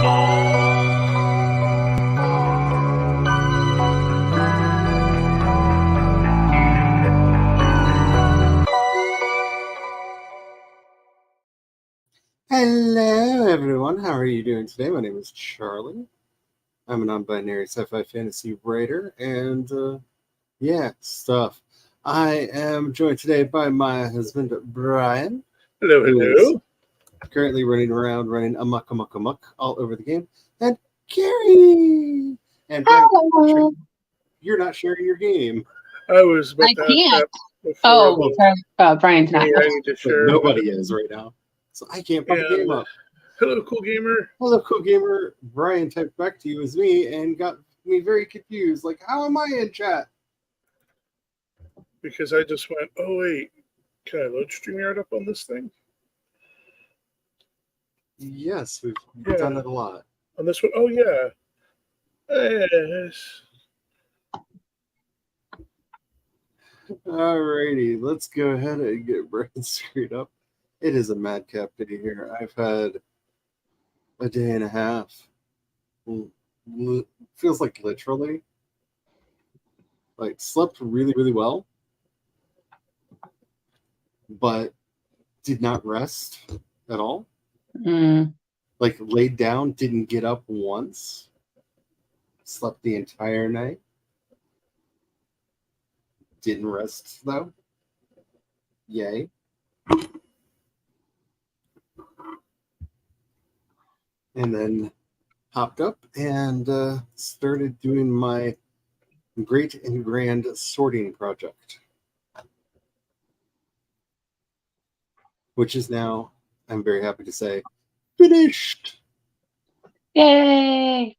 Hello, everyone. How are you doing today? My name is Charlie. I'm a non-binary sci-fi fantasy writer, and stuff. I am joined today by my husband, Brian. Hello, hello. Currently running around, running amok all over the game, and Gary. And Brian, you're not sharing your game. I was about I to can't. ask that before. Brian's not. I need to share. Nobody is right now, so I can't put the game up. Hello, cool gamer. Hello, cool gamer. Brian typed back to you as me and got me very confused. Like, how am I in chat? Because I just went, oh wait, can I load StreamYard up on this thing? Yes, we've done it a lot. On this one, oh yeah. Yes. Alrighty, let's go ahead and get Brian screwed up. It is a madcap day here. I've had a day and a half. Feels like literally. Like, slept really, really well, but did not rest at all. Like, laid down, didn't get up once. Slept the entire night. Didn't rest, though. Yay. And then hopped up and started doing my great and grand sorting project, which is now, I'm very happy to say, finished. Yay!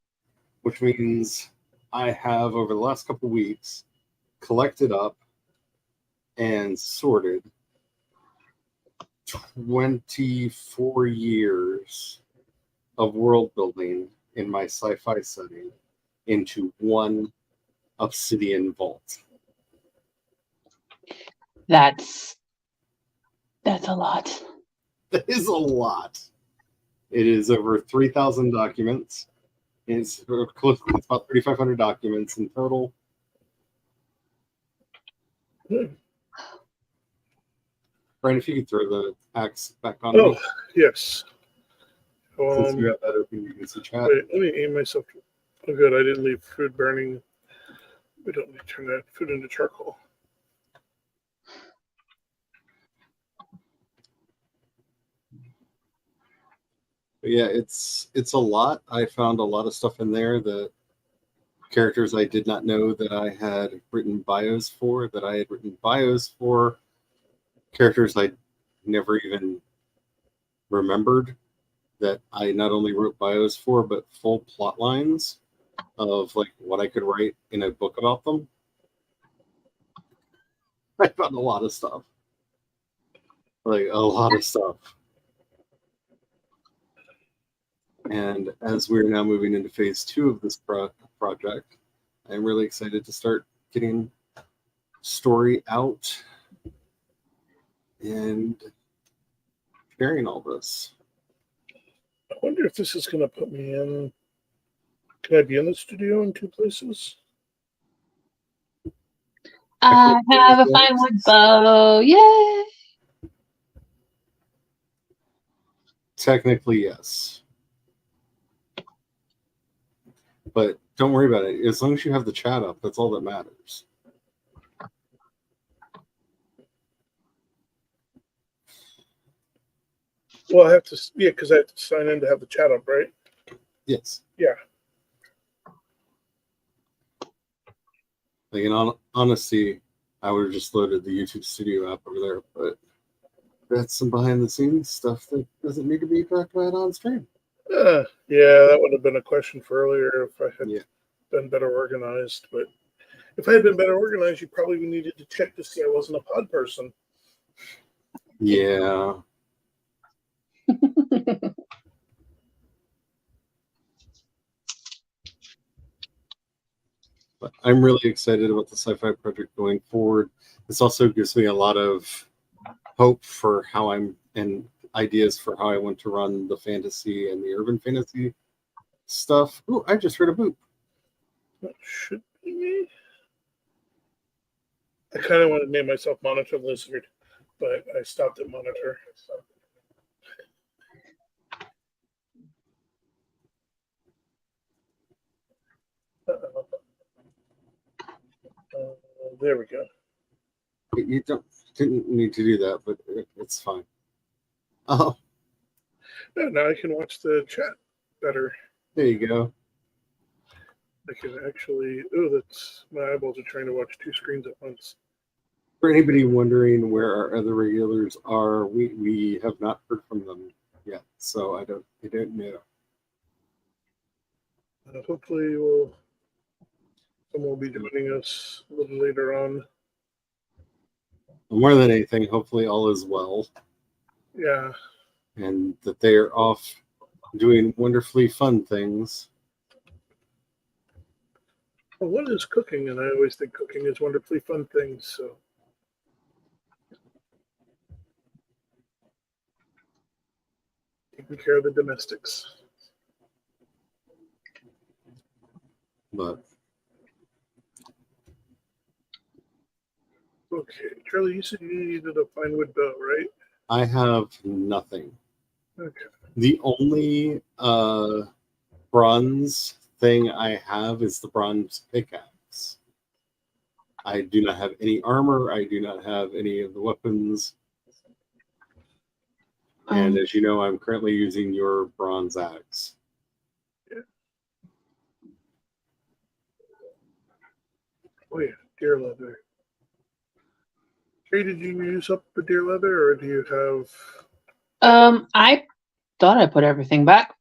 Which means I have, over the last couple of weeks, collected up and sorted 24 years of world building in my sci-fi setting into one obsidian vault. That's a lot. That is a lot. It is over 3,000 documents. It's close. It's about 3,500 documents in total. Brian, if you could throw the axe back on me. Oh, yes. Since you have that open, you can see chat. Wait, let me aim myself. Oh, good. I didn't leave food burning. We don't need to turn that food into charcoal. But yeah, it's a lot. I found a lot of stuff in there that characters I did not know that I had written bios for, characters I never even remembered that I not only wrote bios for, but full plot lines of like what I could write in a book about them. I found a lot of stuff. Like a lot of stuff. And as we're now moving into phase 2 of this project, I'm really excited to start getting story out and sharing all this. I wonder if this is going to put me in. Can I be in the studio in 2 places? I have a fine wood bow. Yay! Technically, yes. But don't worry about it. As long as you have the chat up, that's all that matters. Well, I have to, because I have to sign in to have the chat up, right? Yes. Yeah. Like, in honesty, I would have just loaded the YouTube Studio app over there, but that's some behind-the-scenes stuff that doesn't need to be talked about on stream. Yeah, that would have been a question for earlier if I had been better organized. But if I had been better organized, you probably needed to check to see I wasn't a pod person. Yeah. But I'm really excited about the sci-fi project going forward. This also gives me a lot of hope for how and ideas for how I want to run the fantasy and the urban fantasy stuff. Ooh, I just heard a boop. That should be me. I kind of want to name myself Monitor Lizard, but I stopped at Monitor. There we go. You didn't need to do that, but it's fine. Oh, Yeah, now I can watch the chat better. there you go. I can actually. Oh, that's my eyeballs are trying to watch two screens at once. For anybody wondering where our other regulars are, we have not heard from them yet, so I don't know. Hopefully, someone will be joining us a little later on. More than anything, hopefully all is well. Yeah. And that they are off doing wonderfully fun things. Well, what is cooking? And I always think cooking is wonderfully fun things. So. Taking care of the domestics. But okay, Charlie, you said you needed a fine wood bow, right? I have nothing. Okay. The only bronze thing I have is the bronze pickaxe. I do not have any armor. I do not have any of the weapons. And as you know, I'm currently using your bronze axe. Yeah. Oh yeah, deer leather. Hey, did you use up the deer leather, or do you have? I thought I put everything back,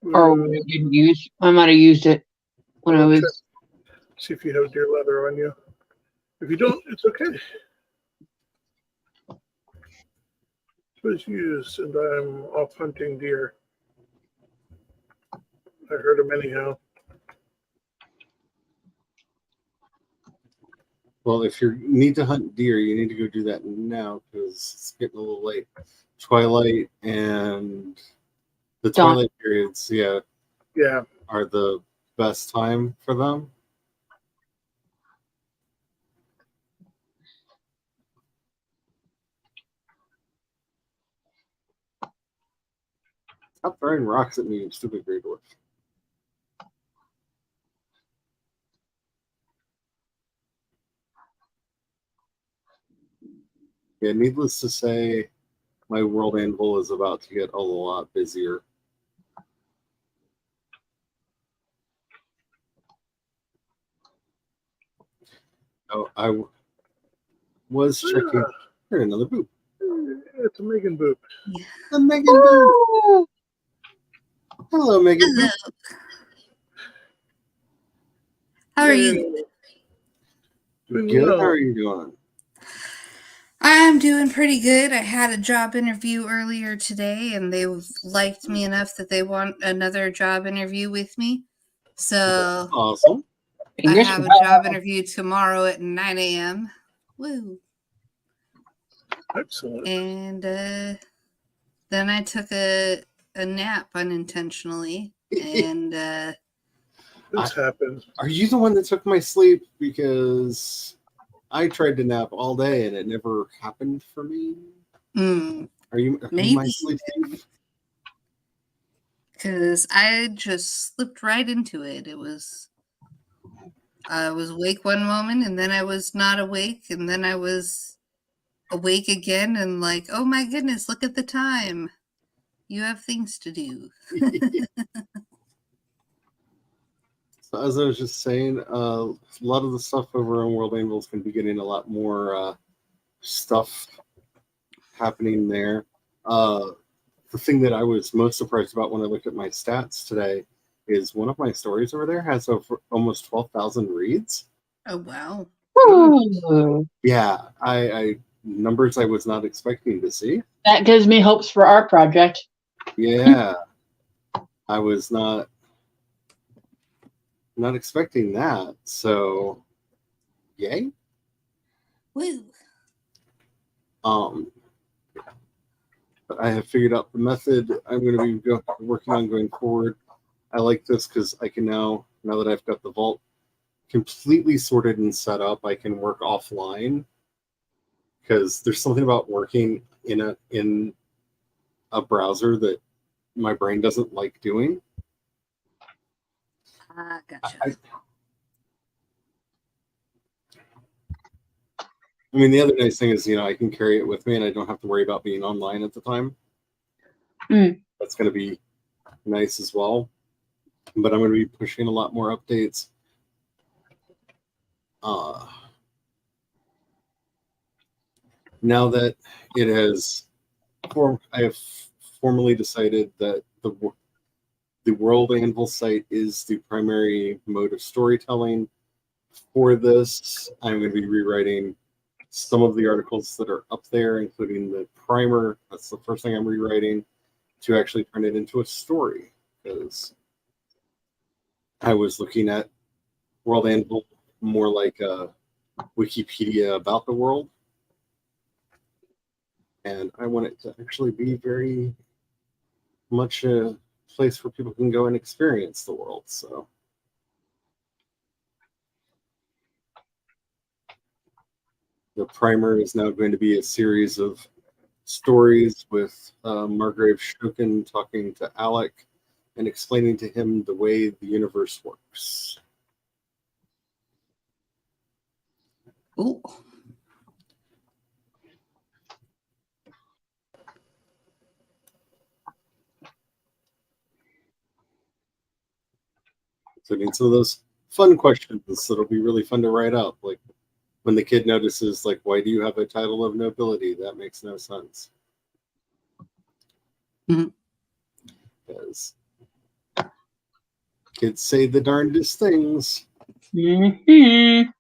or didn't use. I might have used it when I was. Check. See if you have deer leather on you. If you don't, it's okay. It was used, and I'm off hunting deer. I heard them anyhow. Well, if you need to hunt deer, you need to go do that now because it's getting a little late. Twilight and the twilight periods, yeah, are the best time for them. Stop throwing rocks at me, you stupid gray dwarf. Yeah, needless to say, my world anvil is about to get a lot busier. Oh, I was checking. Here, another boop. It's a Megan boop. Yeah. A Megan boop. Hello, Megan. Hello. How are you? Good. How are you doing? I'm doing pretty good. I had a job interview earlier today, and they liked me enough that they want another job interview with me. So awesome. I have a job interview tomorrow at 9 a.m. Woo. Excellent. And then I took a nap unintentionally, and this happened. Are you the one that took my sleep? Because I tried to nap all day and it never happened for me. Are you my sleep thief? Because I just slipped right into it. I was awake one moment, and then I was not awake, and then I was awake again, and like, oh my goodness, look at the time. You have things to do. So as I was just saying, a lot of the stuff over on World Anvils can be getting a lot more stuff happening there. The thing that I was most surprised about when I looked at my stats today is one of my stories over there has over almost 12,000 reads. Oh, wow. Yeah, I numbers I was not expecting to see. That gives me hopes for our project. Yeah. I was not expecting that. So yay. Woo. But I have figured out the method I'm going to be working on going forward. I like this because I can now that I've got the vault completely sorted and set up, I can work offline. Because there's something about working in a browser that my brain doesn't like doing. Gotcha. I mean, the other nice thing is, I can carry it with me and I don't have to worry about being online at the time. That's going to be nice as well. But I'm going to be pushing a lot more updates. Now that it has, I have formally decided that the World Anvil site is the primary mode of storytelling. For this, I'm going to be rewriting some of the articles that are up there, including the primer. That's the first thing I'm rewriting to actually turn it into a story. Because I was looking at World Anvil more like a Wikipedia about the world. And I want it to actually be very much a place where people can go and experience the world. So the primer is now going to be a series of stories with Margrave Shokin talking to Alec and explaining to him the way the universe works. Ooh. So I mean, some of those fun questions that'll be really fun to write up, like when the kid notices, like, why do you have a title of nobility? That makes no sense. Because kids say the darndest things. Mm-hmm.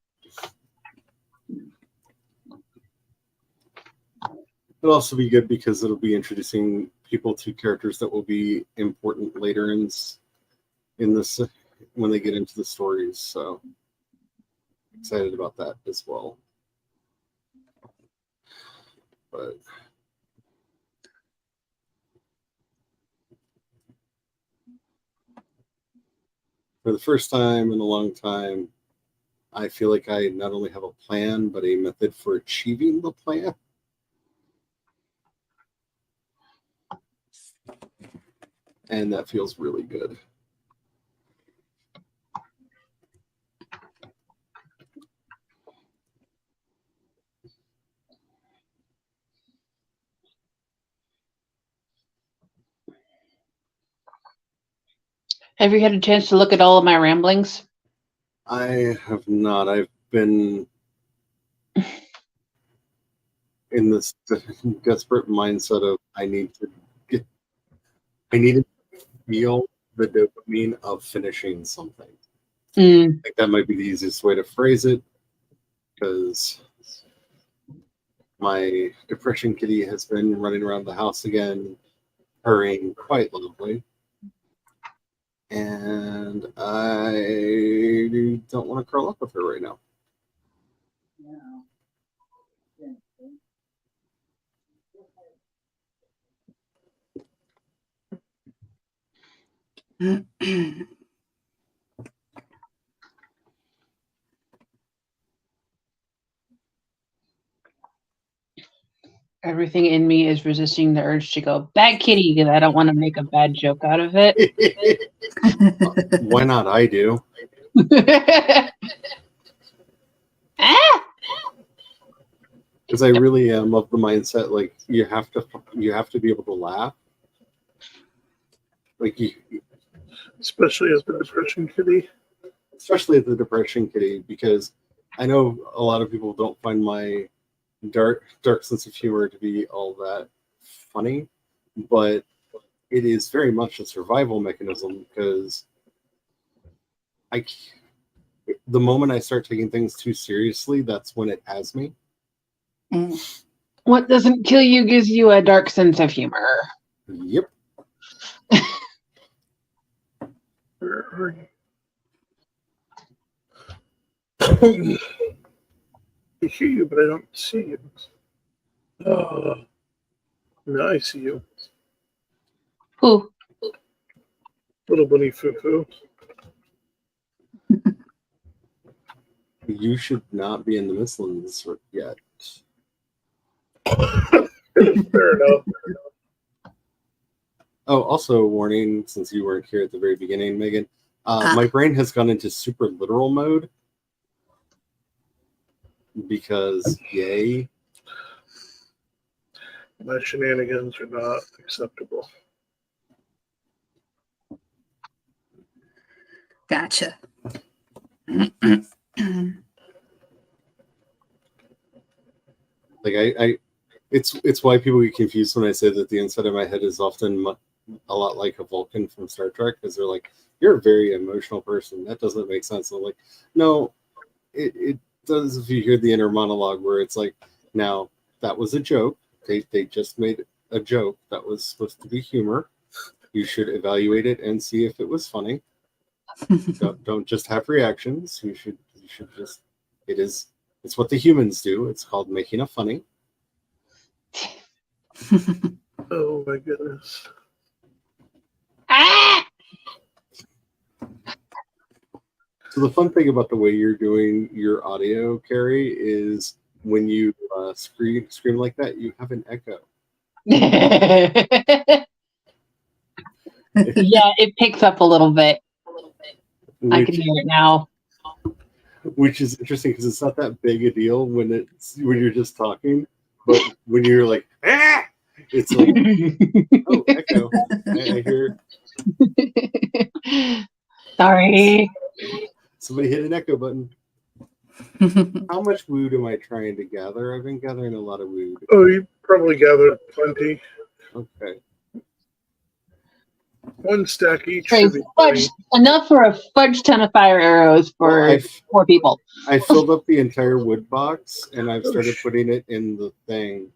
It'll also be good because it'll be introducing people to characters that will be important later in this when they get into the stories. So excited about that as well. But for the first time in a long time, I feel like I not only have a plan, but a method for achieving the plan. And that feels really good. Have you had a chance to look at all of my ramblings? I have not. I've been in this desperate mindset of I need to feel the dopamine of finishing something. I think that might be the easiest way to phrase it, because my depression kitty has been running around the house again, purring quite loudly. And I don't want to curl up with her right now. Everything in me is resisting the urge to go bad kitty because I don't want to make a bad joke out of it. Why not? I do. Because I really am of the mindset, like, you have to be able to laugh. Like, especially as the depression kitty. Especially as the depression kitty, because I know a lot of people don't find my dark sense of humor to be all that funny, but it is very much a survival mechanism, because the moment I start taking things too seriously, that's when it has me. What doesn't kill you gives you a dark sense of humor. Yep. Where are you? I hear you, but I don't see you. Now I see you. Who? Little bunny foo-foo. You should not be in the Michelins yet. Fair enough. Oh, also a warning, since you weren't here at the very beginning, Megan. My brain has gone into super literal mode because yay. My shenanigans are not acceptable. Gotcha. Like it's why people get confused when I say that the inside of my head is often a lot like a Vulcan from Star Trek, because they're like, "You're a very emotional person." That doesn't make sense. I'm like, no, it does if you hear the inner monologue where it's like, now that was a joke. They just made a joke that was supposed to be humor. You should evaluate it and see if it was funny. Don't just have reactions. You should just it's what the humans do. It's called making a funny. Oh my goodness. Ah! So the fun thing about the way you're doing your audio, Carrie, is when you scream like that, you have an echo. Yeah, it picks up a little bit. I can hear it now. Which is interesting because it's not that big a deal when you're just talking, but when you're like, ah, it's like, oh, echo. I hear. Sorry. Somebody hit an echo button. How much wood am I trying to gather? I've been gathering a lot of wood. Oh, you probably gathered plenty. Okay. One stack each Right, should be plenty. enough for a fudge ton of fire arrows for 4 people. I filled up the entire wood box, and I've started putting it in the thing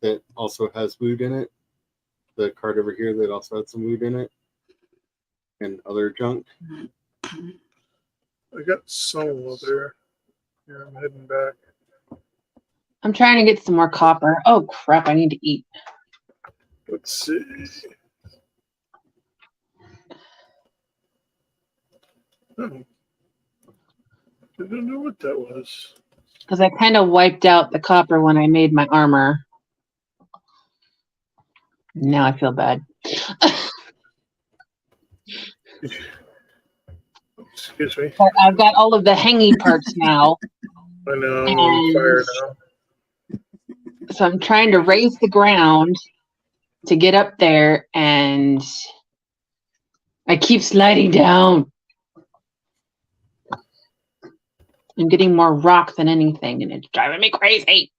that also has wood in it. The cart over here that also had some wood in it. And other junk. I got some over there. Yeah, I'm heading back. I'm trying to get some more copper. Oh crap, I need to eat. Let's see. Oh. I don't know what that was. Because I kind of wiped out the copper when I made my armor. Now I feel bad. Excuse me. But I've got all of the hanging parts now. I know, I'm on fire now. So I'm trying to raise the ground to get up there, and I keep sliding down. I'm getting more rock than anything, and it's driving me crazy.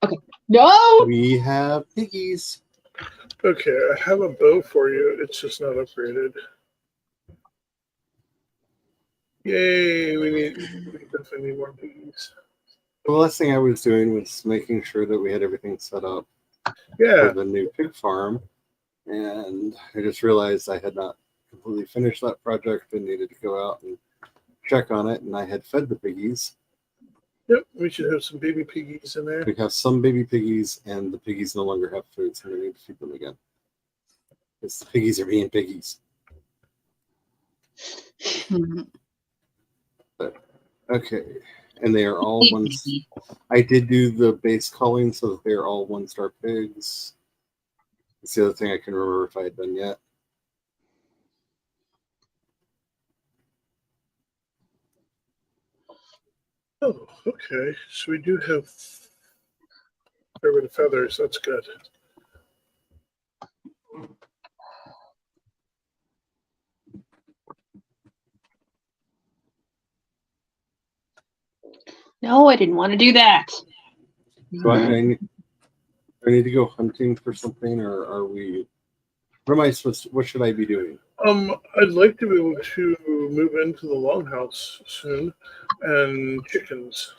Okay. No! We have piggies. Okay, I have a bow for you. It's just not upgraded. Yay, we definitely need more piggies. The last thing I was doing was making sure that we had everything set up Yeah. for the new pig farm. And I just realized I had not completely finished that project and needed to go out and check on it. And I had fed the piggies. Yep, we should have some baby piggies in there. We have some baby piggies, and the piggies no longer have food, so we need to feed them again. Because the piggies are being piggies. But, okay, and they are all one. I did do the base culling so that they are all 1-star pigs. That's the other thing I can remember if I had done yet. Oh, okay. So we do have a fair bit of feathers. That's good. No, I didn't want to do that. So I need to go hunting for something, or are we? What am I supposed to, what should I be doing? I'd like to be able to move into the longhouse soon, and chickens.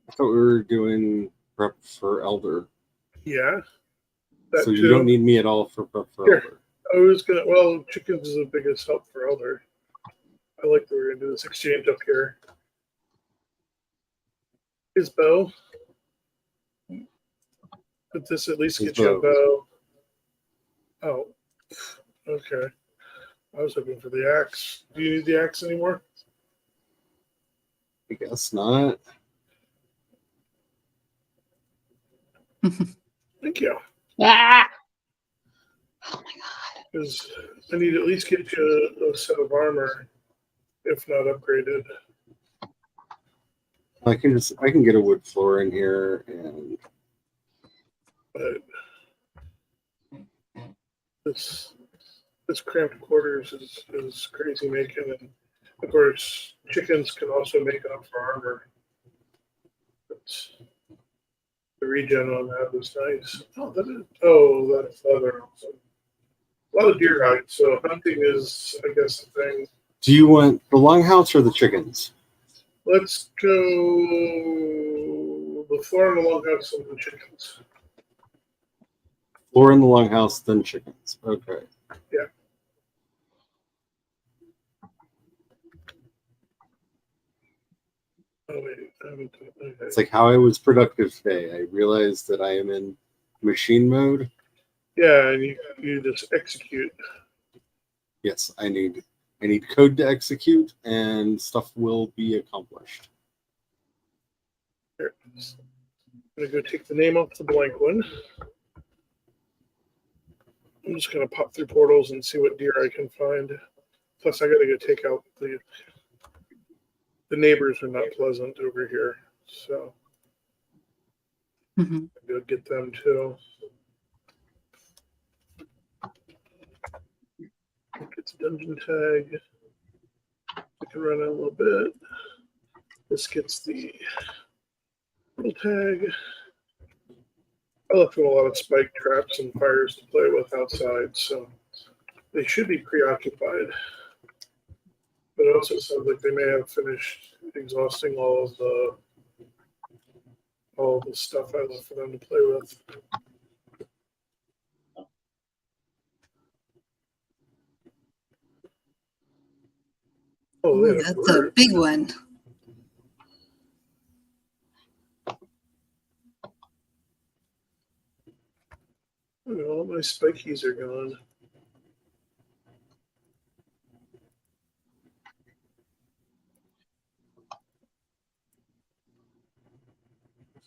I thought we were doing prep for Elder. Yeah. So you don't need me at all for prep for Elder. I was gonna. Well, chickens is the biggest help for Elder. I like that we're gonna do this exchange up here. His bow. But this at least His gets you a bow. bow. Oh, okay. I was hoping for the axe. Do you need the axe anymore? I guess not. Thank you. Ah! Oh my god. Because I need to at least get you a set of armor, if not upgraded. I can get a wood floor in here, and But this cramped quarters is crazy making, and of course chickens can also make up for armor. But the regen on that was nice. That's leather also. A lot of deer hides, so hunting is, I guess, a thing. do you want the longhouse or the chickens? Let's go the floor in the longhouse and the chickens. Floor in the longhouse, then chickens. Okay. Yeah. Oh wait, I haven't done okay. It's like how I was productive today. I realized that I am in machine mode. Yeah, and you just execute. Yes, I need code to execute, and stuff will be accomplished. Here. I'm gonna go take the name off the blank one. I'm just gonna pop through portals and see what deer I can find. Plus, I gotta go take out the neighbors are not pleasant over here, so Mhm. go get them too. Get the dungeon tag. We can run it a little bit. This gets the little tag. I left them a lot of spike traps and fires to play with outside, so they should be preoccupied. But it also sounds like they may have finished exhausting all the stuff I left for them to play with. Oh, Ooh, yeah, that's a big one. all my spikies are gone.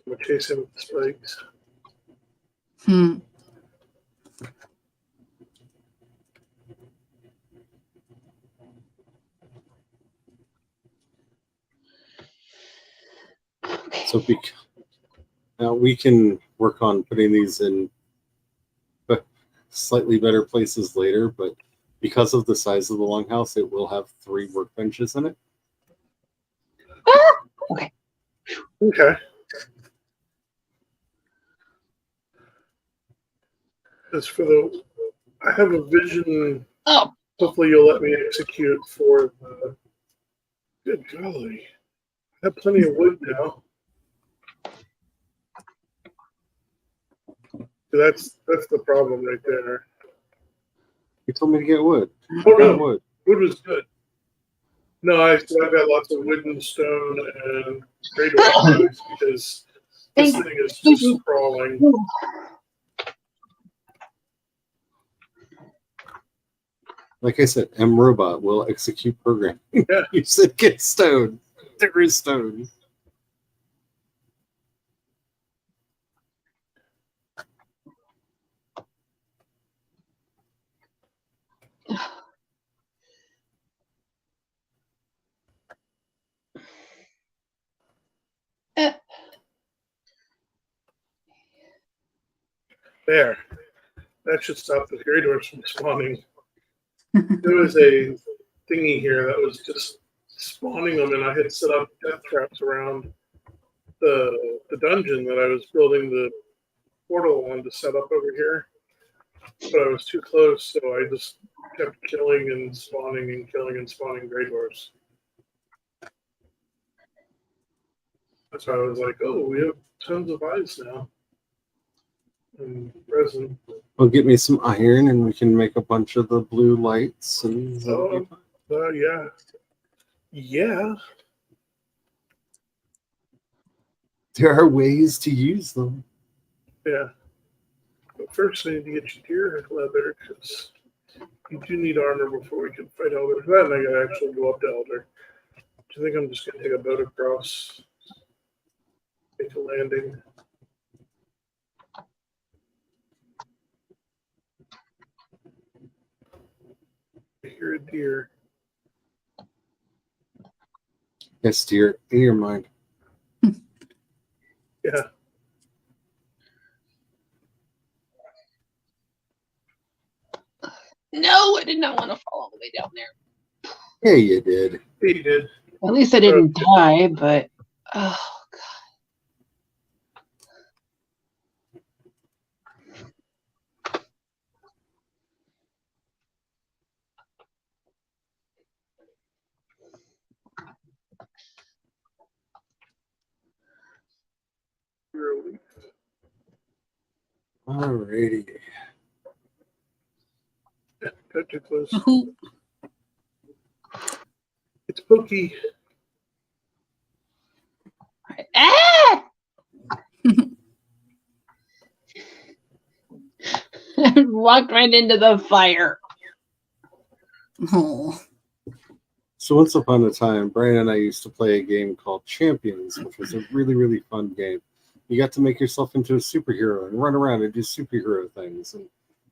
I'm gonna chase him with the spikes. Hmm. So now we can work on putting these in slightly better places later, but because of the size of the longhouse, it will have 3 workbenches in it. Okay. Okay. As for I have a vision. Oh. Hopefully, you'll let me execute for the. Good golly, I have plenty of wood now. That's the problem right there. You told me to get wood. Oh I got no, wood. wood was good. No, I've got lots of wood and stone and great organized because this thing is just crawling. Like I said, M Robot will execute programming. Yeah. You said get stone. There is stone. There. That should stop the Greydwarfs from spawning. There was a thingy here that was just spawning them, and I had set up death traps around the dungeon that I was building the portal on to set up over here. But I was too close, so I just kept killing and spawning and killing and spawning Greydwarfs. That's why I was like, oh, we have tons of eyes now. And resin. Well, get me some iron, and we can make a bunch of the blue lights. And Yeah. Yeah. There are ways to use them. Yeah. But first, I need to get you deer leather because you do need armor before we can fight Elder. That and I gotta actually go up to Elder. I think I'm just gonna take a boat across, make a landing. I hear a deer. Yes, dear, in your mind. Yeah. No, I did not want to fall all the way down there. Yeah, you did. He did. At least I didn't die, but oh god. Really. Alrighty. Got too close. Who? It's Pokey. Ah! I walked right into the fire. Oh. So once upon a time, Brian and I used to play a game called Champions, which was a really, really fun game. You got to make yourself into a superhero and run around and do superhero things. And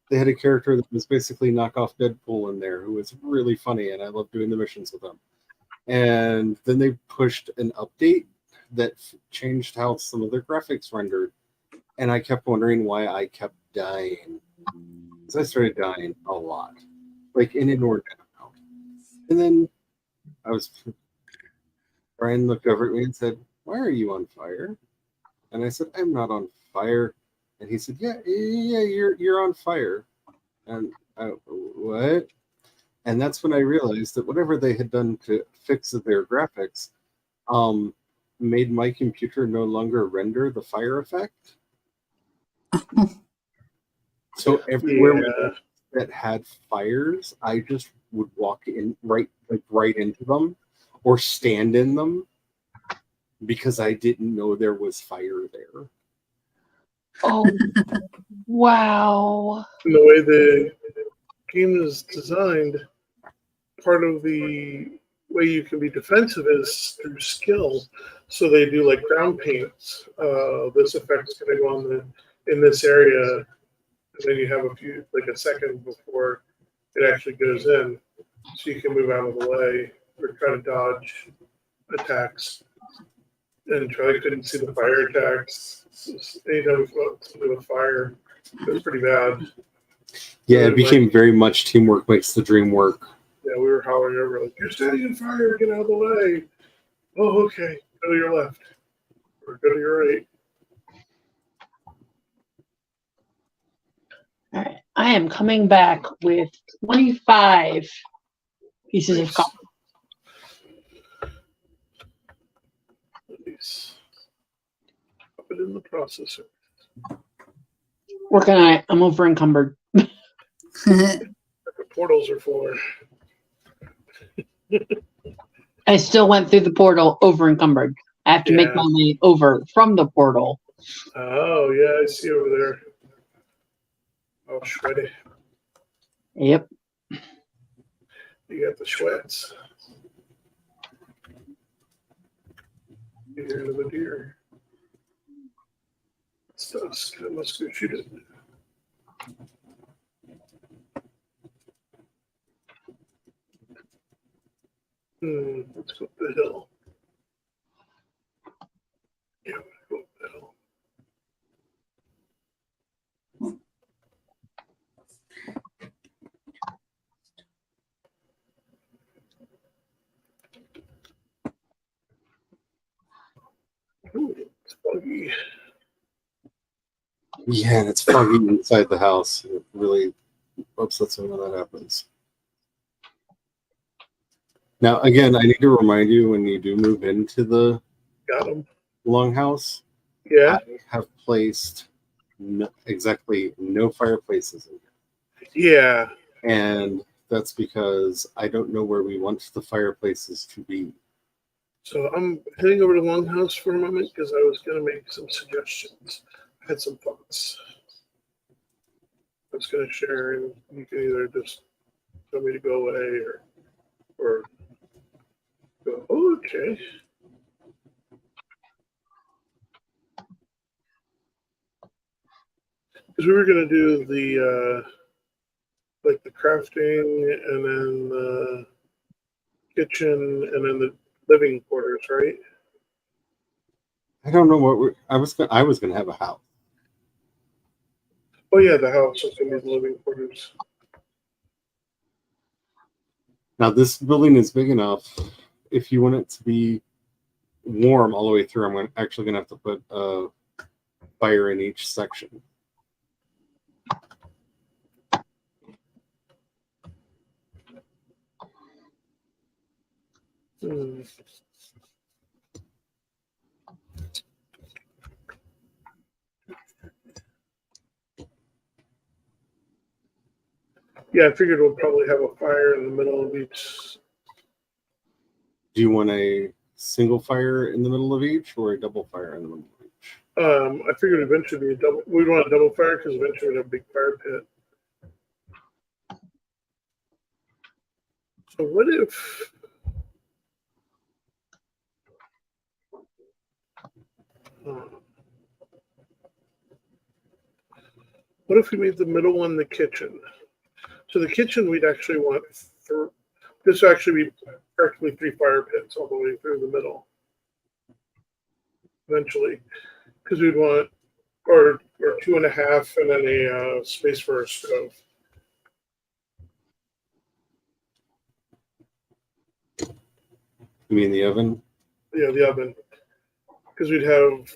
they had a character that was basically knockoff Deadpool in there who was really funny, and I loved doing the missions with him. And then they pushed an update that changed how some of their graphics rendered. And I kept wondering why I kept dying. Because I started dying a lot, like an inordinate amount. And then Brian looked over at me and said, "Why are you on fire?" And I said, "I'm not on fire." And he said, "Yeah, you're on fire." And I, what? And that's when I realized that whatever they had done to fix their graphics, made my computer no longer render the fire effect. So everywhere that had fires, I just would walk in right into them or stand in them because I didn't know there was fire there. Oh, wow. And the way the game is designed, part of the way you can be defensive is through skill. So they do like ground paints. This effect's going to go on in this area, and then you have a second before it actually goes in, so you can move out of the way or try to dodge attacks. And Charlie couldn't see the fire attacks. Anytime we fought something with fire, it was pretty bad. Yeah, it became very much teamwork makes the dream work. Yeah, we were hollering over like, "You're standing in fire! Get out of the way!" Oh, okay. Go to your left or go to your right. All right. I am coming back with 25 pieces of copper. Nice. Pop it in the processor. Working on it. I'm over encumbered. That's what portals are for. I still went through the portal over encumbered. I have to make my way over from the portal. Oh, yeah, I see over there. Oh, shreddy. Yep. You got the sweats. Get rid of the deer. It's dusk. Let's go shoot it. Let's go up the hill. Yeah, go up the hill. Ooh, it's foggy. Yeah, and it's foggy inside the house. It really upsets me when that happens. Now, again, I need to remind you when you do move into the longhouse, Yeah. I have placed exactly no fireplaces in here. Yeah. And that's because I don't know where we want the fireplaces to be. So I'm heading over to Longhouse for a moment because I was going to make some suggestions. I had some thoughts. that's going to share, and you can either just tell me to go away or go, oh, okay. Because we were going to do the like the crafting and then the kitchen and then the living quarters, right? I don't know what I was going to have a house. Oh yeah, the house is going to be the living quarters. Now this building is big enough. If you want it to be warm all the way through, actually going to have to put a fire in each section. Hmm. Yeah, I figured we'll probably have a fire in the middle of each. Do you want a single fire in the middle of each or a double fire in the middle of each? I figured eventually be a double. We'd want a double fire because eventually we'd have a big fire pit. So what if? What if we made the middle one the kitchen? So the kitchen we'd actually want this would actually be practically 3 fire pits all the way through the middle. Eventually, because we'd want or 2.5 and then a space for a stove. You mean the oven? Yeah, the oven. Because we'd have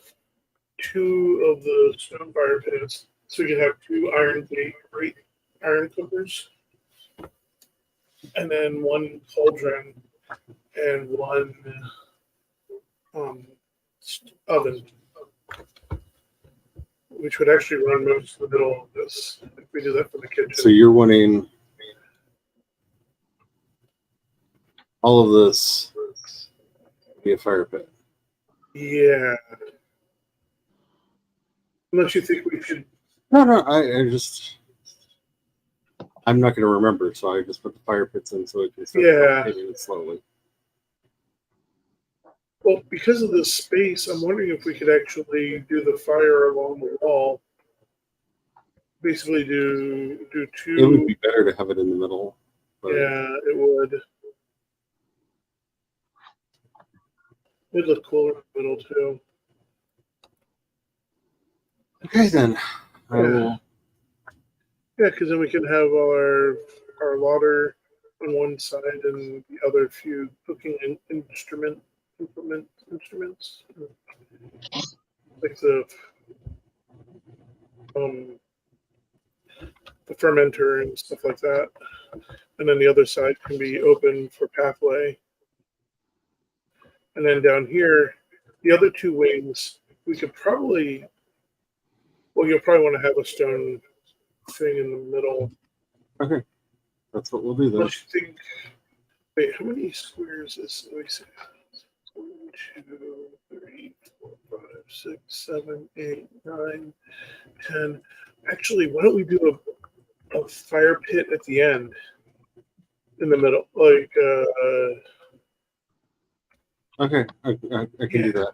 2 of the stone fire pits, so we could have 2 great iron cookers, and then 1 cauldron and 1 oven, which would actually run most of the middle of this if we do that for the kitchen. So you're wanting all of this to be a fire pit? Yeah. Unless you think we should. No, I'm not going to remember, so I just put the fire pits in so it can start hitting it slowly. Well, because of this space, I'm wondering if we could actually do the fire along the wall. Basically, do 2. It would be better to have it in the middle. But yeah, it would. It'd look cooler in the middle too. Okay, then. Yeah, because then we can have all our lauder on one side and the other few cooking instruments, like the fermenter and stuff like that. And then the other side can be open for pathway. And then down here, the other 2 wings, we could probably. Well, you'll probably want to have a stone thing in the middle. Okay, that's what we'll do then. Unless you think, wait, how many squares is? Let me see. 1, 2, 3, 4, 5, 6, 7, 8, 9, 10. Actually, why don't we do a fire pit at the end, in the middle, like. Okay, I can do that.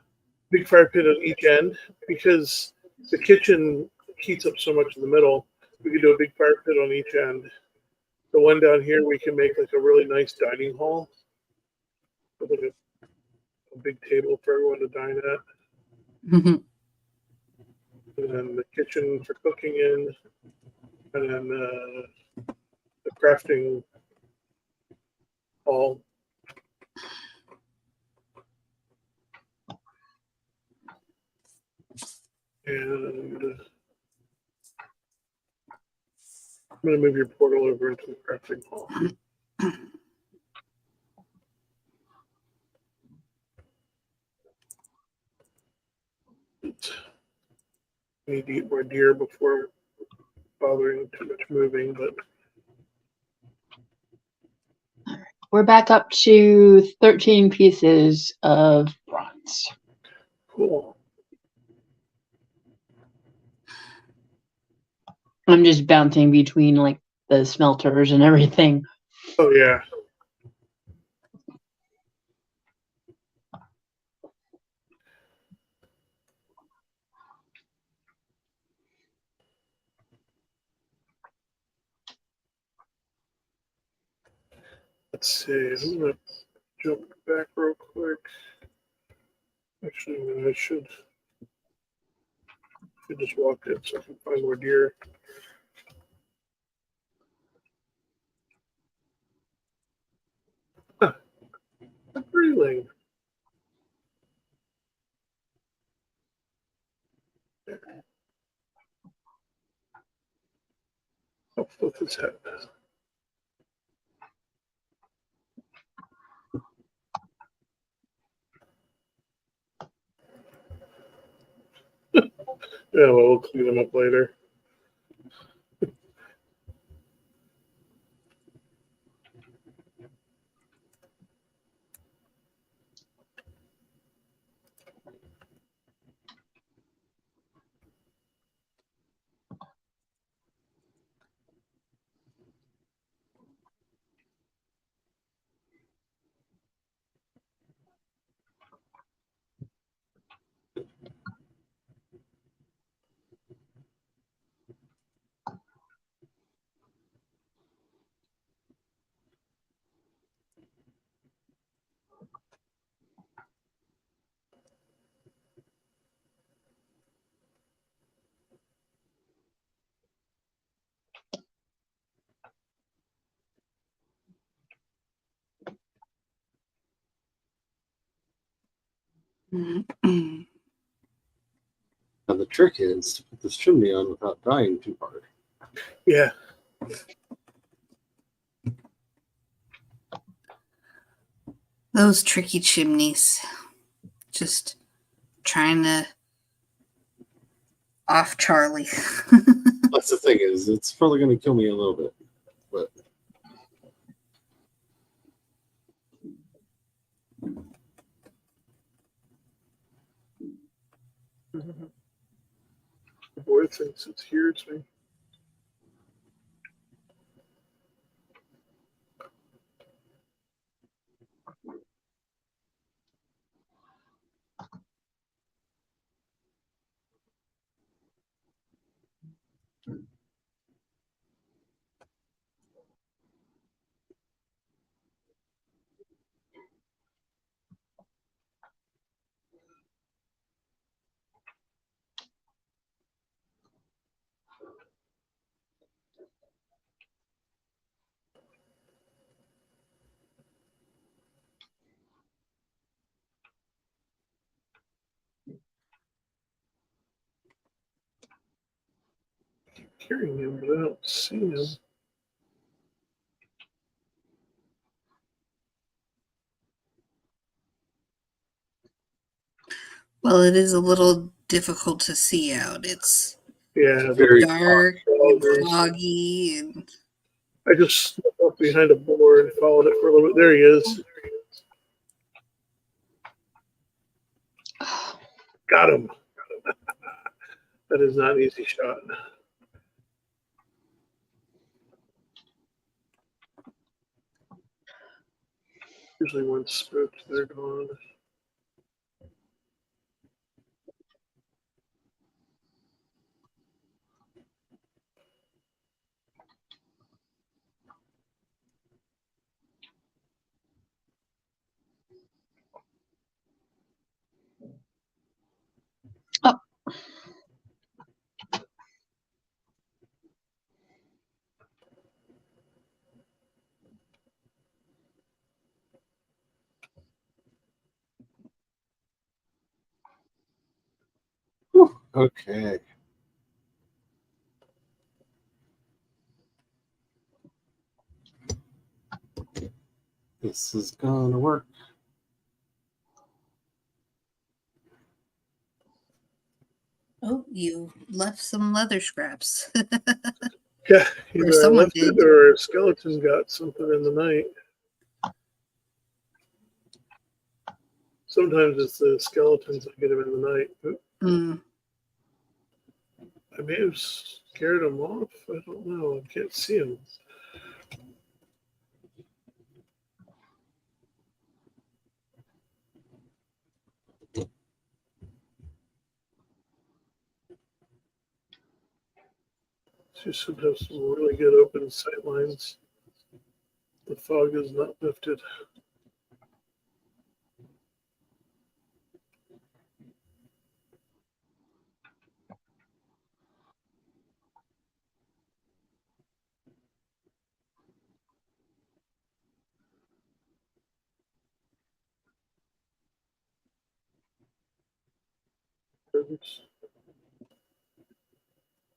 Big fire pit on each end because the kitchen heats up so much in the middle. We could do a big fire pit on each end. The one down here, we can make like a really nice dining hall with like a big table for everyone to dine at. Mm-hmm. And then the kitchen for cooking in, and then the crafting hall. And I'm going to move your portal over into the crafting hall. Need to eat more deer before bothering too much moving, but We're back up to 13 pieces of bronze. cool. I'm just bouncing between like the smelters and everything. Oh yeah. Let's see. I'm gonna jump back real quick. Actually, I should just walk it so I can find more deer. Huh. A breathing. Up with his head. Yeah, well, we'll clean them up later. Mm-mm. Now the trick is to put this chimney on without dying too hard. Yeah. Those tricky chimneys. Just trying to off Charlie. That's the thing is, it's probably going to kill me a little bit, but The boy thinks it's hears me. Hearing him, but I don't see him. Well, it is a little difficult to see out. It's Yeah, very dark and foggy. foggy, and I just snuck up behind a boar and followed it for a little bit. There he is. Got him. That is not an easy shot. Usually once spooked, they're gone. Oh, whew, okay. This is gonna work. oh, you left some leather scraps. Yeah, Or either I someone left did. it or a skeleton got something in the night. Sometimes it's the skeletons that get them in the night. Mm. I may have scared him off. I don't know. I can't see him. She should have some really good open sight lines. The fog is not lifted.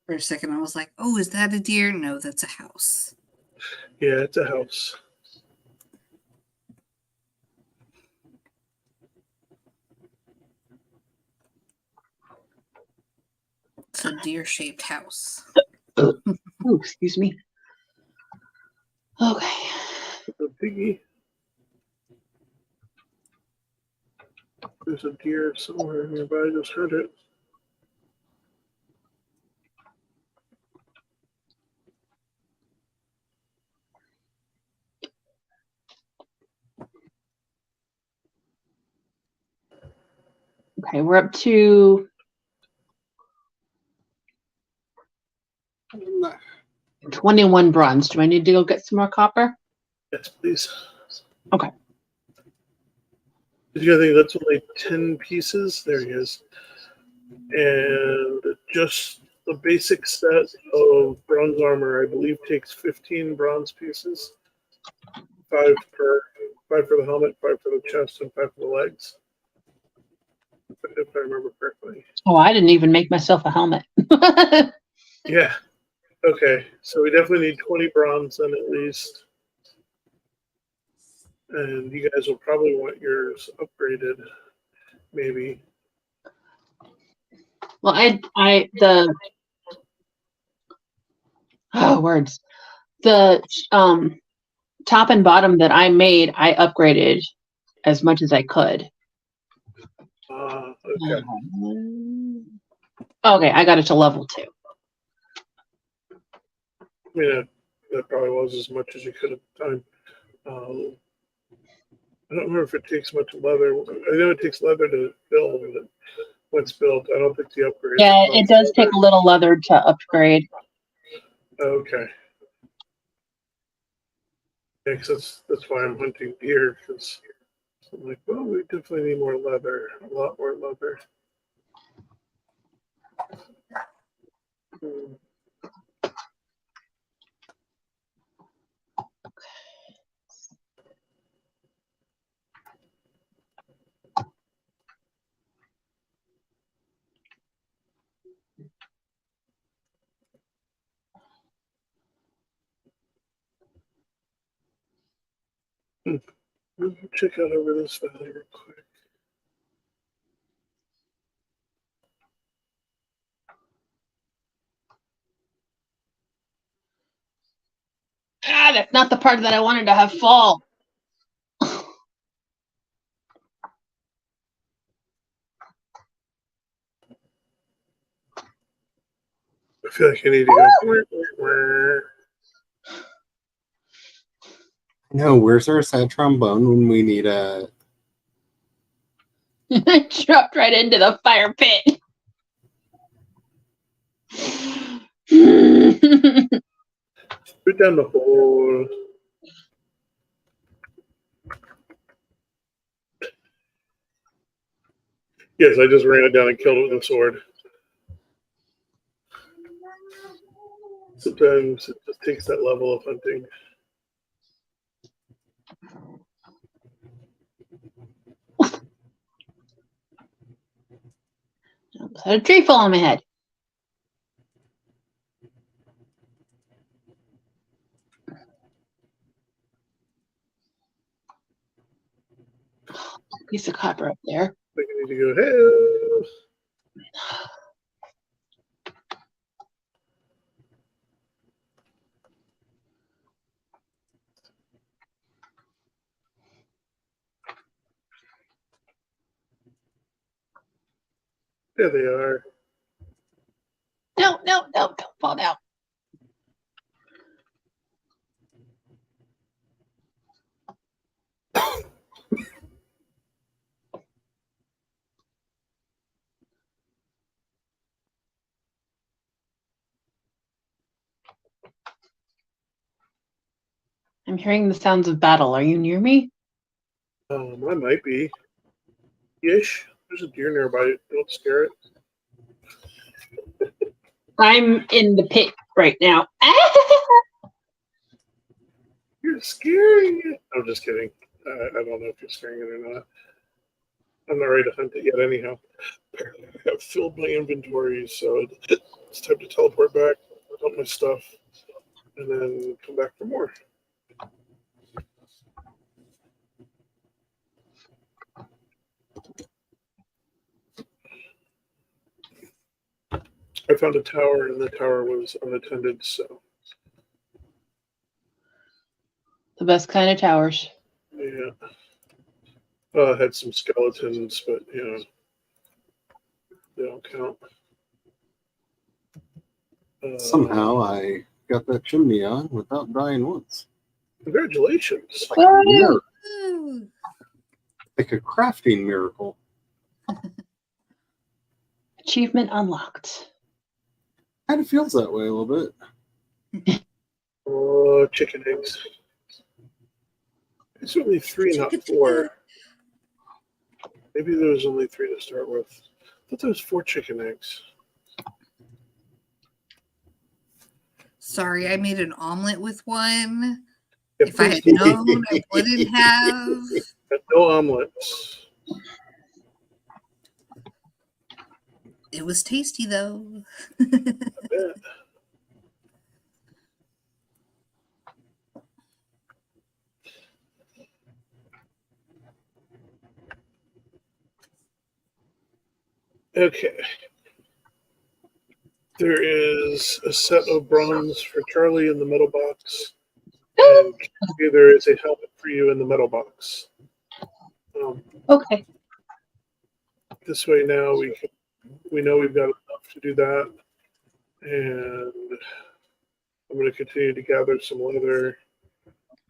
For a second, I was like, oh, is that a deer? No, that's a house. Yeah, it's a house. It's a deer-shaped house. Oh, excuse me. Okay. A piggy. There's a deer somewhere nearby. I just heard it. Okay, we're up to 21 bronze. Do I need to go get some more copper? Yes, please. Okay. Did you think that's only 10 pieces? There he is. And just the basic set of bronze armor, I believe, takes 15 bronze pieces. 5 for the helmet, 5 for the chest, and 5 for the legs. If I remember correctly. Oh, I didn't even make myself a helmet. Yeah. Okay. So we definitely need 20 bronze then at least. And you guys will probably want yours upgraded, maybe. Well, words. The top and bottom that I made, I upgraded as much as I could. Okay. Okay, I got it to level 2. I mean, that probably was as much as you could have done. I don't remember if it takes much leather. I know it takes leather to build, but once built, I don't think the upgrade. Yeah, it does take a little leather to upgrade. Okay. Yeah, because that's why I'm hunting deer, because I'm like, well, we definitely need more leather, a lot more leather. Let me check out over this valley real quick. Ah, that's not the part that I wanted to have fall. I feel like I need to go. No, where's our sad trombone when we need a? I dropped right into the fire pit. Put down the hole. Yes, I just ran it down and killed it with a sword. Sometimes it just takes that level of hunting. I had a tree fall on my head. Piece of copper up there. I think I need to go, hey. There they are. No, don't fall down. I'm hearing the sounds of battle. Are you near me? I might be. Ish. There's a deer nearby. Don't scare it. I'm in the pit right now. You're scaring it. I'm just kidding. I don't know if you're scaring it or not. I'm not ready to hunt it yet anyhow. Apparently I have filled my inventory, so it's time to teleport back, dump my stuff, and then come back for more. I found a tower, and the tower was unattended, so The best kind of towers. yeah. Had some skeletons, but they don't count. Somehow I got that chimney on without dying once. Congratulations. Like a miracle. Ooh. Like a crafting miracle. Achievement unlocked. Kind of feels that way a little bit. Oh, chicken eggs. It's only 3, not 4. Maybe there was only 3 to start with. I thought there was 4 chicken eggs. Sorry, I made an omelet with one. Yeah, If I had please known, I wouldn't have. had no omelets. It was tasty, though. I bet. Okay. There is a set of bronze for Charlie in the metal box. And there is a helmet for you in the metal box. Okay. This way now we know we've got enough to do that. And I'm going to continue to gather some leather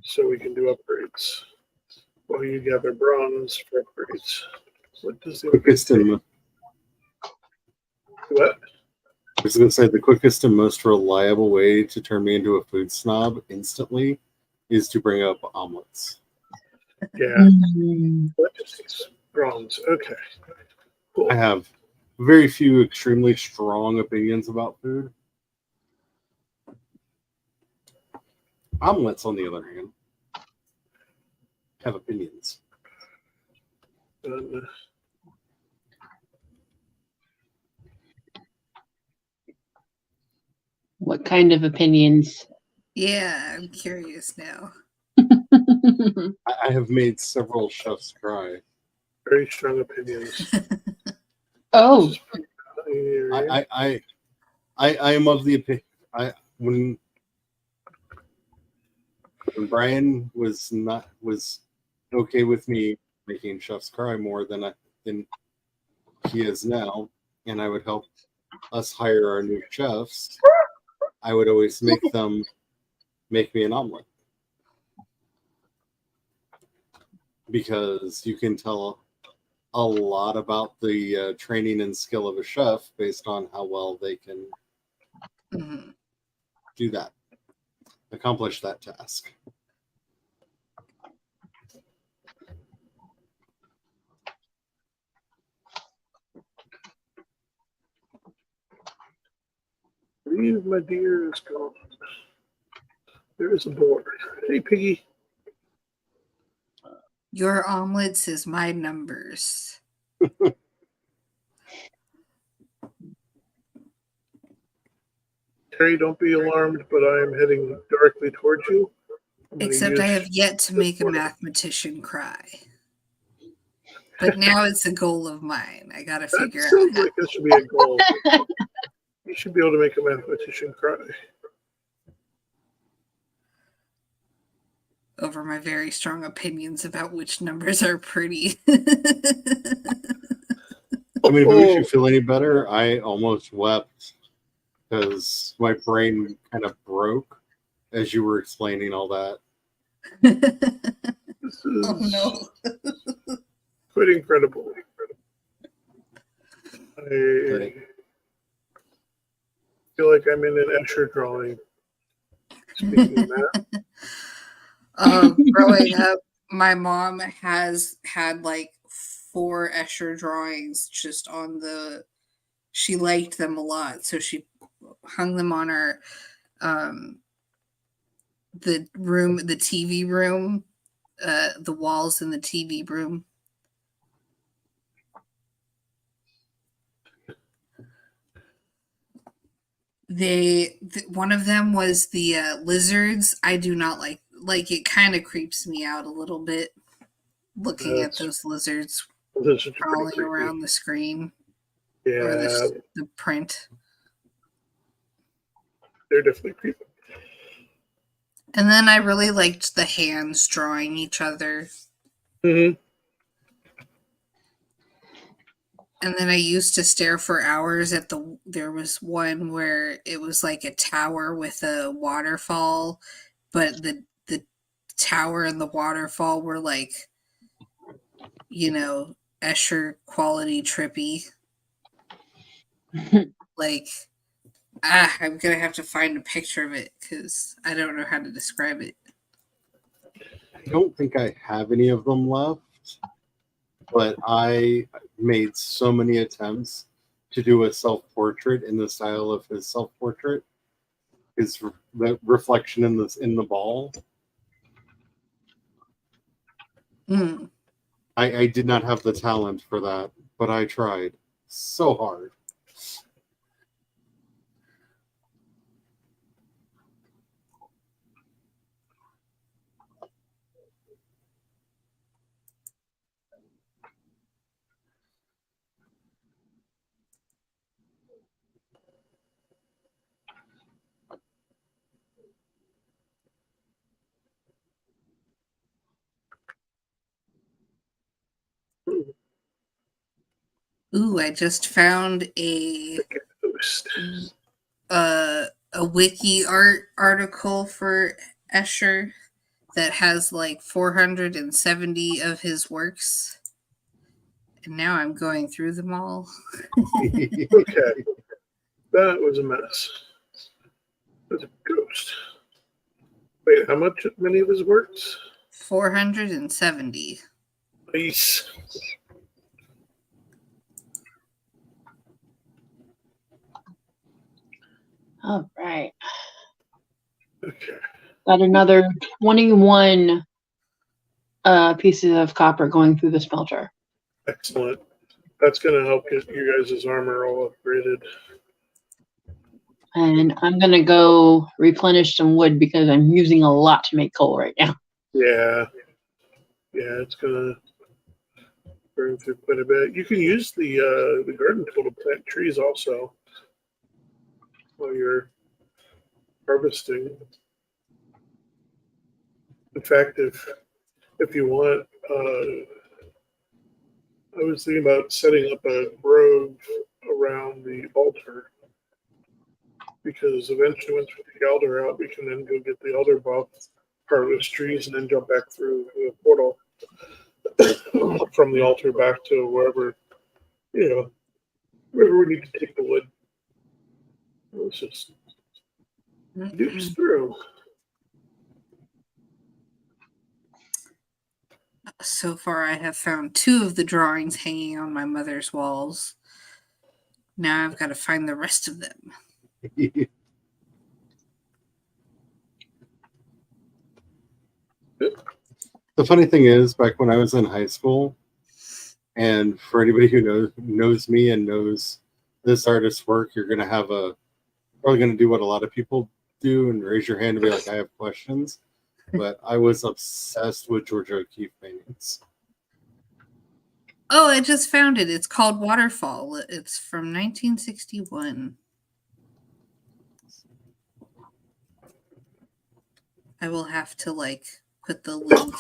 so we can do upgrades. While you gather bronze for upgrades. What does the Quickest and what? I was going to say the quickest and most reliable way to turn me into a food snob instantly is to bring up omelets. Yeah. Mm. What is this? Bronze. Okay. Cool. I have very few extremely strong opinions about food. Omelets, on the other hand, have opinions. What kind of opinions? Yeah, I'm curious now. I have made several chefs cry. Very strong opinions. Oh, I am of the opinion. When Brian was okay with me making chefs cry more than he is now, and I would help us hire our new chefs, I would always make them make me an omelet. Because you can tell a lot about the training and skill of a chef based on how well they can do that, accomplish that task. Leave my deer is gone. There is a board. Hey, Piggy. Your omelets is my numbers. Terry, don't be alarmed, but I am heading directly towards you. Except I have yet to make a mathematician cry. But now it's a goal of mine. I gotta figure out. Sounds like this should be a goal. You should be able to make a mathematician cry. Over my very strong opinions about which numbers are pretty. I mean, if it makes you feel any better, I almost wept because my brain kind of broke as you were explaining all that. This is Oh no. quite incredible. I Right. feel like I'm in an Escher drawing. Speaking of that, Growing up, my mom has had like 4 Escher drawings just on the. She liked them a lot, so she hung them on our the TV room, the walls in the TV room. One of them was the lizards. I do not like it. Kind of creeps me out a little bit looking at those lizards this is pretty crawling creepy. around the screen or Yeah, the print. they're definitely creepy. And then I really liked the hands drawing each other. Mm-hmm. And then I used to stare for hours at there was one where it was like a tower with a waterfall, but the tower and the waterfall were like, Escher quality trippy. Like, I'm gonna have to find a picture of it because I don't know how to describe it. I don't think I have any of them left, but I made so many attempts to do a self-portrait in the style of his self-portrait, his reflection in the ball. Mm. I did not have the talent for that, but I tried so hard. Ooh, I just found a wiki article for Escher that has like 470 of his works. And now I'm going through them all. Okay, that was a mess. There's a ghost. Wait, how much? Many of his works? 470. Nice. All right. Okay. Got another 21 pieces of copper going through the smelter. Excellent. That's going to help get you guys' armor all upgraded. And I'm going to go replenish some wood because I'm using a lot to make coal right now. Yeah. Yeah, it's going to burn through quite a bit. You can use the garden tool to plant trees also while you're harvesting. In fact, if you want, I was thinking about setting up a grove around the altar because eventually, once we take Elder out, we can then go get the Elder buff, harvest trees, and then jump back through the portal from the altar back to wherever wherever we need to take the wood. Let's just dupes through. So far, I have found 2 of the drawings hanging on my mother's walls. Now I've got to find the rest of them. The funny thing is, back when I was in high school, and for anybody who knows me and knows this artist's work, you're gonna have probably gonna do what a lot of people do and raise your hand and be like, I have questions. But I was obsessed with Georgia O'Keeffe paintings. Oh, I just found it. It's called Waterfall. It's from 1961. I will have to put the link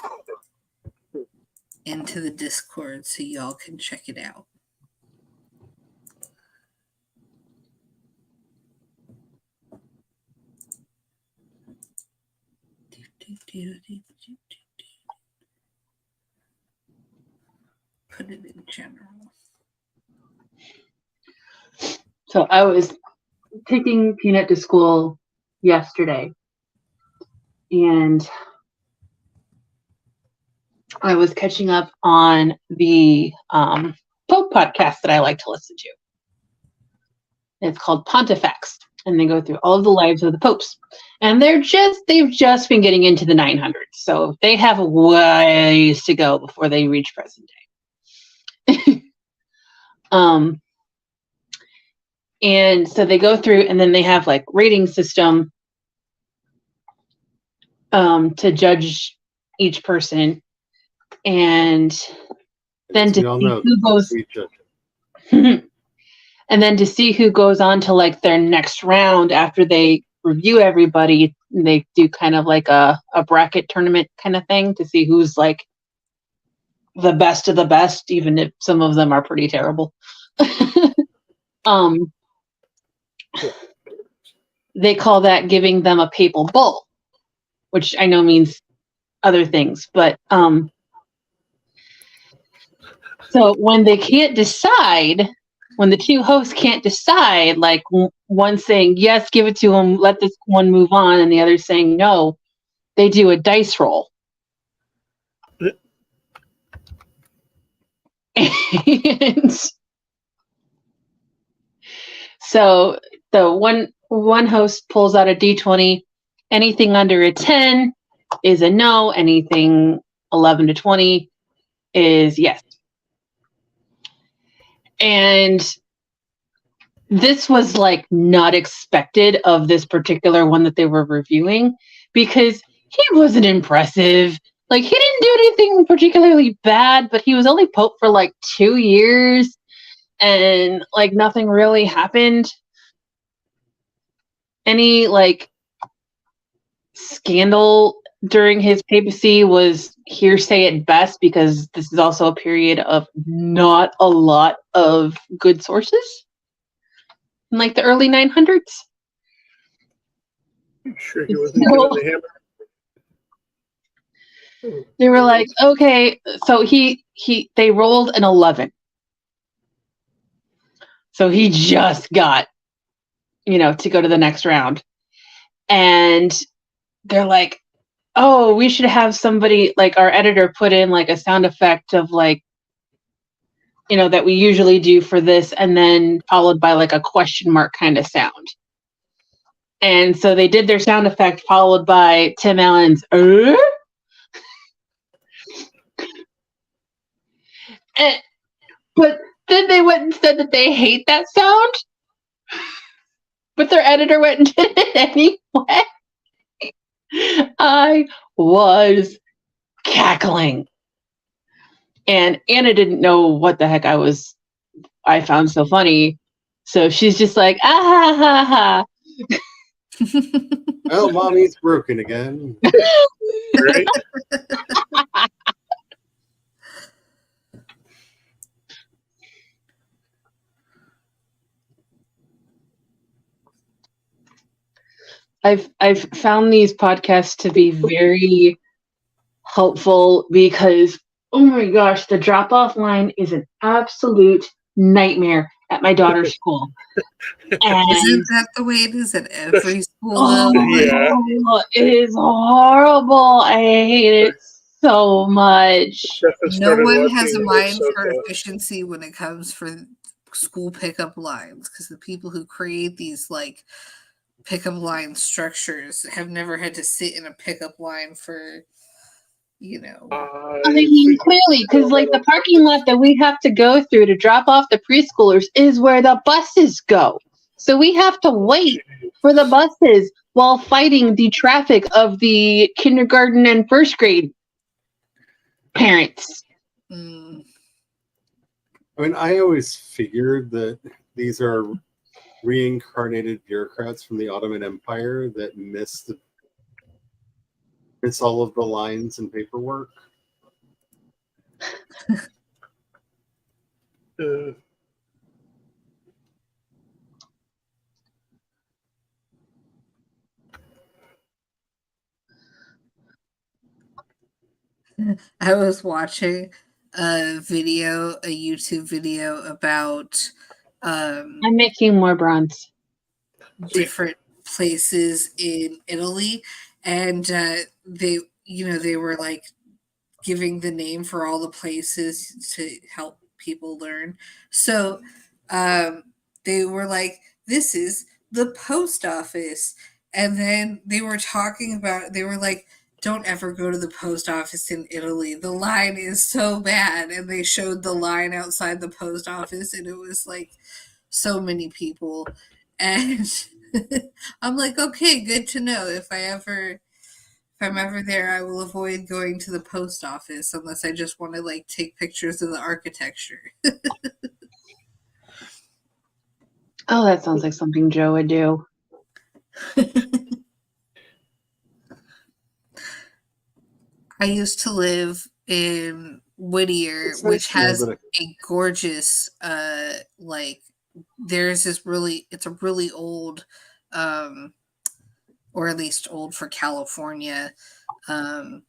into the Discord so y'all can check it out. Put it in general. So I was taking Peanut to school yesterday, and I was catching up on the Pope podcast that I like to listen to. It's called Pontifex, and they go through all of the lives of the popes. And they've just been getting into the 900s, so they have a ways to go before they reach present day. And so they go through, and then they have like rating system to judge each person, and then to see who goes. And then to see who goes on to like their next round after they review everybody, they do kind of like a bracket tournament kind of thing to see who's like the best of the best, even if some of them are pretty terrible. They call that giving them a papal bull, which I know means other things, but so when they can't decide, when the two hosts can't decide, like one saying, yes, give it to him, let this one move on, and the other saying no, they do a dice roll. And so the one host pulls out a d20. Anything under a 10 is a no. Anything 11 to 20 is yes. And this was like not expected of this particular one that they were reviewing, because he wasn't impressive. Like, he didn't do anything particularly bad, but he was only Pope for like 2 years, and like nothing really happened. Any like scandal during his papacy was hearsay at best, because this is also a period of not a lot of good sources in like the early 900s. I'm sure he wasn't getting the hammer. They were like, okay, so they rolled an 11. So he just got, to go to the next round. And they're like, oh, we should have somebody, like our editor, put in like a sound effect of like, that we usually do for this, and then followed by like a question mark kind of sound. And so they did their sound effect followed by Tim Allen's but then they went and said that they hate that sound, but their editor went and did it anyway. I was cackling, and Anna didn't know what the heck I found so funny, so she's just like, ah ha ha ha. Well, mommy's broken again. Right? I've found these podcasts to be very helpful, because oh my gosh, the drop-off line is an absolute nightmare at my daughter's school. And isn't that the way it is at every school? Yeah. It is horrible. I hate it so much. No one has a mind for efficiency when it comes for school pickup lines, because the people who create these like pickup line structures have never had to sit in a pickup line for, I mean, clearly, because like the parking lot that we have to go through to drop off the preschoolers is where the buses go. So we have to wait for the buses while fighting the traffic of the kindergarten and first grade parents. I mean, I always figured that these are reincarnated bureaucrats from the Ottoman Empire that miss all of the lines and paperwork. I was watching a YouTube video about I'm making more bronze. different places in Italy, and they were like giving the name for all the places to help people learn. So um, they were like, "This is the post office," and then they were like, "Don't ever go to the post office in Italy. The line is so bad." And they showed the line outside the post office, and it was like so many people. And I'm like, okay, good to know. If I'm ever there, I will avoid going to the post office unless I just want to like take pictures of the architecture. Oh, that sounds like something Joe would do. I used to live in Whittier, It's which nice to know has that a gorgeous like there's this really it's a really old or at least old for California um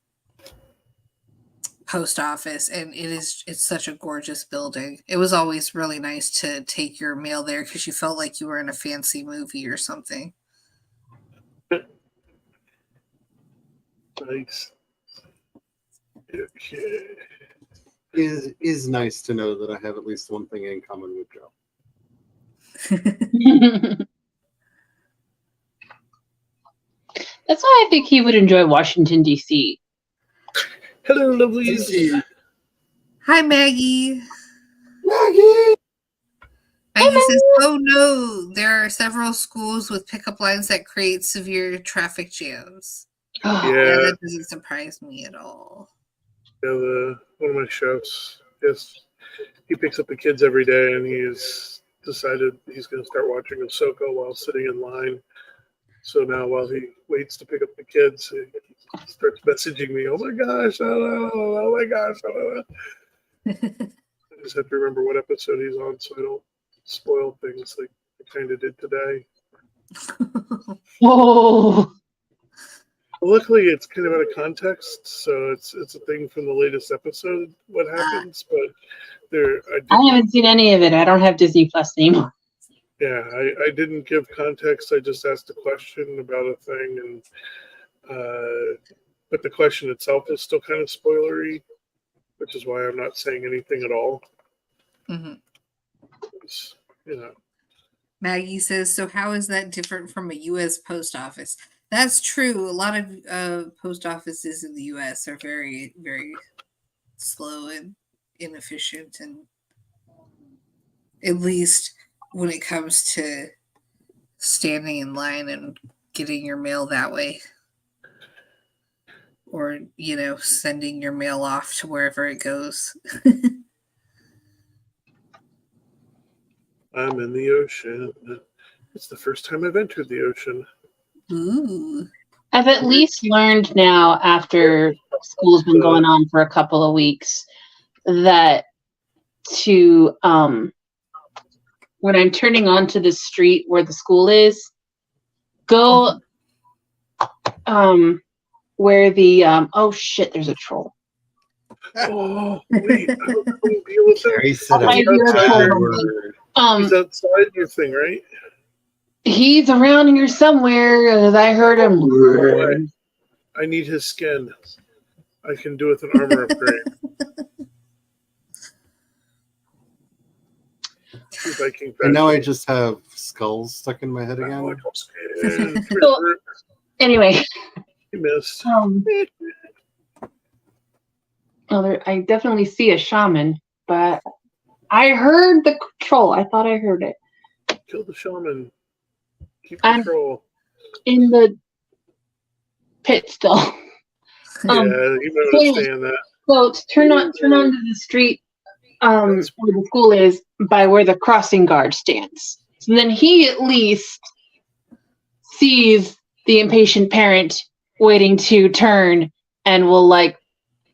post office, and it's such a gorgeous building. It was always really nice to take your mail there because you felt like you were in a fancy movie or something. Nice. Okay. is nice to know that I have at least one thing in common with Joe. That's why I think he would enjoy Washington, D.C. Hello, lovelies. Hi, Maggie. Maggie! Maggie says, "Oh no, there are several schools with pickup lines that create severe traffic jams." Oh, Yeah, Yeah, that doesn't surprise me at all. one of my chefs. Yes, he picks up the kids every day, and he's decided he's going to start watching Ahsoka while sitting in line. So now, while he waits to pick up the kids, he starts messaging me. Oh my gosh! Oh my gosh! I just have to remember what episode he's on, so I don't spoil things like I kind of did today. whoa. Luckily, it's kind of out of context, so it's a thing from the latest episode. What happens? But I haven't seen any of it. I don't have Disney Plus anymore. yeah, I didn't give context. I just asked a question about a thing, and but the question itself is still kind of spoilery, which is why I'm not saying anything at all. Mm-hmm. It's, you know, Maggie says, "So how is that different from a U.S. post office?" That's true. A lot of post offices in the U.S. are very, very slow and inefficient, and at least when it comes to standing in line and getting your mail that way, or sending your mail off to wherever it goes. I'm in the ocean. It's the first time I've entered the ocean. Ooh. I've at least learned now, after school's been going on for a couple of weeks, that to when I'm turning onto the street where the school is, go where the oh shit, there's a troll. Oh wait, I don't know deal with that. He said I hear a troll. word. He's outside your thing, right? He's around here somewhere, as I heard him. Boy, I need his skin. I can do with an armor upgrade. Viking And now I just have skulls stuck in my head again. So, anyway, You missed. well, I definitely see a shaman, but I heard the troll. I thought I heard it. Kill the shaman. Keep I'm control. in the pit still. Yeah, you might understand that. So to turn onto the street where the school is, by where the crossing guard stands. So then he at least sees the impatient parent waiting to turn and will like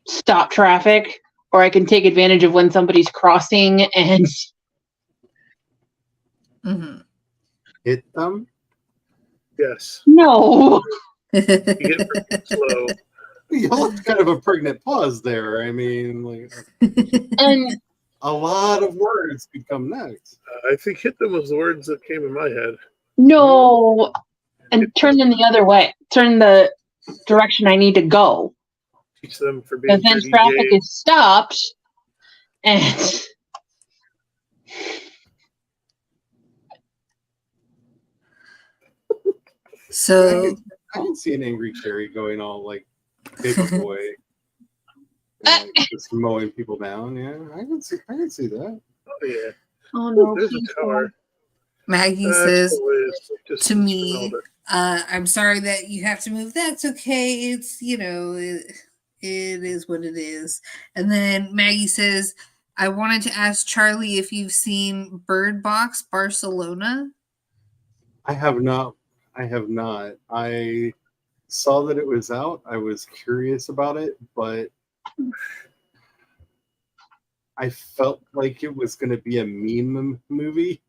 stop traffic, or I can take advantage of when somebody's crossing and Hit them? Yes. no. You get slow. You left kind of a pregnant pause there. I mean, like And a lot of words could come next. I think hit them was the words that came in my head. no, and turn them the other way. Turn the direction I need to go. Teach them for Because being then 30 traffic days. is stopped, and So I can see an angry Carrie going all like paper boy, and, like, just mowing people down. Yeah, I can see that. Oh yeah. oh no, There's please a tower. Maggie That's says hilarious. Just to me, smelled it. I'm sorry that you have to move. That's okay. It's, it is what it is. And then Maggie says, I wanted to ask Charlie if you've seen Bird Box Barcelona. I have not. I saw that it was out. I was curious about it, but I felt like it was going to be a meme movie.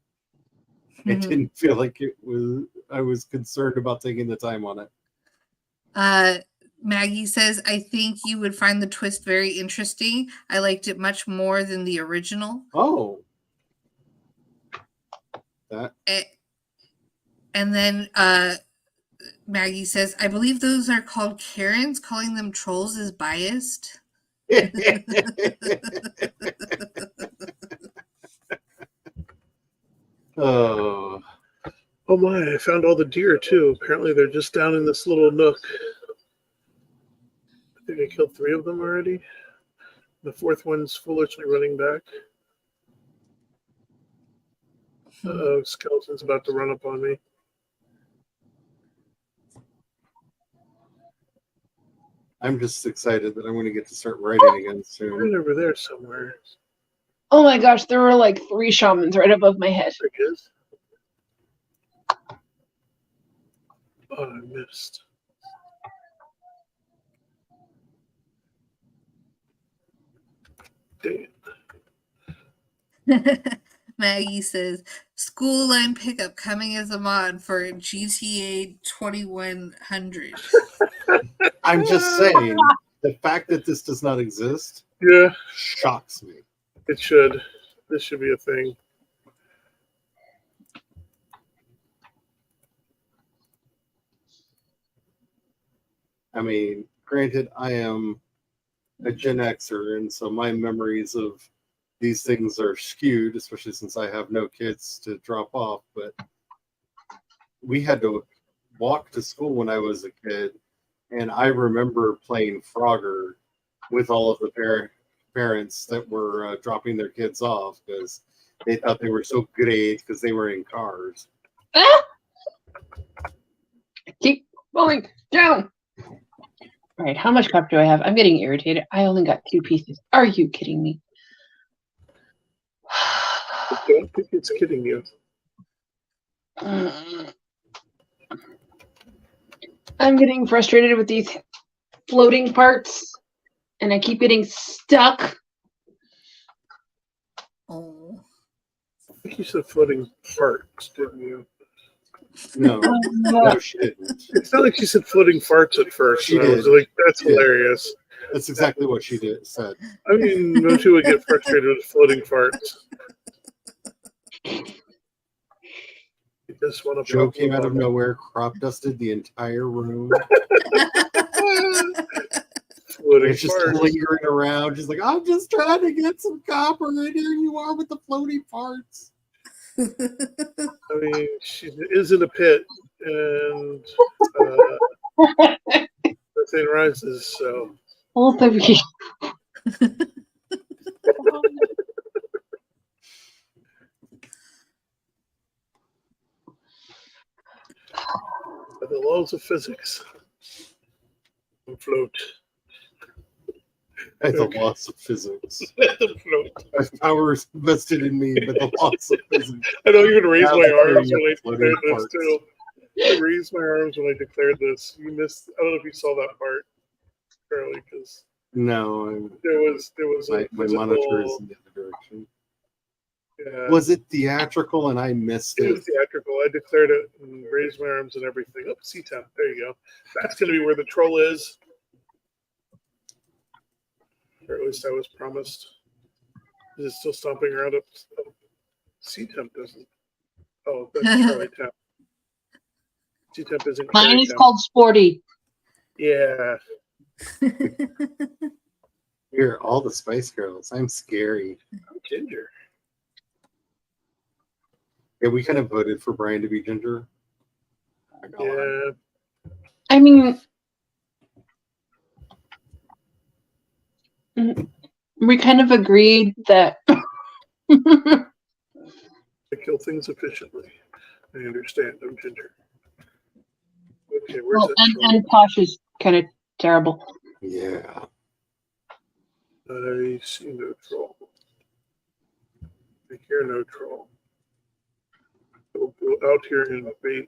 It didn't feel like it was. I was concerned about taking the time on it. Maggie says, I think you would find the twist very interesting. I liked it much more than the original. Oh, that. And then Maggie says, I believe those are called Karens. Calling them trolls is biased. Oh. Oh my, I found all the deer too. Apparently they're just down in this little nook. I think I killed 3 of them already. The 4th one's foolishly running back. Uh-oh, skeleton's about to run up on me. I'm just excited that I'm going to get to start writing again soon. Right over there somewhere. oh my gosh, there were like 3 shamans right above my head. There he is. Oh, I missed. Dang it. Maggie says, school line pickup coming as a mod for GTA 2100. I'm just saying, the fact that this does not exist Yeah, shocks me. it should. This should be a thing. I mean, granted, I am a Gen Xer, and so my memories of these things are skewed, especially since I have no kids to drop off. But we had to walk to school when I was a kid, and I remember playing Frogger with all of the parents that were dropping their kids off because they thought they were so great because they were in cars. Ah! Keep falling down. All right, how much cup do I have? I'm getting irritated. I only got 2 pieces. Are you kidding me? I don't think it's kidding you. I'm getting frustrated with these floating parts, and I keep getting stuck. Oh. I think you said floating parts, didn't you? No, no, she didn't. It's not like she said floating farts at first. She and I was did. like, that's She did. hilarious. That's exactly what she said. I mean, Mochi would get frustrated with floating farts. It just went up. Joe came out of nowhere, crop dusted the entire room. Floating It's just farts. lingering around. She's like, I'm just trying to get some copper, and here you are with the floating parts. I mean, she is in a pit, and the thing rises, so. Both of you. By the laws of physics, float. At the Okay. loss of physics. Float. I have powers vested in me, but the loss of physics. I don't even raise Now my that arms you're when I floating declared this parts. too. I raised my arms when I declared this. You missed. I don't know if you saw that part, Charlie, because No, there was my a monitor is in the other direction. Yeah, Was it theatrical and I missed it it? was theatrical. I declared it and raised my arms and everything. Oh, C10. There you go. That's going to be where the troll is. or at least I was promised. Is it still stomping around up? C-Temp doesn't. Oh, that's Charlie Temp. C-Temp isn't Mine Carrie is Temp. called Sporty. Yeah. You're all the Spice Girls. I'm scary. I'm Ginger. Yeah, we kind of voted for Brian to be Ginger. Not gonna lie. Yeah. I mean, we kind of agreed that. I kill things efficiently. I understand. I'm Ginger. Okay, where's Well, that troll? and Posh is kind of terrible. Yeah. I see no troll. I hear no troll. We'll go out here and bait.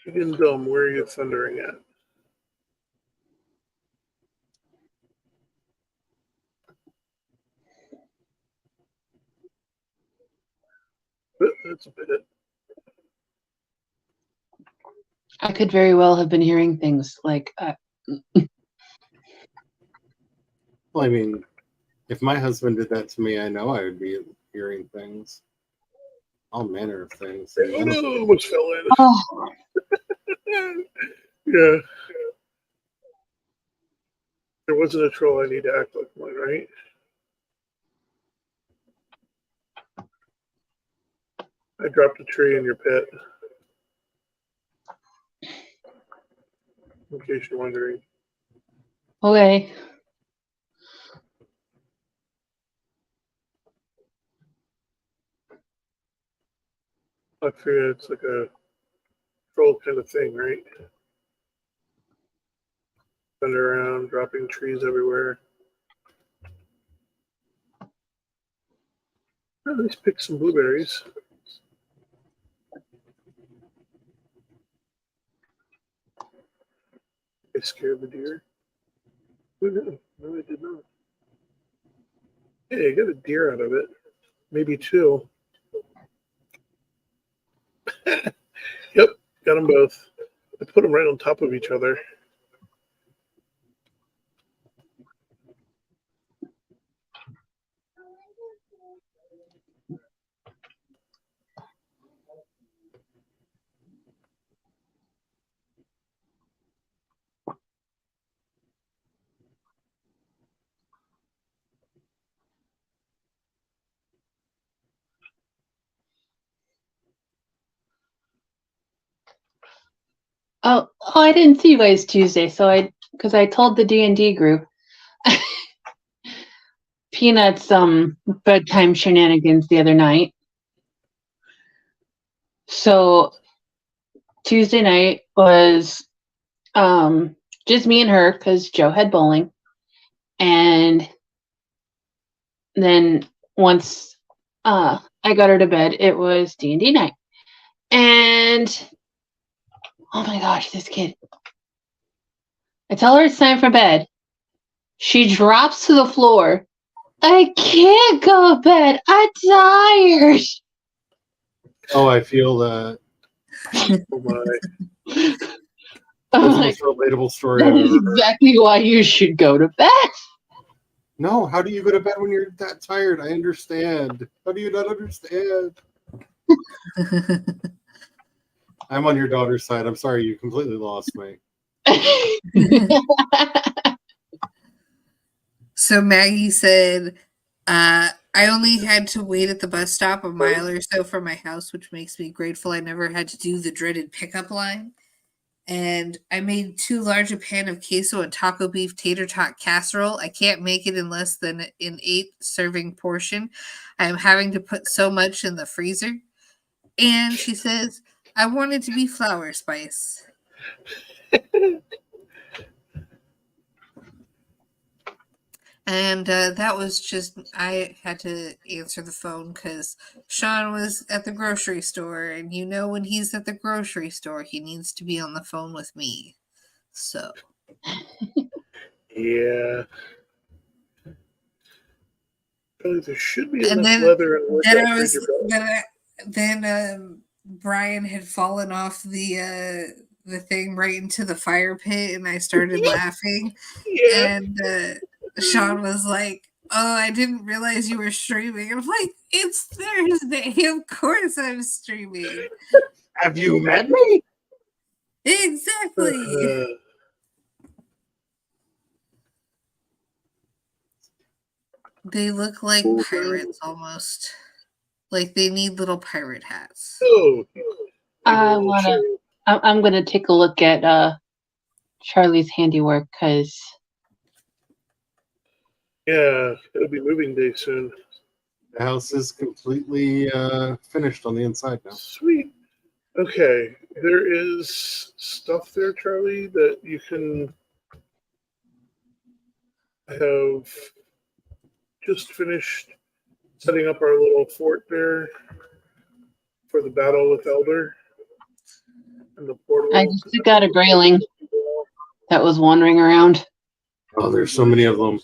Hidden Dome, where are you thundering at? That's a bit. I could very well have been hearing things like, Well, I mean, if my husband did that to me, I know I would be hearing things. All manner of things. Oh no, almost fell in. oh, Yeah. There wasn't a troll. I need to act like one, right? I dropped a tree in your pit. In case you're wondering. okay. I figure it's like a troll kind of thing, right? Thunder around, dropping trees everywhere. At least pick some blueberries. I scared the deer. Oh, no, no, I did not. Hey, I got a deer out of it. Maybe two. Yep, got them both. I put them right on top of each other. Oh, I didn't see you guys Tuesday, so because I told the D&D group Peanuts bedtime shenanigans the other night. So Tuesday night was just me and her because Joe had bowling, and then once I got her to bed, it was D&D night, and oh my gosh, this kid! I tell her it's time for bed. She drops to the floor. I can't go to bed. I'm tired. Oh, I feel that. Oh my. That's the Like, most relatable story that I've is ever heard. exactly why you should go to bed. No, how do you go to bed when you're that tired? I understand. How do you not understand? I'm on your daughter's side. I'm sorry, you completely lost me. So Maggie said, I only had to wait at the bus stop a mile or so from my house, which makes me grateful I never had to do the dreaded pickup line. And I made too large a pan of queso and taco beef tater tot casserole. I can't make it in less than an 8-serving portion. I am having to put so much in the freezer. And she says, I want it to be flour spice. And that was just, I had to answer the phone because Sean was at the grocery store. And you know, when he's at the grocery store, he needs to be on the phone with me. So. Yeah. Oh, there should be And enough leather and wood then to I was, freezer belt. then Brian had fallen off the the thing right into the fire pit, and I started laughing. Yeah. And Sean was like, "Oh, I didn't realize you were streaming." And I'm like, "It's Thursday. Of course I'm streaming." Have you met me? Exactly. They look like pirates almost. Like they need little pirate hats. Oh, I'm gonna take a look at Charlie's handiwork because yeah, it'll be moving day soon. The house is completely finished on the inside now. Sweet. Okay, there is stuff there, Charlie, that you can have just finished setting up our little fort there for the battle with Elder and the portal. I just got a grayling that was wandering around. Oh, there's so many of them.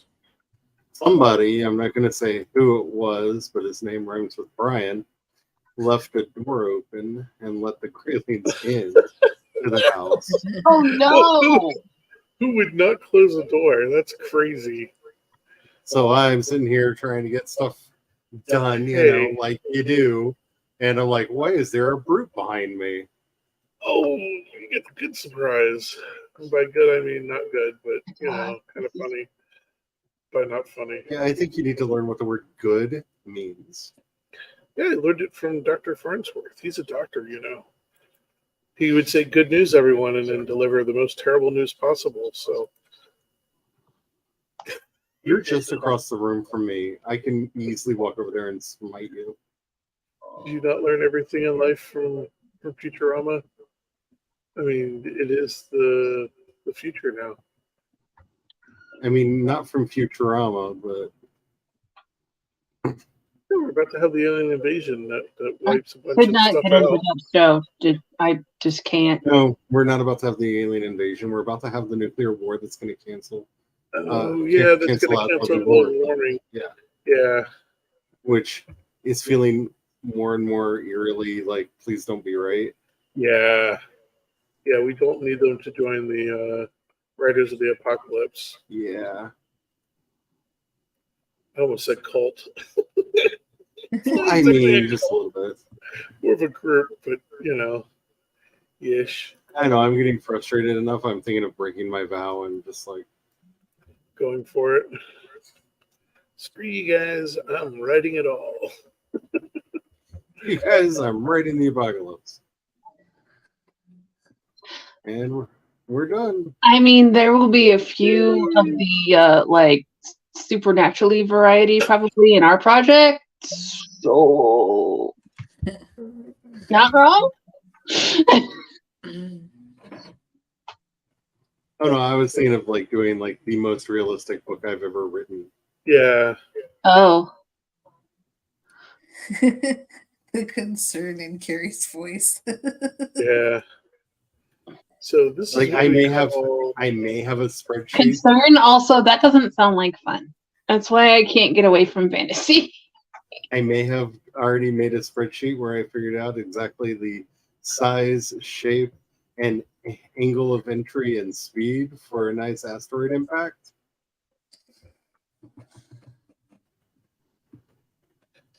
Somebody, I'm not going to say who it was, but his name rhymes with Brian, left a door open and let the Greylings in to the house. Oh no! Who would not close a door? That's crazy. So I'm sitting here trying to get stuff done, you know, like you do. And I'm like, why is there a brute behind me? Oh, you get the good surprise. And by good, I mean not good, but, you know, kind of funny. But not funny. Yeah, I think you need to learn what the word good means. Yeah, I learned it from Dr. Farnsworth. He's a doctor, you know. He would say, "Good news, everyone," and then deliver the most terrible news possible. So You're just across the room from me. I can easily walk over there and smite you. do you not learn everything in life from Futurama? I mean, it is the future now. I mean, not from Futurama, but Yeah, we're about to have the alien invasion that I wipes a bunch could of not stuff get into out. that show. I just can't. no, we're not about to have the alien invasion. We're about to have the nuclear war that's going to cancel. Oh, yeah, that's cancel going to out cancel global global warming. Yeah, Yeah. which is feeling more and more eerily like, please don't be right. Yeah. Yeah, we don't need them to join the Riders of the Apocalypse. Yeah. I almost said cult. I mean, just a little bit. More of a group, but, you know, ish. I know, I'm getting frustrated enough. I'm thinking of breaking my vow and just like, Going for it. Screw you guys, I'm writing it all. you guys, I'm right in the apocalypse. And we're done. I mean, there will be a few of the like supernaturally variety probably in our project. So not wrong. Oh no, I was thinking of like doing like the most realistic book I've ever written. Yeah. Oh. The concern in Carrie's voice. Yeah. So this Like is I may have a spreadsheet. Concern also, that doesn't sound like fun. That's why I can't get away from fantasy. I may have already made a spreadsheet where I figured out exactly the size, shape, and angle of entry and speed for a nice asteroid impact.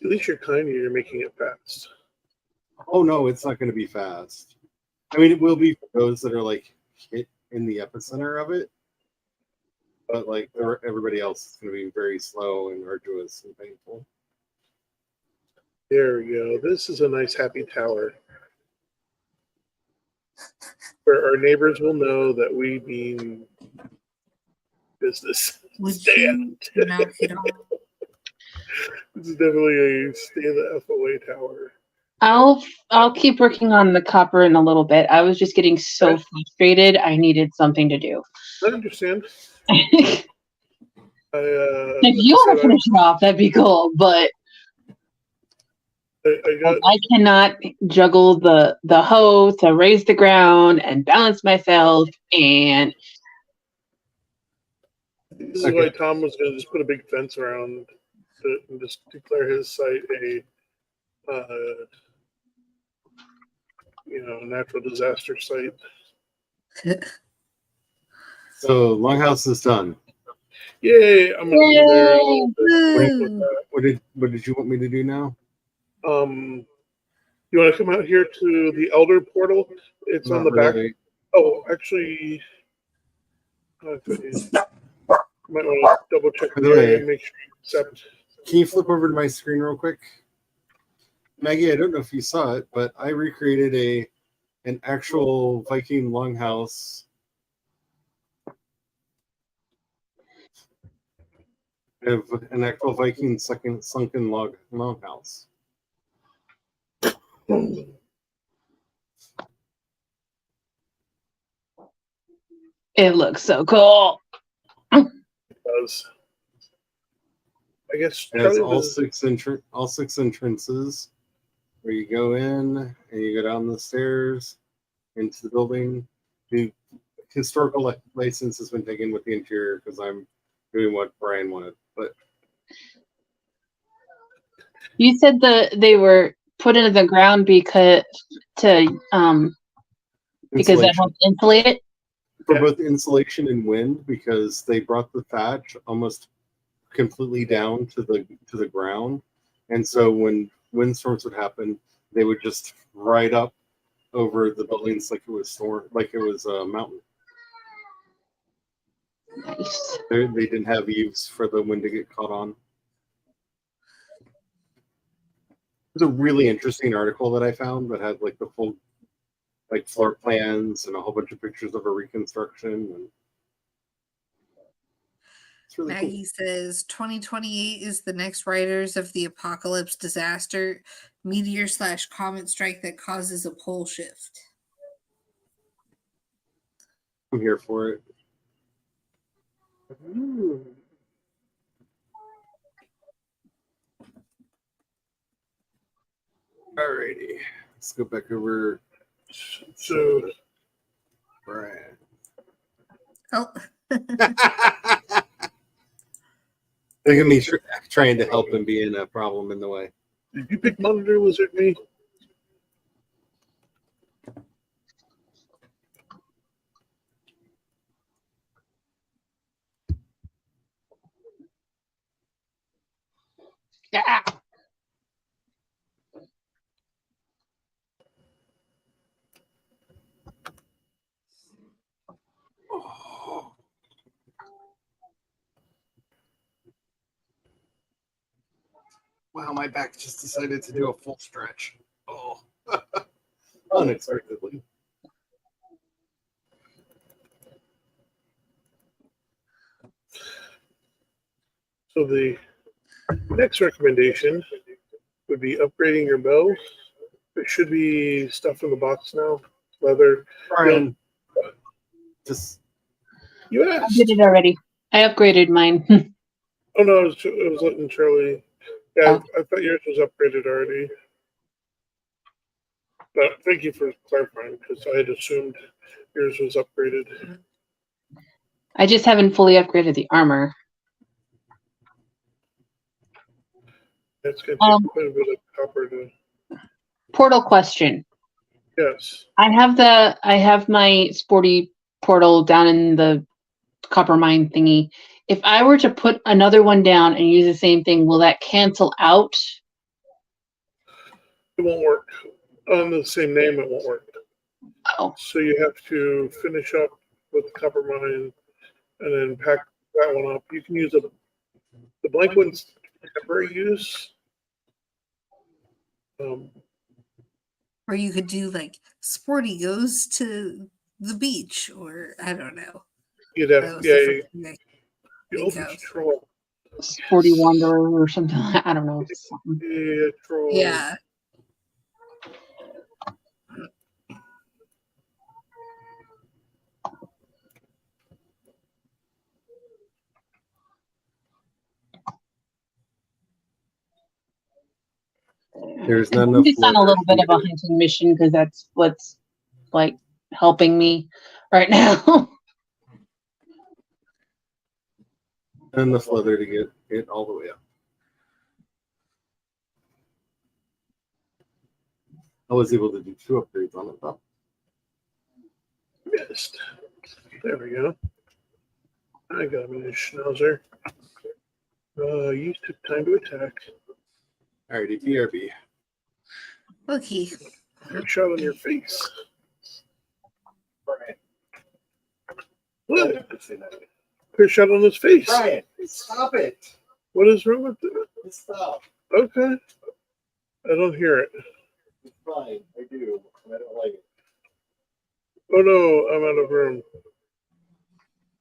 At least you're kind and you're making it fast. Oh no, it's not going to be fast. I mean, it will be for those that are like hit in the epicenter of it, but like everybody else is going to be very slow and arduous and painful. There we go. This is a nice happy tower. Where our neighbors will know that we mean business. Would Stand. you knock it off? This is definitely a stay the F away tower. I'll keep working on the copper in a little bit. I was just getting so frustrated. I needed something to do. I understand. If you want to finish it off, that'd be cool. But I cannot juggle the hoe to raise the ground and balance myself. And this is why Tom was going to just put a big fence around it and just declare his site a natural disaster site. So Longhouse is done. Yay! I'm gonna be there. Yay! Woo! What did you want me to do now? You want to come out here to the Elder Portal? It's on Not the back. really. Oh, actually, you might want to double check By the the area way, and make sure you accept. can you flip over to my screen real quick? Maggie, I don't know if you saw it, but I recreated an actual Viking longhouse. Of an actual Viking sunken longhouse. It looks so cool. Does. I guess It has Charlie all was, all six entrances where you go in and you go down the stairs into the building. The historical license has been taken with the interior because I'm doing what Brian wanted. But You said they were put into the ground because that insulation helps insulate it. for Yeah. both insulation and wind, because they brought the thatch almost completely down to the ground, and so when windstorms would happen, they would just ride up over the buildings like it was a mountain. Nice. They didn't have eaves for the wind to get caught on. It was a really interesting article that I found that had like the full floor plans and a whole bunch of pictures of a reconstruction, and it's really cool. Maggie says 2028 is the next writers of the apocalypse disaster, meteor/comet strike that causes a pole shift. I'm here for it. Alrighty, let's go back over. so Brian. Oh, They're gonna be trying to help him being a problem in the way. did you pick Monitor Lizard me? Yeah. Oh. Wow, my back just decided to do a full stretch. Oh, unexpectedly. So the next recommendation would be upgrading your bow. There should be stuff in the box now. Leather. Brian, just You I asked. did it already. I upgraded mine. Oh no, it was letting Charlie. Yeah, Oh. I thought yours was upgraded already. But thank you for clarifying, because I had assumed yours was upgraded. I just haven't fully upgraded the armor. It's going to take quite a bit of copper to. Portal question. Yes. I have my sporty portal down in the copper mine thingy. If I were to put another one down and use the same thing, will that cancel out? It won't work. On the same name, it won't work. Oh, So you have to finish up with the copper mine and then pack that one up. You can use the blank ones for temporary use. or you could do like Sporty goes to the beach, or I don't know. You'd have, That was yeah, the first thing I you think open of. troll. sporty wanderer or something. I don't know. Something. Yeah, troll. Yeah. there's not I'm enough just on a leather little for bit me of a to. hunting mission because that's what's like helping me right now. Enough leather to get it all the way up. I was able to do 2 upgrades on it though. Missed. There we go. I got him in his schnauzer. You took time to attack. Alrighty, BRB. Okay. Good shot on your face. Brian, What? don't say that. Good shot on his face. Brian, stop it. What is wrong with that? Stop. Okay. I don't hear it. It's fine. I do. And I don't like it. Oh no, I'm out of room.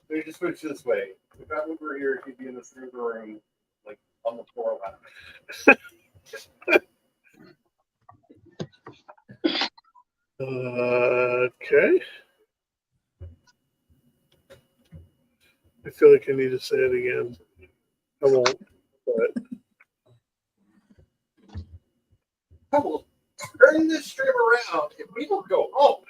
So you just switch this way. If I were here, he'd be in the server room, like on the floor lap. Okay. I feel like I need to say it again. I won't, but I will turn this stream around if we don't go home.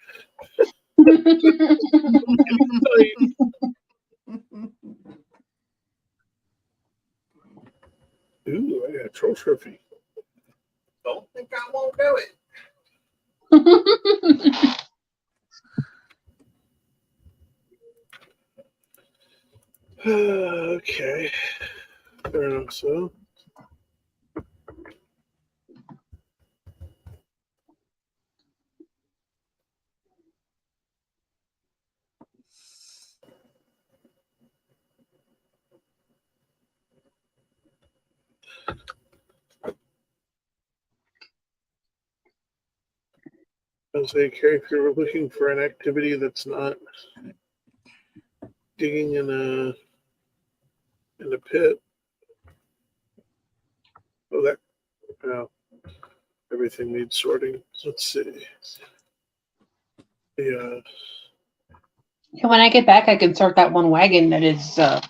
ooh, I got a troll trophy. Don't think I won't do it. Okay. Fair enough, so. I was like, Carrie, if you're looking for an activity that's not digging in a pit. Oh, that. Well, everything needs sorting. Let's see. Yeah. When I get back, I can sort that one wagon that is Yeah.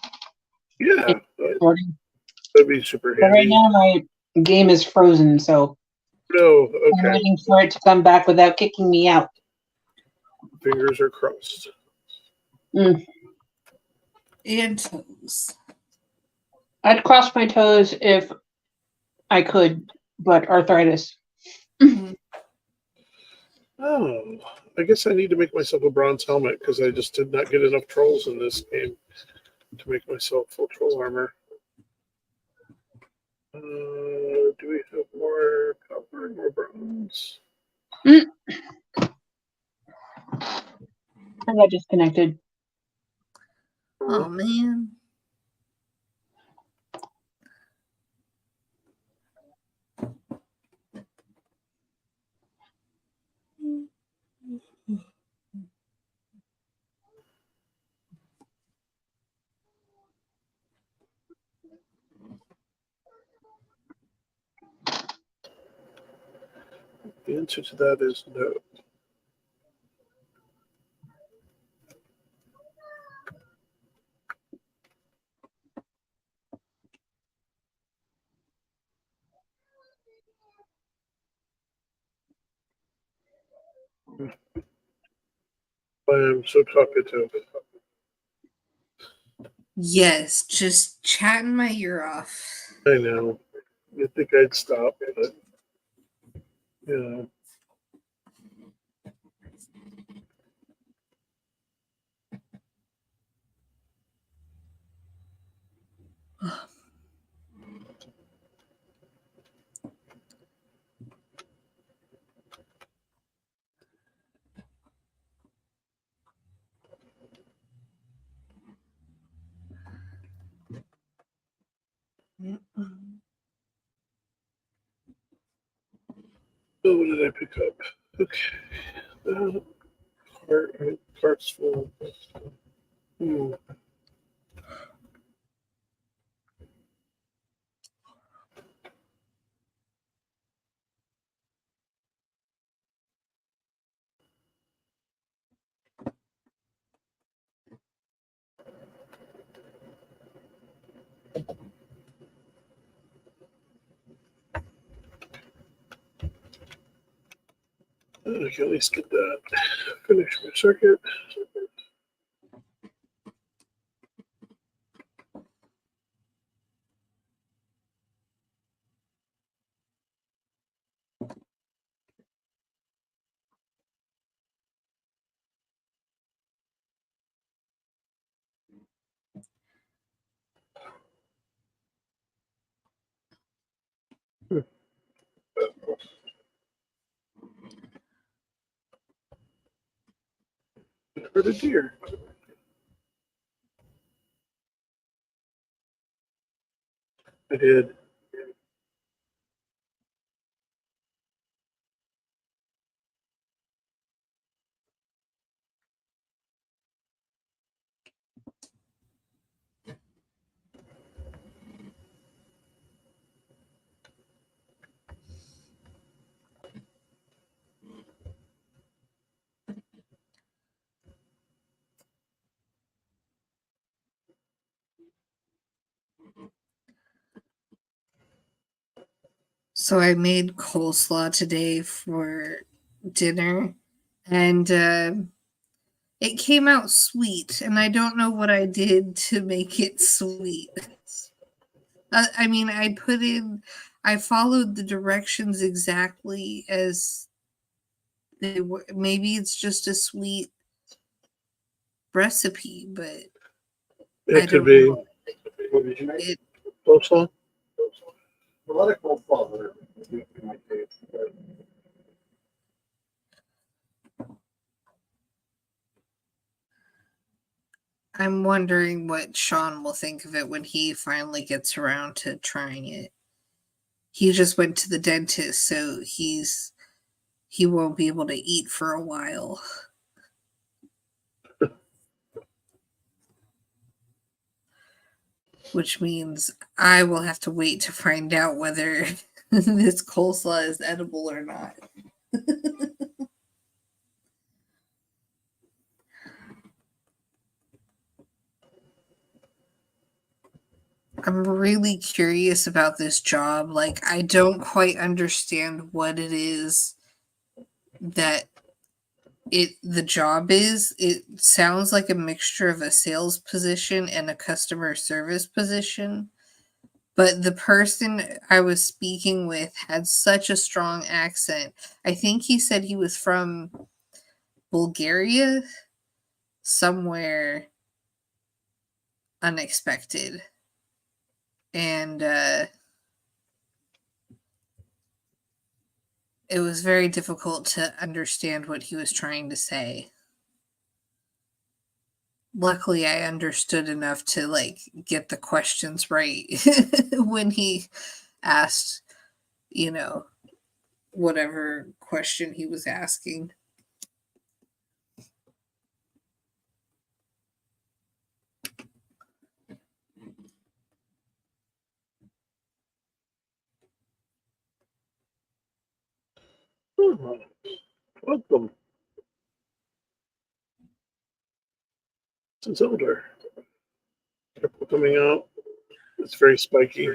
sorting. That'd be super But right handy. now, my game is frozen, so No, I'm okay. waiting for it to come back without kicking me out. Fingers are crossed. And toes. I'd cross my toes if I could, but arthritis. Oh, I guess I need to make myself a bronze helmet because I just did not get enough trolls in this game to make myself full troll armor. Do we have more copper, more bronze? I got disconnected. Oh man. The answer to that is no. I am so talkative. Yes, just chatting my ear off. I know. You'd think I'd stop, but you know. Oh, what did I pick up? Okay. Cart's full. Hmm. I can at least get that. Finish my circuit. Heard a deer. I did. So I made coleslaw today for dinner, and it came out sweet, and I don't know what I did to make it sweet. I mean, I followed the directions exactly as they were. Maybe it's just a sweet recipe, but I It could don't be. know. What did you make? It, Coleslaw? A lot of cold fall are in my taste. But I'm wondering what Sean will think of it when he finally gets around to trying it. He just went to the dentist, so he won't be able to eat for a while. Which means I will have to wait to find out whether this coleslaw is edible or not. I'm really curious about this job. Like, I don't quite understand what it is that the job is. It sounds like a mixture of a sales position and a customer service position. But the person I was speaking with had such a strong accent. I think he said he was from Bulgaria, somewhere unexpected. And it was very difficult to understand what he was trying to say. Luckily, I understood enough to like get the questions right when he asked, you know, whatever question he was asking. Welcome. It's older. Coming out. It's very spiky.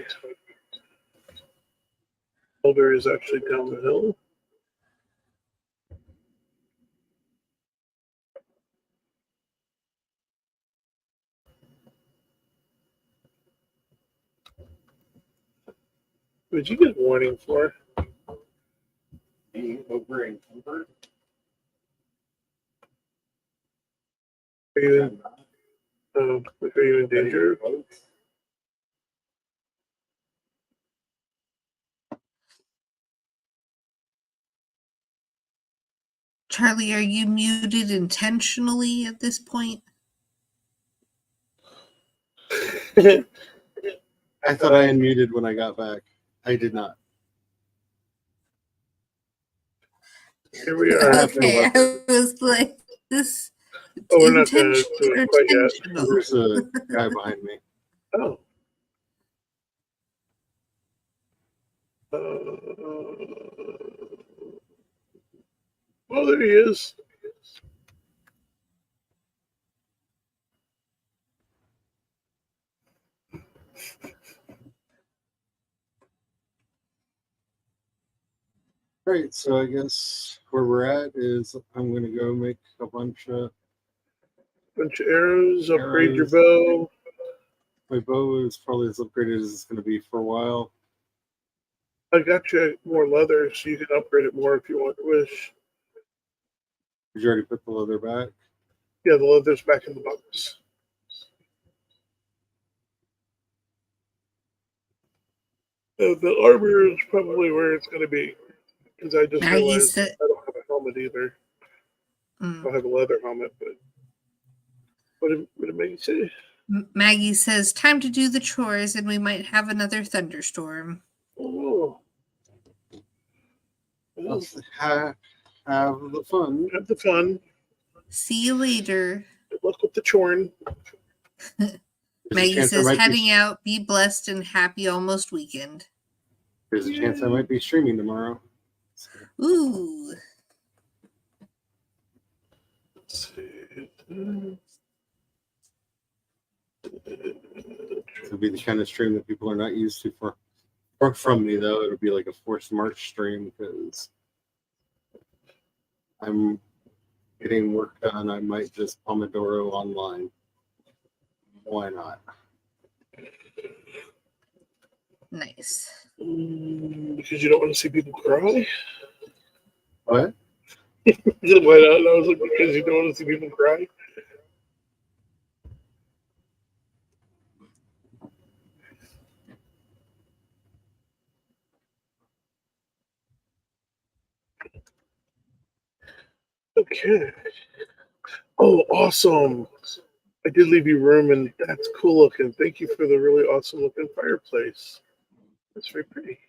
Elder is actually down the hill. Did you get a warning for? being over encumbered. Are you are you in danger? Charlie, are you muted intentionally at this point? I thought I unmuted when I got back. I did not. Here we are. Okay, I was like, this Oh, we're not going to intentional do or it quite yet. intentional? There's a guy behind me. Oh. Oh, there he is. Right, so I guess where we're at is I'm going to go make a bunch of Arrows, upgrade your Arrows. bow. my bow is probably as upgraded as it's going to be for a while. I got you more leather, so you can upgrade it more if you want to wish. Did you already put the leather back? Yeah, the leather's back in the box. The armor is probably where it's going to be, because I just Now you realized said, I don't have a helmet either. I don't have a leather helmet, but What did Maggie say? Maggie says, time to do the chores and we might have another thunderstorm. Oh. Well, Have the fun. have the fun. See you later. Good luck with the chorn. There's a Maggie chance I says, might heading be, out, be blessed and happy almost weekend. there's a chance I might be streaming tomorrow. Ooh. Let's see. It'll be the kind of stream that people are not used to from me, though. It'll be like a forced march stream because I'm getting work done. I might just Pomodoro online. Why not? Nice. Because you don't want to see people cry? What? Why not? I was like, because you don't want to see people cry? Okay. Oh, awesome. I did leave you room, and that's cool looking. Thank you for the really awesome looking fireplace. That's very pretty.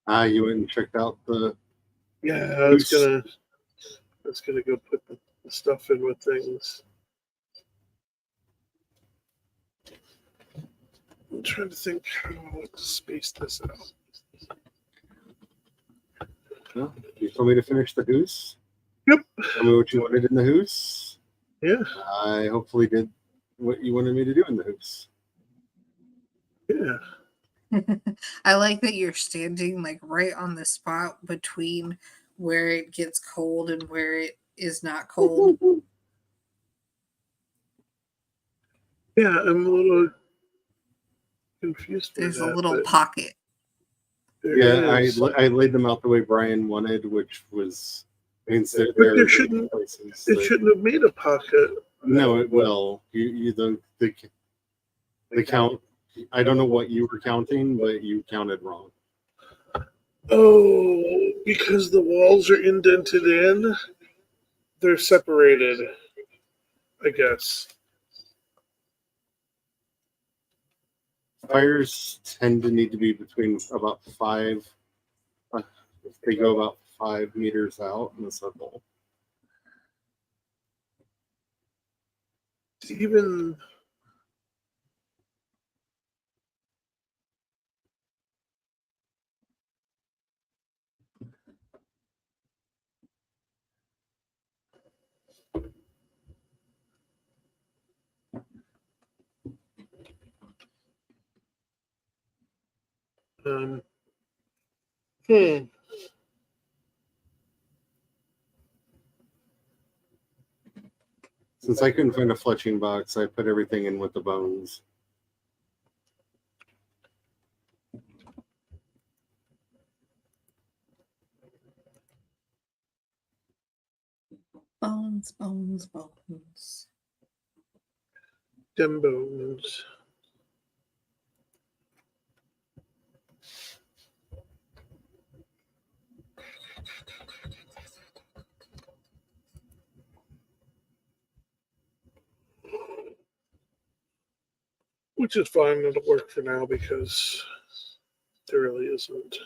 You went and checked out the. Yeah, I was gonna go put the stuff in with things. I'm trying to think how to space this out. Well, you told me to finish the hoose. Yep. Tell me what you wanted in the hoose. Yeah. I hopefully did what you wanted me to do in the hoose. Yeah. I like that you're standing like right on the spot between where it gets cold and where it is not cold. Yeah, I'm a little confused by There's a that, little but pocket. there Yeah, is. I laid them out the way Brian wanted, which was means that But there there are shouldn't- places. It that- shouldn't have made a pocket. No, it will. You the count. I don't know what you were counting, but you counted wrong. Oh, because the walls are indented in, they're separated, I guess. Fires tend to need to be between about 5. They go about 5 meters out in a circle. Even um, hmm. Since I couldn't find a fletching box, I put everything in with the bones. Bones, bones, bones. Dem bones. Which is fine, it'll work for now because there really isn't.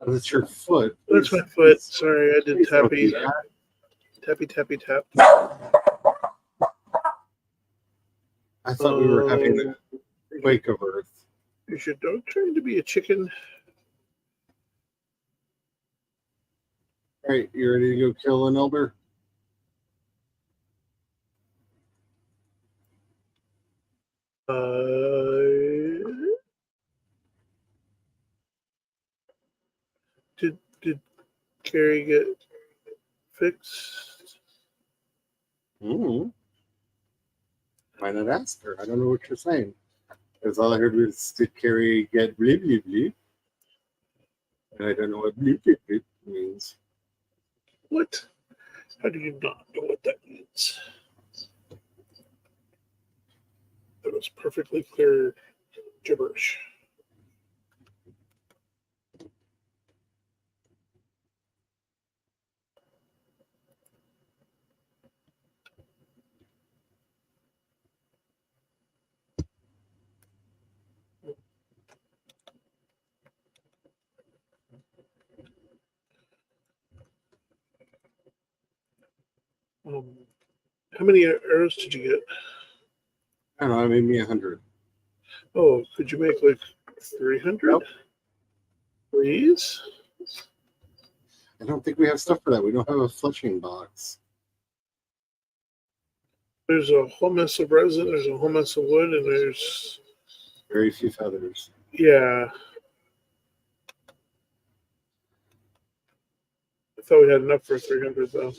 That's your foot. That's my foot. Sorry, I did tappy. Tappy, tappy, tap. I thought we were having a quake of earth. Is your dog trying to be a chicken? All right, you ready to go kill an elder? Did Carrie get fixed? Hmm. Why not ask her? I don't know what you're saying. Because all I heard was, did Carrie get blee blee blee? And I don't know what blee blee blee means. What? How do you not know what that means? That was perfectly clear gibberish. How many arrows did you get? I don't know, I made me 100. Oh, could you make like 300? Nope. Please? I don't think we have stuff for that. We don't have a fletching box. There's a whole mess of resin, there's a whole mess of wood, and there's... Very few feathers. Yeah. I thought we had enough for 300, though.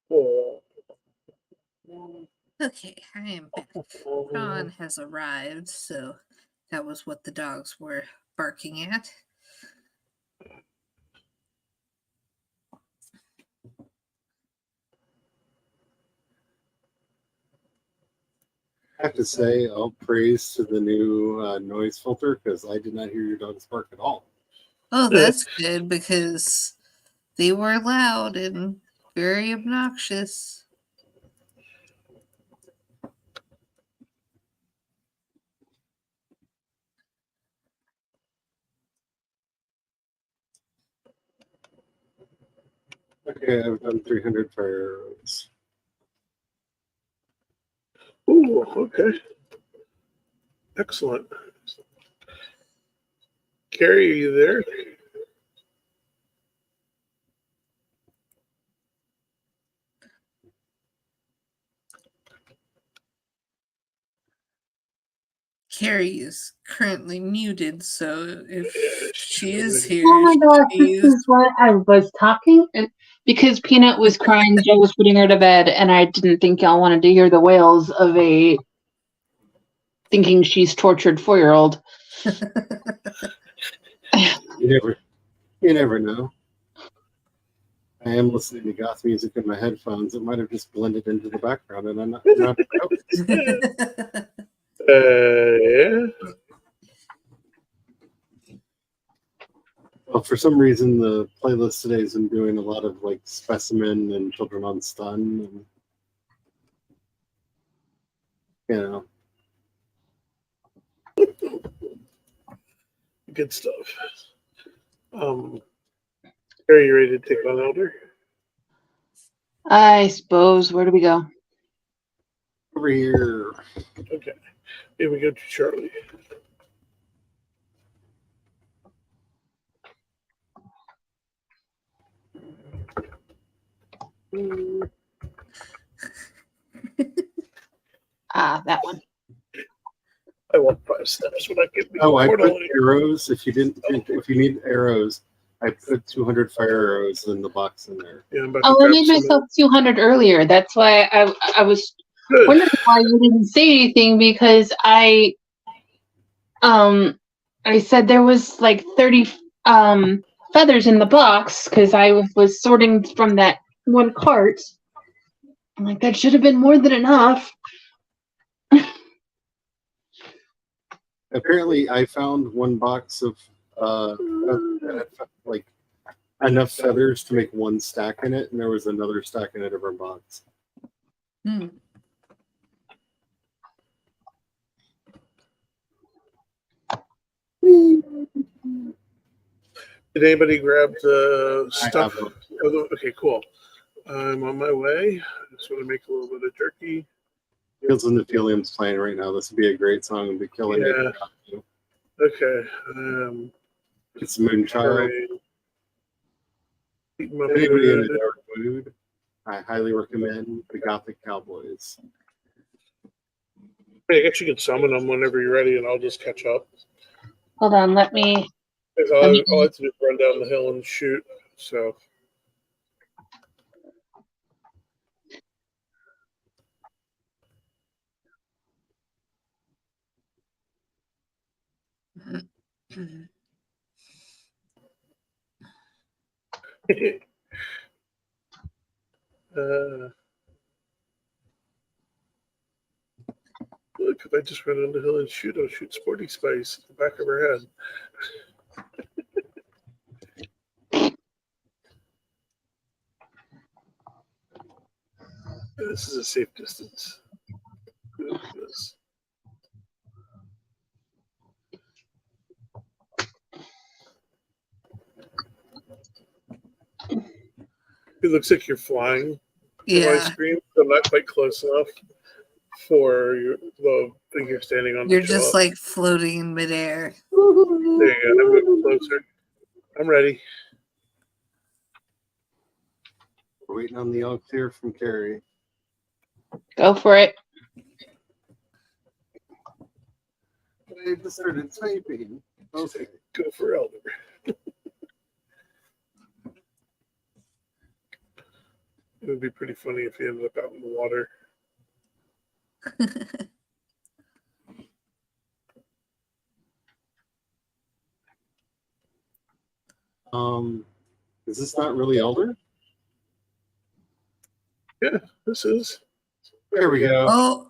Oh. Okay, I am back. Sean has arrived, so that was what the dogs were barking at. I have to say, all praise to the new noise filter because I did not hear your dogs bark at all. Oh, that's good because they were loud and very obnoxious. Okay, I've done 300 fire arrows. Ooh, okay. Excellent. Carrie, are you there? Carrie is currently muted, so if she is here, Oh my gosh, she this is what I was talking and because Peanut was crying, Joe was putting her to bed, and I didn't think y'all wanted to hear the wails of a thinking she's tortured 4-year-old. You never know. I am listening to goth music in my headphones. It might have just blended into the background, and I'm not Yeah. Well, for some reason, the playlist today has been doing a lot of like Specimen and Children on Stun, and you know. Good stuff. Are you ready to take on Elder? I suppose. Where do we go? Over here. Okay. Here we go to Charlie. That one. I want 5 steps when I get the Oh, I put portal. arrows. If you need arrows, I put 200 fire arrows in the box in there. Yeah, I'm about Oh, to I grab made some. myself 200 earlier. That's why I was Good. wondering why you didn't say anything because I said there was like 30 feathers in the box because I was sorting from that one cart. I'm like, that should have been more than enough. Apparently, I found one box of that had, like enough feathers to make one stack in it, and there was another stack in a different box. Hmm. Did anybody grab the I stuff? have them. Okay, cool. I'm on my way. I just want to make a little bit of jerky. Fields and the Phelium's playing right now. This would be a great song to be killing Yeah. it. Okay. It's Moonchild. Eat my Anybody in the food. dark mood, I highly recommend the Gothic Cowboys. I guess you can summon them whenever you're ready, and I'll just catch up. Hold on, let me. All I have to do is run down the hill and shoot. So. Look, if I just run down the hill and shoot, I'll shoot Sporty Spice at the back of her head. This is a safe distance. Look at this. It looks like you're flying from my Yeah. screen. I'm not quite close enough for the thing you're standing on. You're to show just up. like floating in midair. There you go. I'm moving closer. I'm ready. We're waiting on the all clear from Carrie. Go for it. I just started typing. Okay. Go for Elder. It would be pretty funny if he ended up out in the water. Is this not really Elder? Yeah, this is. There we go. Oh.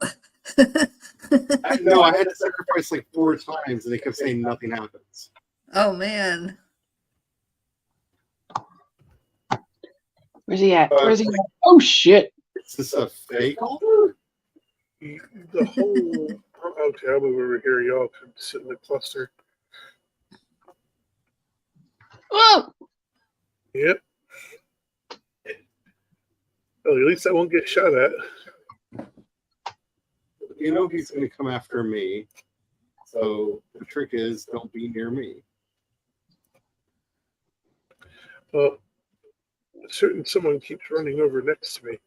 No, I had to sacrifice like 4 times, and they kept saying nothing happens. Oh man. Where's he at? Where's he at? Oh shit! Is this a fake Elder? The whole. Okay, I'll move over here. Y'all can sit in the cluster. Whoa! Yep. Well, at least I won't get shot at. You know he's going to come after me. So the trick is, don't be near me. Well, someone keeps running over next to me.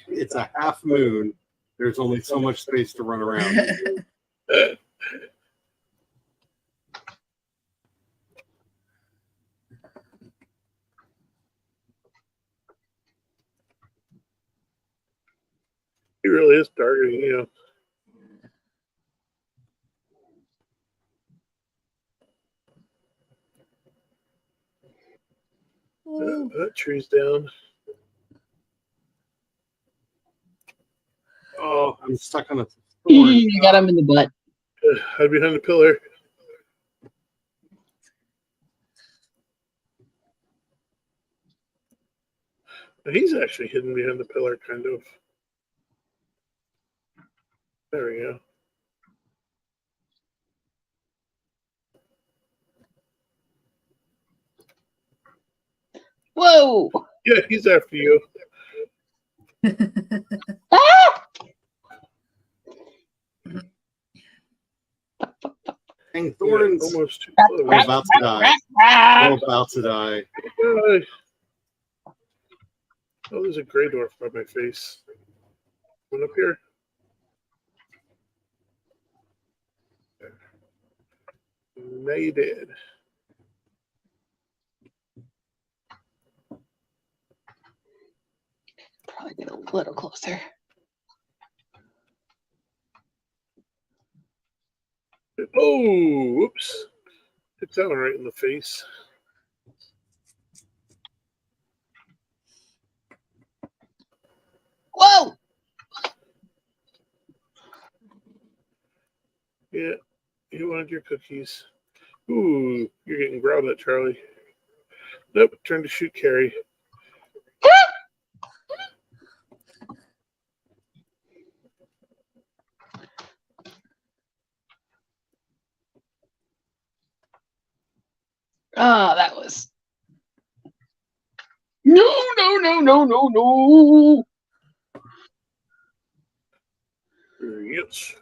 It's a half moon. There's only so much space to run around. He really is targeting you. That tree's down. Oh, I'm stuck on a thorn. You got him in the butt. Hide behind the pillar. He's actually hidden behind the pillar, kind of. There we go. Whoa! Yeah, he's after you. Ah! Dang thorns. Yeah, almost too I'm close. about to die. I'm about to die. Oh, there's a gray dwarf by my face. One up here. Now you did. Probably get a little closer. Oh, whoops. Hit that one right in the face. Whoa! Yeah, you wanted your cookies. Ooh, you're getting growled at, Charlie. Nope, turn to shoot Carrie. Oh, that was no. Yes.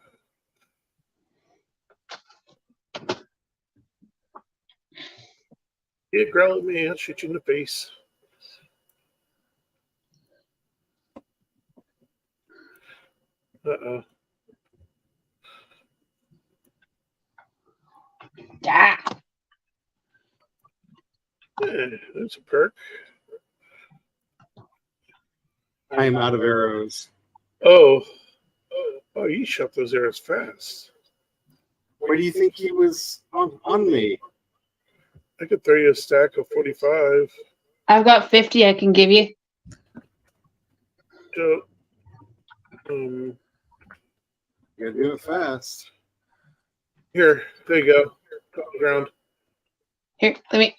Yeah, growl at me. I'll shoot you in the face. Uh-oh. Yeah. Yeah, that's a perk. I am out of arrows. Oh. Oh, you shot those arrows fast. Where do you think he was on me? I could throw you a stack of 45. I've got 50 I can give you. So, You gotta do it fast. here, there you go. Top of the ground. Here, let me.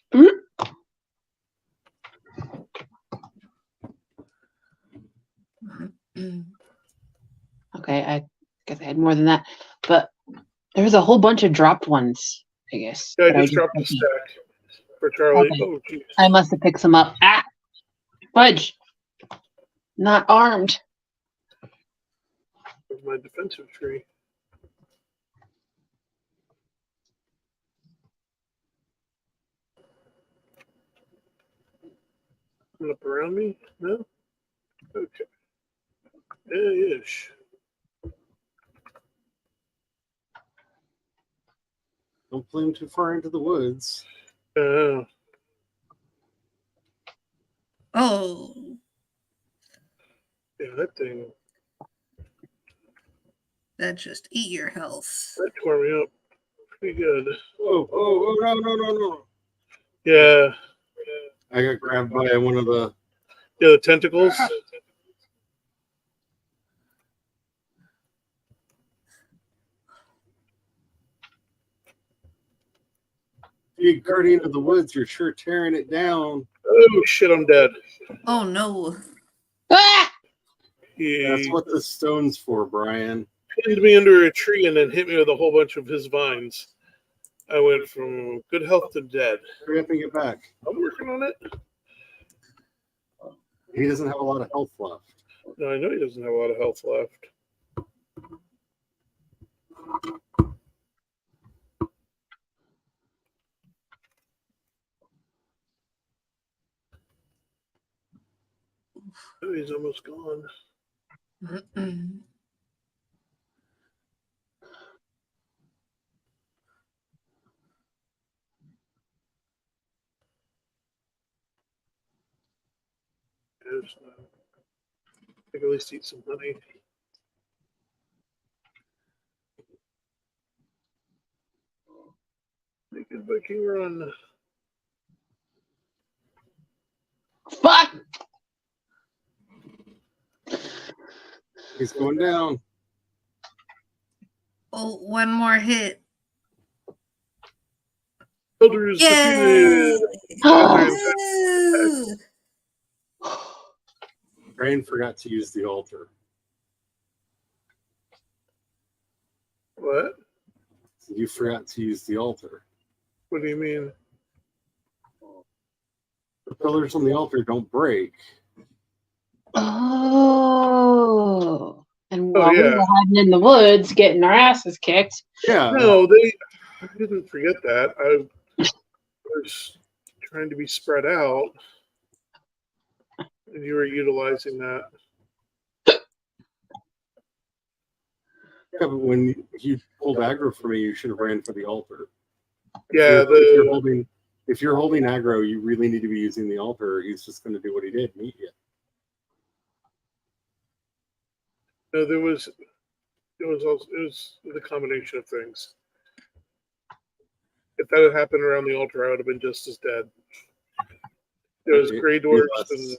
Okay, I guess I had more than that, but there was a whole bunch of dropped ones, I guess. Yeah, I that just dropped a stack for Charlie. Okay. Oh, geez. I must have picked some up. Ah, fudge! Not armed. Where's my defensive tree? Coming up around me? No? Okay. Yeah-ish. Don't flee him too far into the woods. Uh, Oh, yeah, that thing, that just eat your health. that tore me up pretty good. Oh, no. Yeah. I got grabbed by one of the. Yeah, the tentacles. Big guardian of the woods, you're sure tearing it down. Oh, shit, I'm dead. Oh no. Ah! He That's what the stone's for, Brian. pinned me under a tree and then hit me with a whole bunch of his vines. I went from good health to dead. Hurry up and get back. I'm working on it. He doesn't have a lot of health left. No, I know he doesn't have a lot of health left. Oh, he's almost gone. There's, I can at least eat some honey. Make a Viking run. Fuck! He's going down. Oh, one more hit. Elders Yay! defeated. Woo! Brian forgot to use the altar. What? You forgot to use the altar. What do you mean? The pillars on the altar don't break. Oh. And while we yeah. were hiding in the woods getting our asses kicked. Yeah. No, I didn't forget that. I was trying to be spread out, and you were utilizing that. Yeah, but when you pulled aggro for me, you should have ran for the altar. Yeah, if you're holding aggro, you really need to be using the altar. Or he's just going to do what he did, meet you. no, it was the combination of things. If that had happened around the altar, I would have been just as dead. There was gray dwarfs and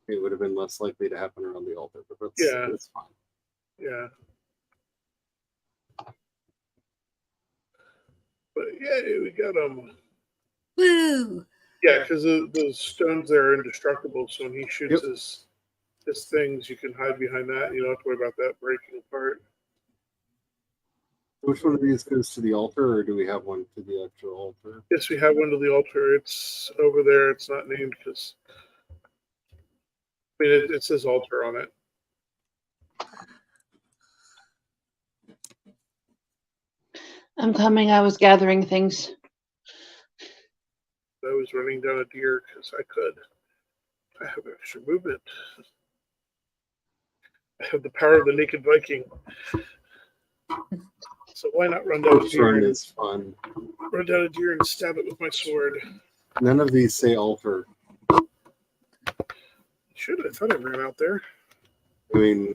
it would have been less likely to happen around the altar, but that's fine. yeah. But yeah, we got Woo! Yeah, because the stones there are indestructible. So when he shoots his things, you can hide behind that. You don't have to worry about that breaking apart. Which one of these goes to the altar, or do we have one to the actual altar? Yes, we have one to the altar. It's over there. It's not named because I mean it says altar on it. I'm coming. I was gathering things. I was running down a deer because I could. I have extra movement. I have the power of the naked Viking. So why not run down a deer? Run is fun. Run down a deer and stab it with my sword. None of these say altar. Should I thought I ran out there. I mean,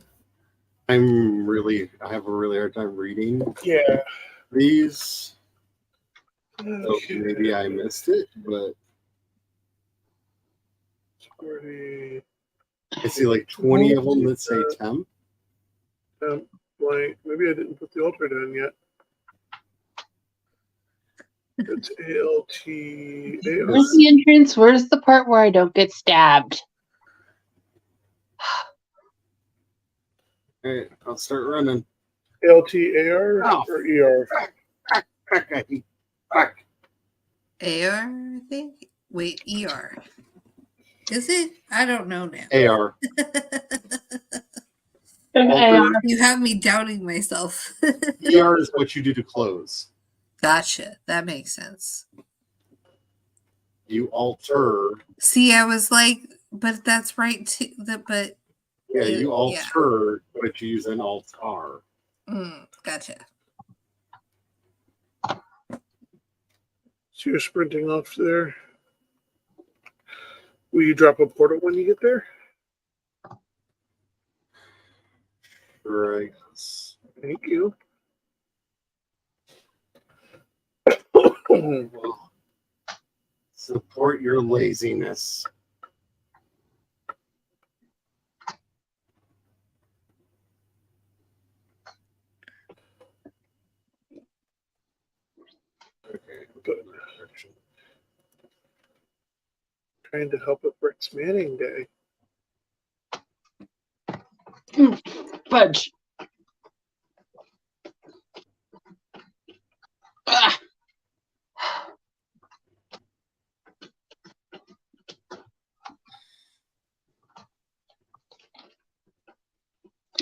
I have a really hard time reading Yeah. these. So Okay. maybe I missed it, but 40. I see like 20 of them that say temp. Blank. Maybe I didn't put the altar down yet. It's ALT. Where's the entrance? Where's the part where I don't get stabbed? All right, I'll start running. ALTAR Oh. or ER? Fuck. AR, I think. Wait, ER. Is it? I don't know now. AR. AR. You have me doubting myself. ER is what you do to close. Gotcha. That makes sense. You alter. See, I was like, but that's right too. But Yeah, you alter, but you use an altar. Gotcha. So you're sprinting off there. Will you drop a portal when you get there? Right. Thank you. Well, support your laziness. Okay, Good. Trying to help with Brett's Manning Day. Fudge. Ah.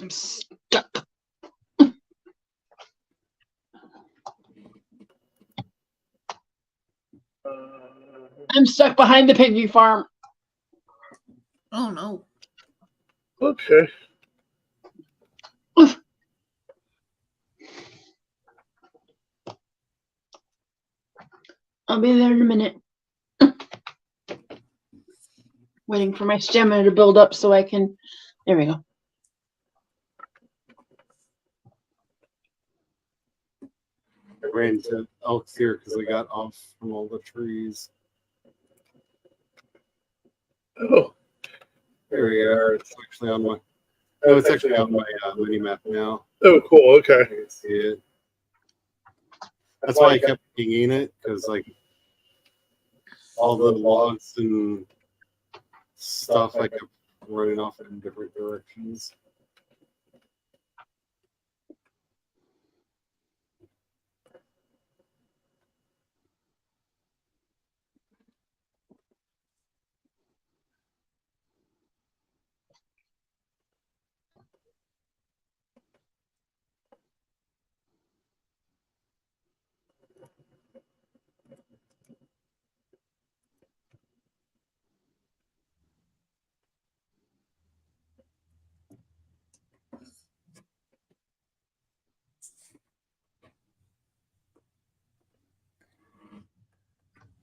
I'm stuck. I'm stuck behind the piggy farm. Oh no. Okay. I'll be there in a minute. Waiting for my stamina to build up so I can. There we go. I ran into elks here because I got off from all the trees. Oh, There we are. It's actually on my. Oh, it's actually on my mini map now. oh, cool. Okay. I can see it. That's why I kept pinging it, because like all the logs and stuff, I kept running off in different directions.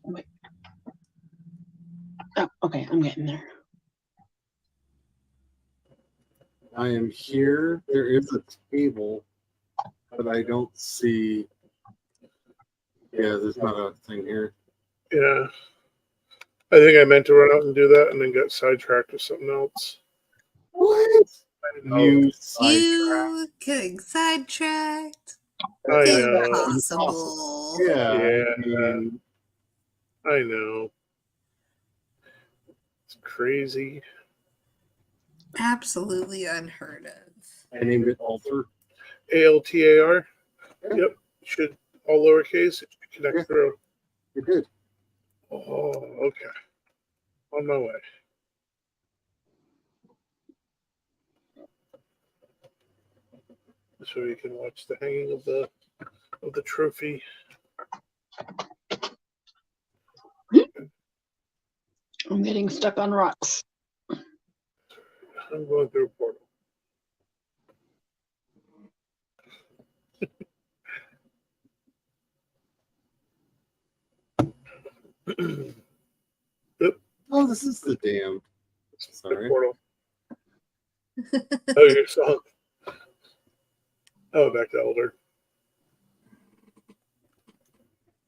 Wait. Oh, okay, I'm getting there. I am here. There is a table, but I don't see. Yeah, there's not a thing here. Yeah. I think I meant to run out and do that and then got sidetracked with something else. What? You You getting sidetracked. I That's know. Impossible. Yeah, Yeah. I mean, I know. It's crazy. Absolutely unheard of. I named it Alter. ALTAR. Yeah. Yep. Should all lowercase. It should connect Yeah. through. It did. Oh, okay. On my way. So you can watch the hanging of the trophy. I'm getting stuck on rocks. I'm going through a portal. Yep. Oh, this is the dam. The Sorry. portal. Oh, your song. Oh, back to Elder.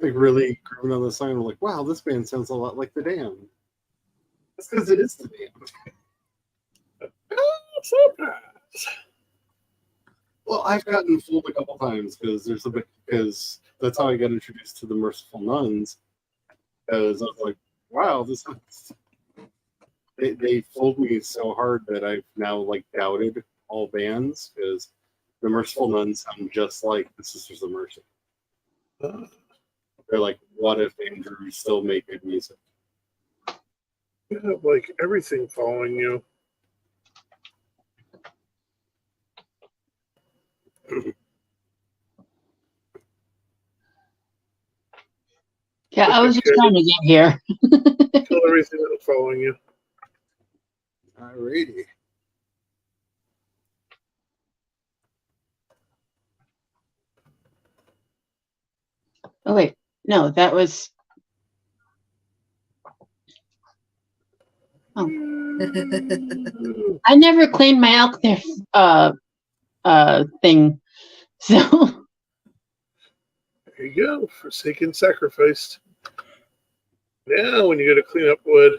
Like really grooving on the song. I'm like, wow, this band sounds a lot like the dam. That's because it is the dam. Surprise. Well, I've gotten fooled a couple times because that's how I got introduced to the Merciful Nuns. Because I was like, wow, they fooled me so hard that I've now like doubted all bands because the Merciful Nuns sound just like the Sisters of Mercy. They're like, what if Andrew still make good music? You have like everything following you. Yeah, I was just Okay. trying to get here. Kill everything that was following you. Alrighty. Oh wait, no, that was. Oh, I never claimed my elk there thing. So There you go. Forsaken sacrificed. Now when you go to clean up wood,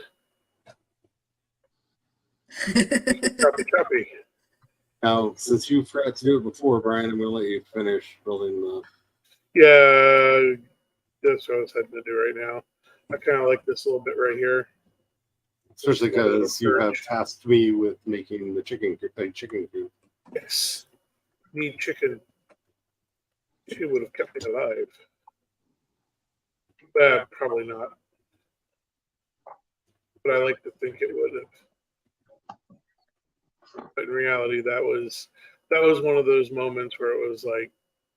copy. Now, since you forgot to do it before, Brian, I'm going to let you finish building the. Yeah, that's what I was heading to do right now. I kind of like this little bit right here. Especially because you have tasked me with making the chicken coop. Yes. Need chicken. She would have kept me alive. Probably not. But I like to think it would have. But in reality, that was one of those moments where it was like,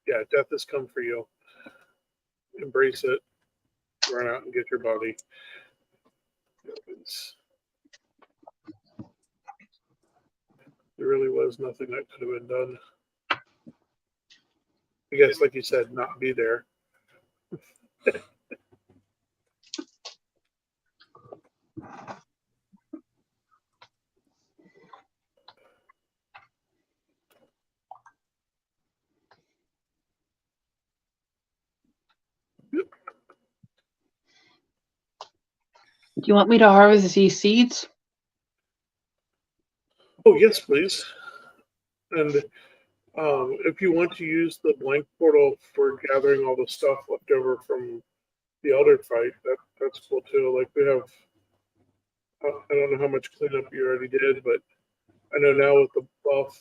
yeah, death has come for you. Embrace it. Run out and get your body. There really was nothing that could have been done. I guess, like you said, not be there. do you want me to harvest these seeds? Oh, yes, please. And if you want to use the blank portal for gathering all the stuff left over from the Elder fight, that's cool too. Like we have, I don't know how much cleanup you already did, but I know now with the buff,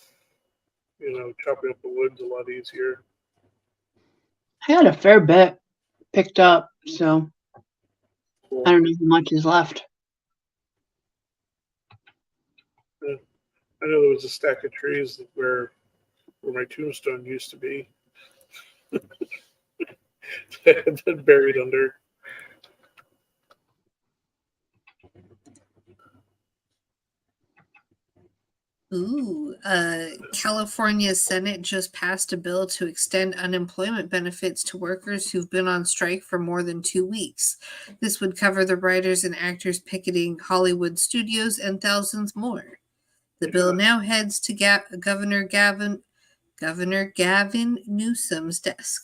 chopping up the wood's a lot easier. I got a fair bit picked up, so Cool. I don't know how much is left. Yeah. I know there was a stack of trees where my tombstone used to be. Buried under. Ooh, California Senate just passed a bill to extend unemployment benefits to workers who've been on strike for more than 2 weeks. This would cover the writers and actors picketing Hollywood studios and thousands more. The bill now heads to Governor Gavin Newsom's desk.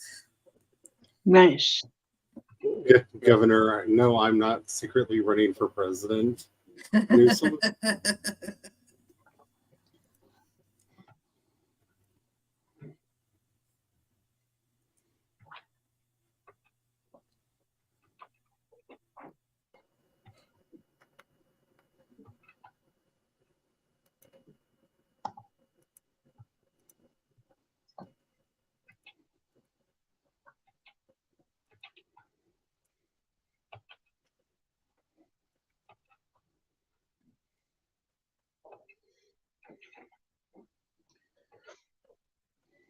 Nice. Governor, no, I'm not secretly running for president. Newsom.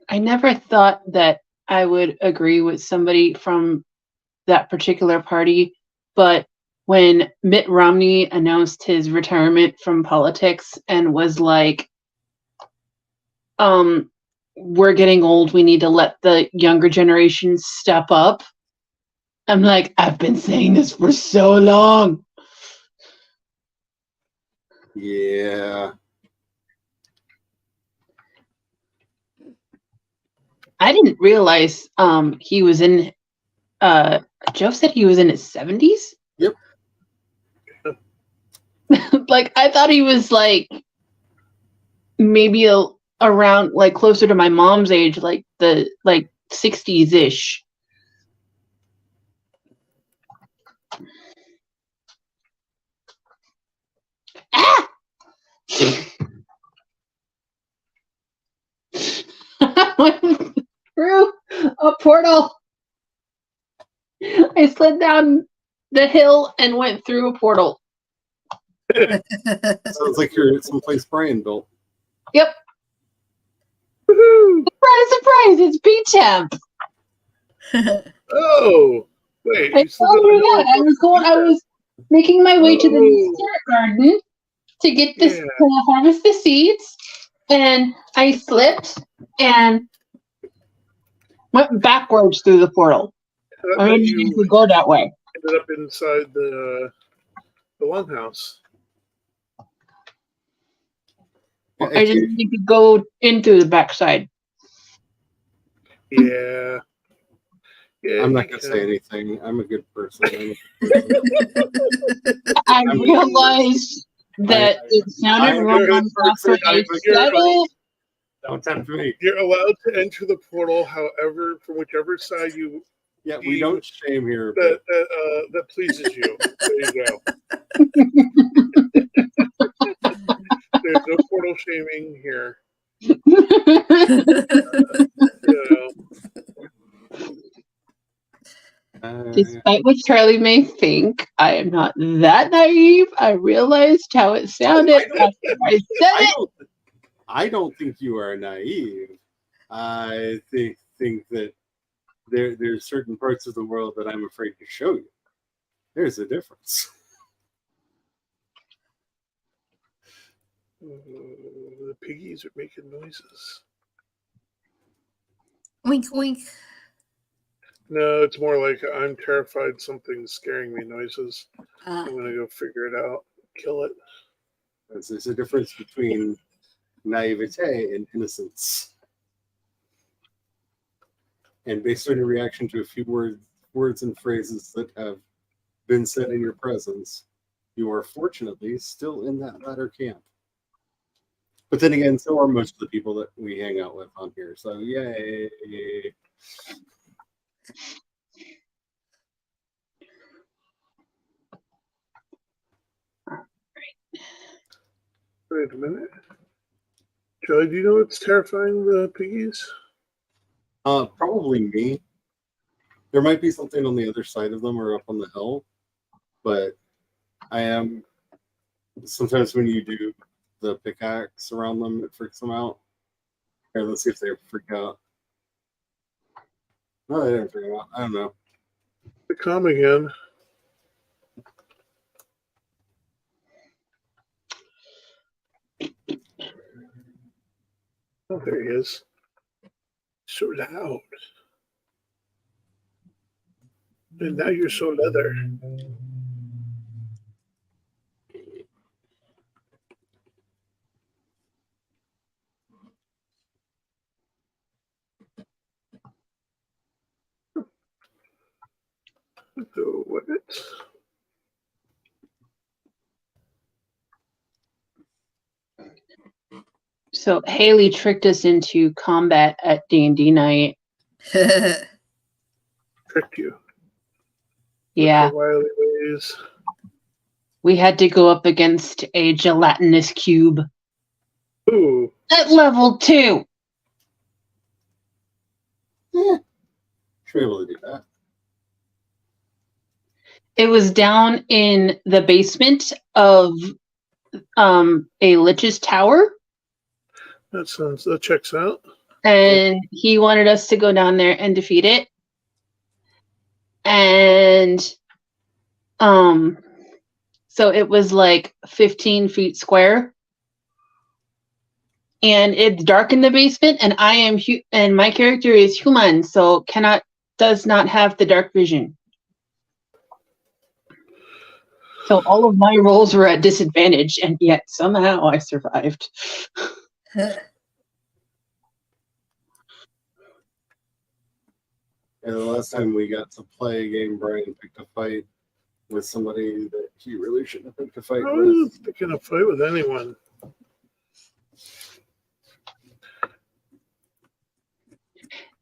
I never thought that I would agree with somebody from that particular party, but when Mitt Romney announced his retirement from politics and was like, we're getting old, we need to let the younger generation step up. I'm like, I've been saying this for so long. Yeah. I didn't realize he was in Joe said he was in his 70s. Yep. Like I thought he was like maybe around like closer to my mom's age, like the 60s ish. Ah! I went through a portal. I slid down the hill and went through a portal. Sounds like you're at someplace Brian built. Yep. Woohoo! Surprise! It's B-Temp. Oh, wait. I you still told got her that. I was making my way to the spirit garden to get this Yeah. to harvest the seeds, and I slipped and went backwards through the portal. That I meant didn't need you to go that way. ended up inside the longhouse. I didn't need to go in through the backside. Yeah. Yeah. I'm you not gonna can. say anything. I'm a good person. I realized that it sounded I'm a wrong good after person. I I'm a said good it. Don't tempt me. You're allowed to enter the portal, however, from whichever side you Yeah, we don't shame here. that pleases you. There you go. There's no portal shaming here. You know. Despite what Charlie may think, I am not that naive. I realized how it sounded after I said it. I don't think you are naive. I think that there's certain parts of the world that I'm afraid to show you. There's a difference. The piggies are making noises. Wink, wink. No, it's more like I'm terrified something's scaring me noises. Uh, I'm gonna go figure it out, kill it. There's a difference between naivete and innocence. And based on your reaction to a few words and phrases that have been said in your presence, you are fortunately still in that latter camp. But then again, so are most of the people that we hang out with on here. So yay. Wait a minute. Joey, do you know what's terrifying the piggies? Probably me. There might be something on the other side of them or up on the hill, but I am sometimes when you do the pickaxe around them, it freaks them out. Here, let's see if they freak out. No, they didn't freak out. I don't know. They're calm again. Oh, there he is. So loud. And now you're so leather. So what? So Haley tricked us into combat at D&D night. Tricked you. Yeah. With her wily ways. We had to go up against a gelatinous cube. Ooh. At level 2. Yeah. Should be able to do that. It was down in the basement of a Lich's tower. That checks out. and he wanted us to go down there and defeat it. And so it was like 15 feet square, and it's dark in the basement, and and my character is human, so does not have the dark vision. So all of my rolls were at disadvantage, and yet somehow I survived. And the last time we got to play a game, Brian picked a fight with somebody that he really shouldn't have picked a fight I with. wasn't picking a fight with anyone.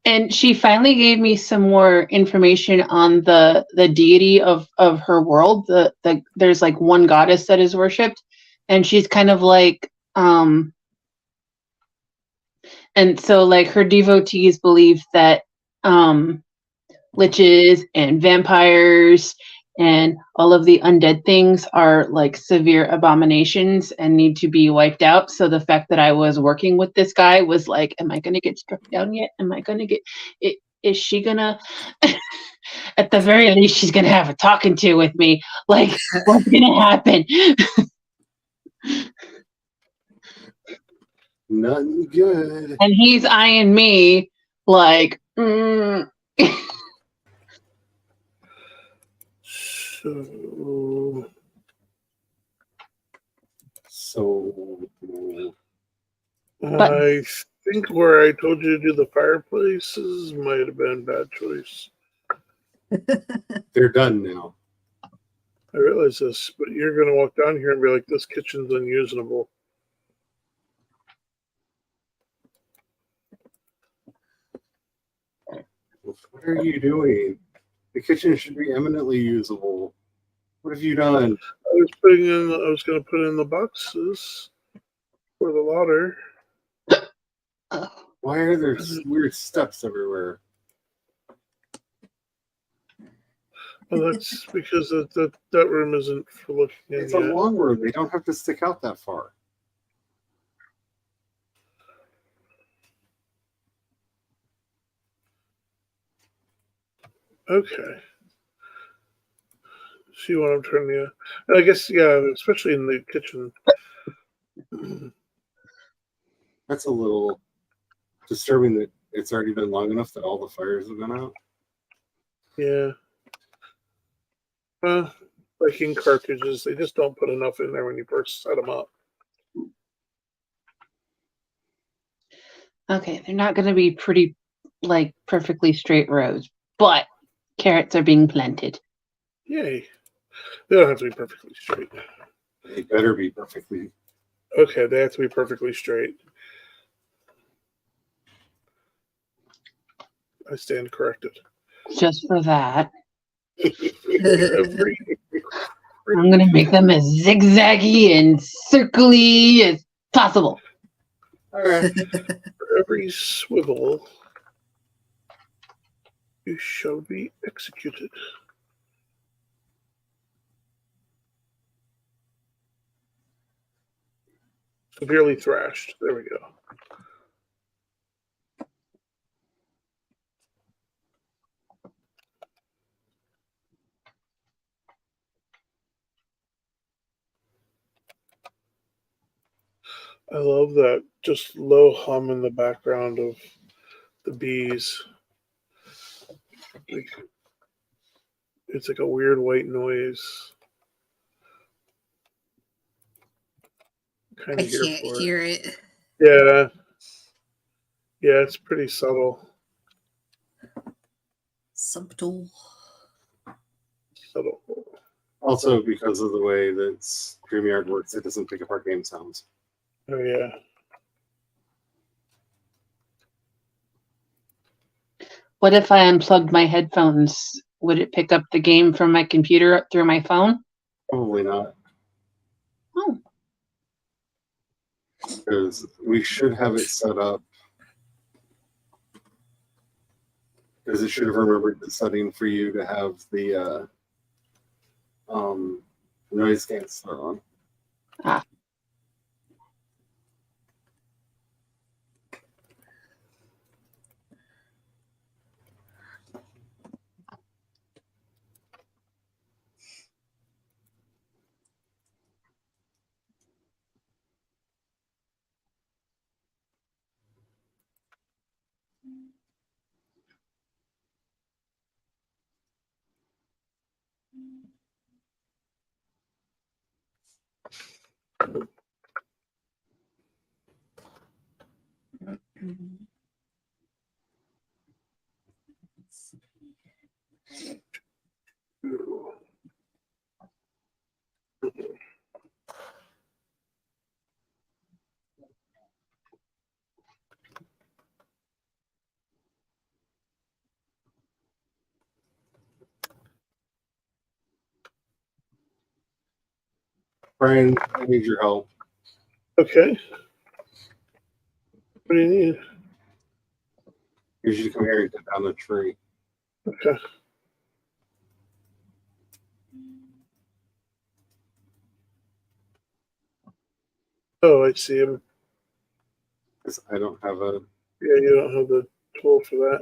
And she finally gave me some more information on the deity of her world. There's like one goddess that is worshipped, and she's kind of like and so like her devotees believe that liches and vampires and all of the undead things are like severe abominations and need to be wiped out. So the fact that I was working with this guy was like, am I going to get struck down yet? Am I going to get it? Is she gonna at the very least she's gonna have a talking to with me? Like, what's gonna happen? Nothing good. And he's eyeing me like So I think where I told you to do the fireplaces might have been a bad choice. they're done now. I realize this, but you're going to walk down here and be like, this kitchen's unusable. What are you doing? The kitchen should be eminently usable. What have you done? I was going to put in the boxes for the lauder. Why are there weird steps everywhere? Well, that's because that room isn't for looking in It's yet. a long room. They don't have to stick out that far. Okay. See what I'm turning you. I guess, yeah, especially in the kitchen. That's a little disturbing that it's already been long enough that all the fires have been out. Yeah. Well, like ink cartridges, they just don't put enough in there when you first set them up. okay, they're not gonna be pretty like perfectly straight rows, but carrots are being planted. Yay. They don't have to be perfectly straight. They better be perfectly. Okay, they have to be perfectly straight. I stand corrected. Just for that. Every, I'm gonna make them as zigzaggy and circly as possible. All right. for every swivel, you shall be executed. Severely thrashed. There we go. I love that just low hum in the background of the bees. Like, it's like a weird white noise. Kind I of here can't for hear it. Yeah. Yeah, it's pretty subtle. Subtle. Subtle. Also, because of the way that StreamYard works, it doesn't pick up our game sounds. Oh, yeah. What if I unplugged my headphones? Would it pick up the game from my computer through my phone? Probably not. Oh. Because we should have it set up. Because it should have remembered the setting for you to have the noise canceller on. Brian, I need your help. Okay. What do you need? You should come here and cut down the tree. Okay. Oh, I see him. Because I don't have a. Yeah, you don't have the tool for that.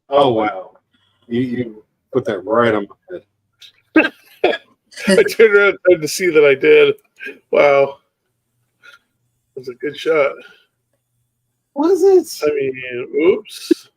Oh, wow. You put that right on my head. I turned around and tried to see that I did. Wow. That was a good shot. Was it? I mean, oops.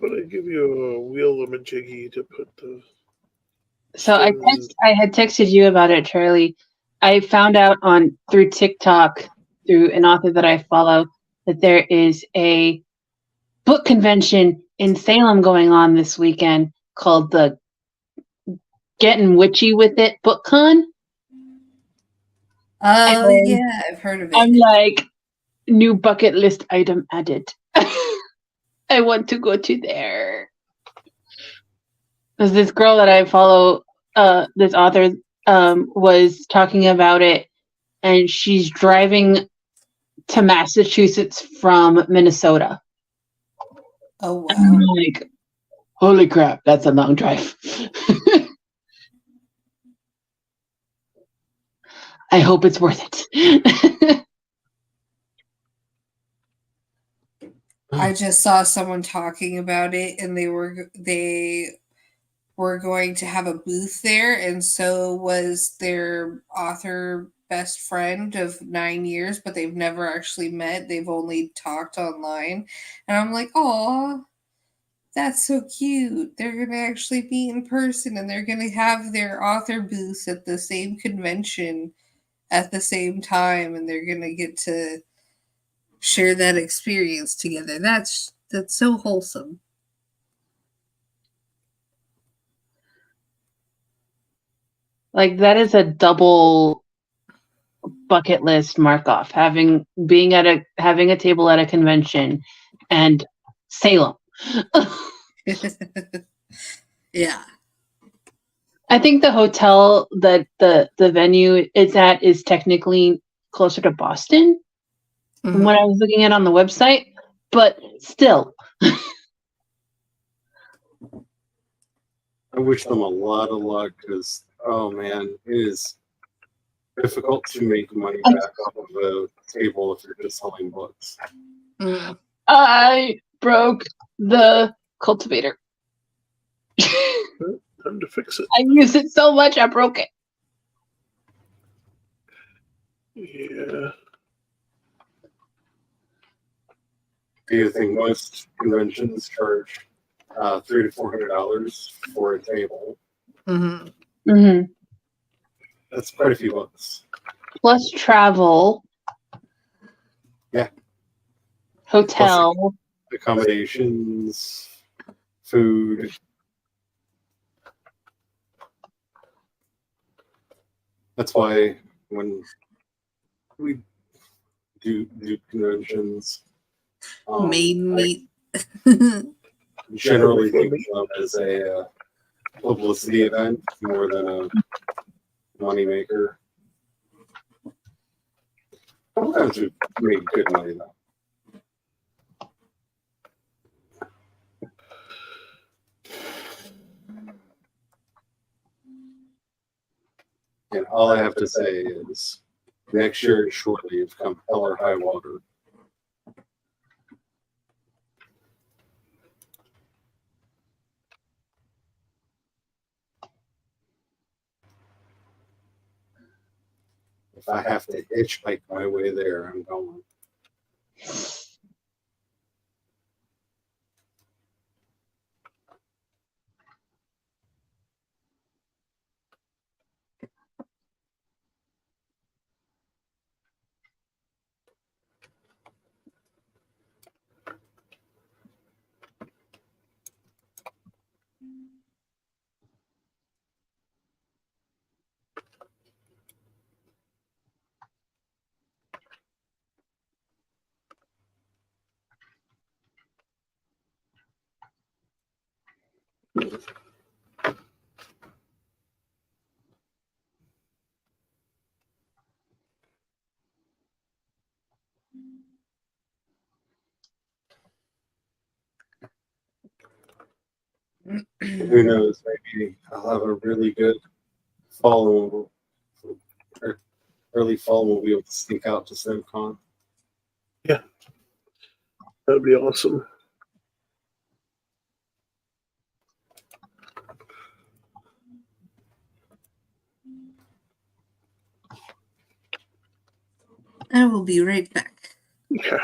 But I give you a wheel of a jiggy to put the. So I had texted you about it, Charlie. I found out through TikTok through an author that I follow that there is a book convention in Salem going on this weekend called the Getting Witchy with It Book Con. Oh, And yeah, I've heard of I'm it. like, new bucket list item added. I want to go to there. There's this girl that I follow, this author, was talking about it, and she's driving to Massachusetts from Minnesota. Oh, And I'm wow. like, holy crap, that's a long drive. I hope it's worth it. I just saw someone talking about it, and they were going to have a booth there, and so was their author best friend of 9 years, but they've never actually met. They've only talked online, and I'm like, oh, that's so cute. They're going to actually meet in person, and they're going to have their author booths at the same convention at the same time, and they're going to get to share that experience together. That's so wholesome. Like, that is a double bucket list mark off, having a table at a convention and Salem. Yeah. I think the hotel that the venue is at is technically closer to Boston from what I was looking at on the website, but still. I wish them a lot of luck because, oh man, it is difficult to make money back off of a table if you're just selling books. I broke the cultivator. Time to fix it. I used it so much, I broke it. Yeah. Do you think most conventions charge $300 to $400 for a table? Mm-hmm. That's quite a few bucks. Plus travel. Yeah. Hotel. Plus accommodations, food. That's why when we do conventions, Maiden meat. generally think of it as a publicity event more than a moneymaker. Sometimes we make good money though. And all I have to say is, next year, shortly, you've come hell or high water. If I have to hitchhike my way there, I'm going. Who knows? Maybe I'll have a really good fall, or early fall. We'll be able to sneak out to SnoCon. That'd be awesome. I will be right back. Okay.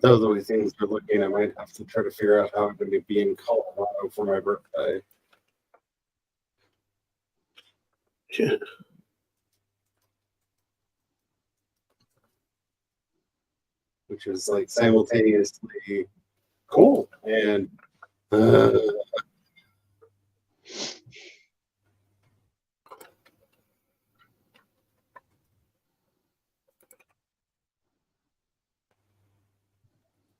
Though the way things are looking, I might have to try to figure out how I'm going to be in Colorado for my birthday. Yeah. Which is like simultaneously cool and uh,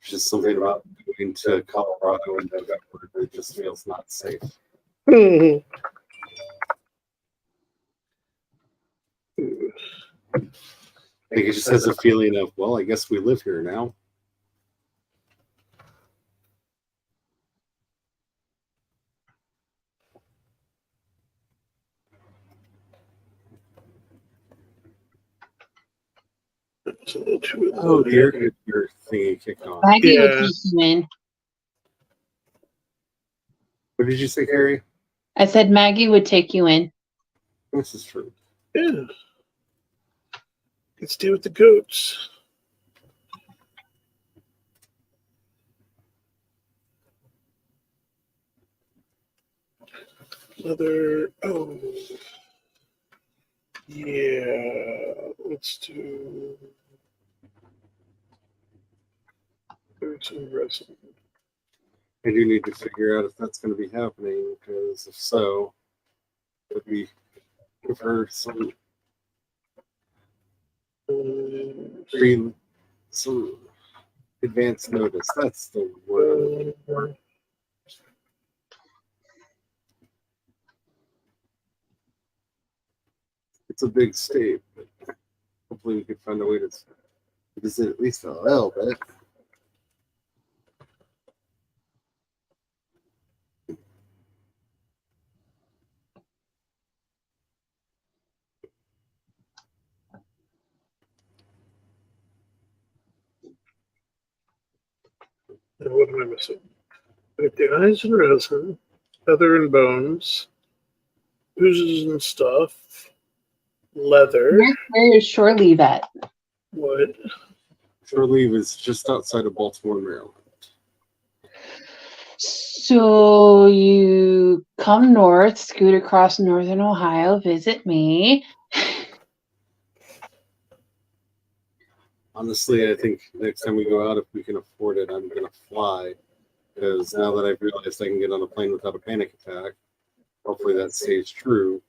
just something about going to Colorado in November that just feels not safe. Mhm. Like it just has a feeling of, well, I guess we live here now. It's a little too Oh, the air conditioner thingy kicked on. Maggie would Yeah. take you in. What did you say, Carrie? I said Maggie would take you in. This is true. Yeah. Let's stay with the goats. Another. Oh. Yeah. Let's do. There's some resin. I do need to figure out if that's going to be happening, because if so, would we give her some some advance notice? That's the word. It's a big state, but hopefully we could find a way to visit at least a little bit. And what am I missing? Like the eyes and resin, feather and bones, oozes and stuff, leather. Where is shore leave at? What? Shore leave is just outside of Baltimore, Maryland. So you come north, scoot across northern Ohio, visit me. Honestly, I think next time we go out, if we can afford it, I'm going to fly. Because now that I've realized I can get on a plane without a panic attack, hopefully that stays true.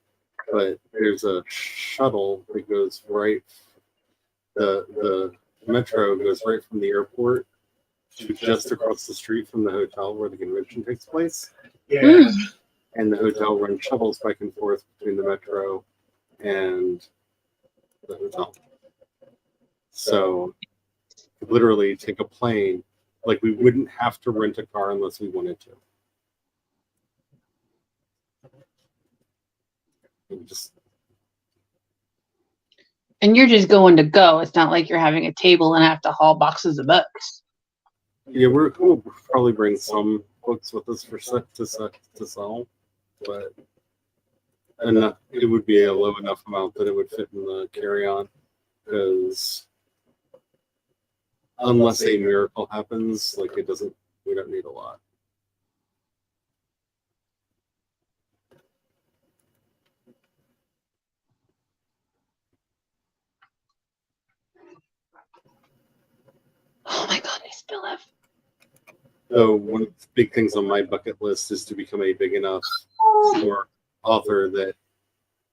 But there's a shuttle that goes right, the metro goes right from the airport to just across the street from the hotel where the convention takes place. Yeah. And the hotel runs shuttles back and forth between the metro and the hotel. So could literally take a plane. Like, we wouldn't have to rent a car unless we wanted to. Just And you're just going to go. It's not like you're having a table and have to haul boxes of books. yeah, we'll probably bring some books with us to sell, but enough, it would be a low enough amount that it would fit in the carry-on. Because unless a miracle happens, like we don't need a lot. Oh my god, I still have. So one of the big things on my bucket list is to become a big enough for author that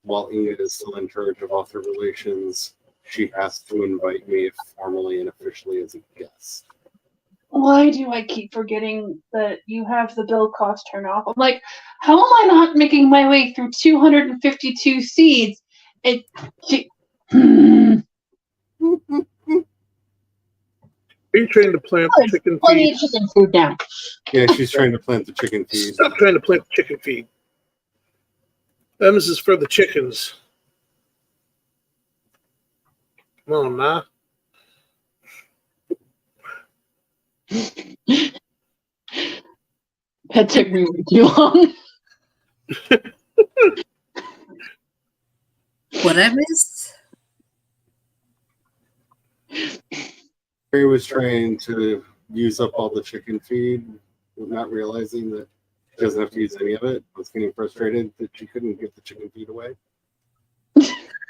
while Inga is still in charge of author relations, she has to invite me formally and officially as a guest. Why do I keep forgetting that you have the build cost turn off? I'm like, how am I not making my way through 252 seeds? It. Are you trying to plant the chicken Plenty feed? of chicken food now. Yeah, she's trying to plant the chicken feed. Stop trying to plant the chicken feed. This is for the chickens. Come on, Ma. That took me way too long. What I missed? Mary was trying to use up all the chicken feed, not realizing that she doesn't have to use any of it. I was getting frustrated that she couldn't give the chicken feed away.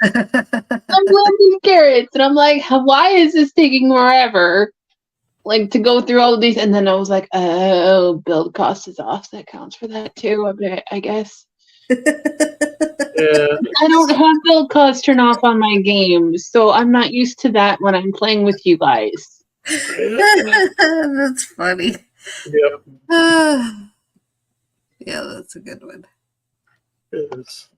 I'm planting carrots, and I'm like, why is this taking forever? Like, to go through all of these, and then I was like, oh, build cost is off. That counts for that too, I guess. Yeah. I don't have build cost turn off on my games, so I'm not used to that when I'm playing with you guys. That's funny. Yep. Yeah, that's a good one. Yes.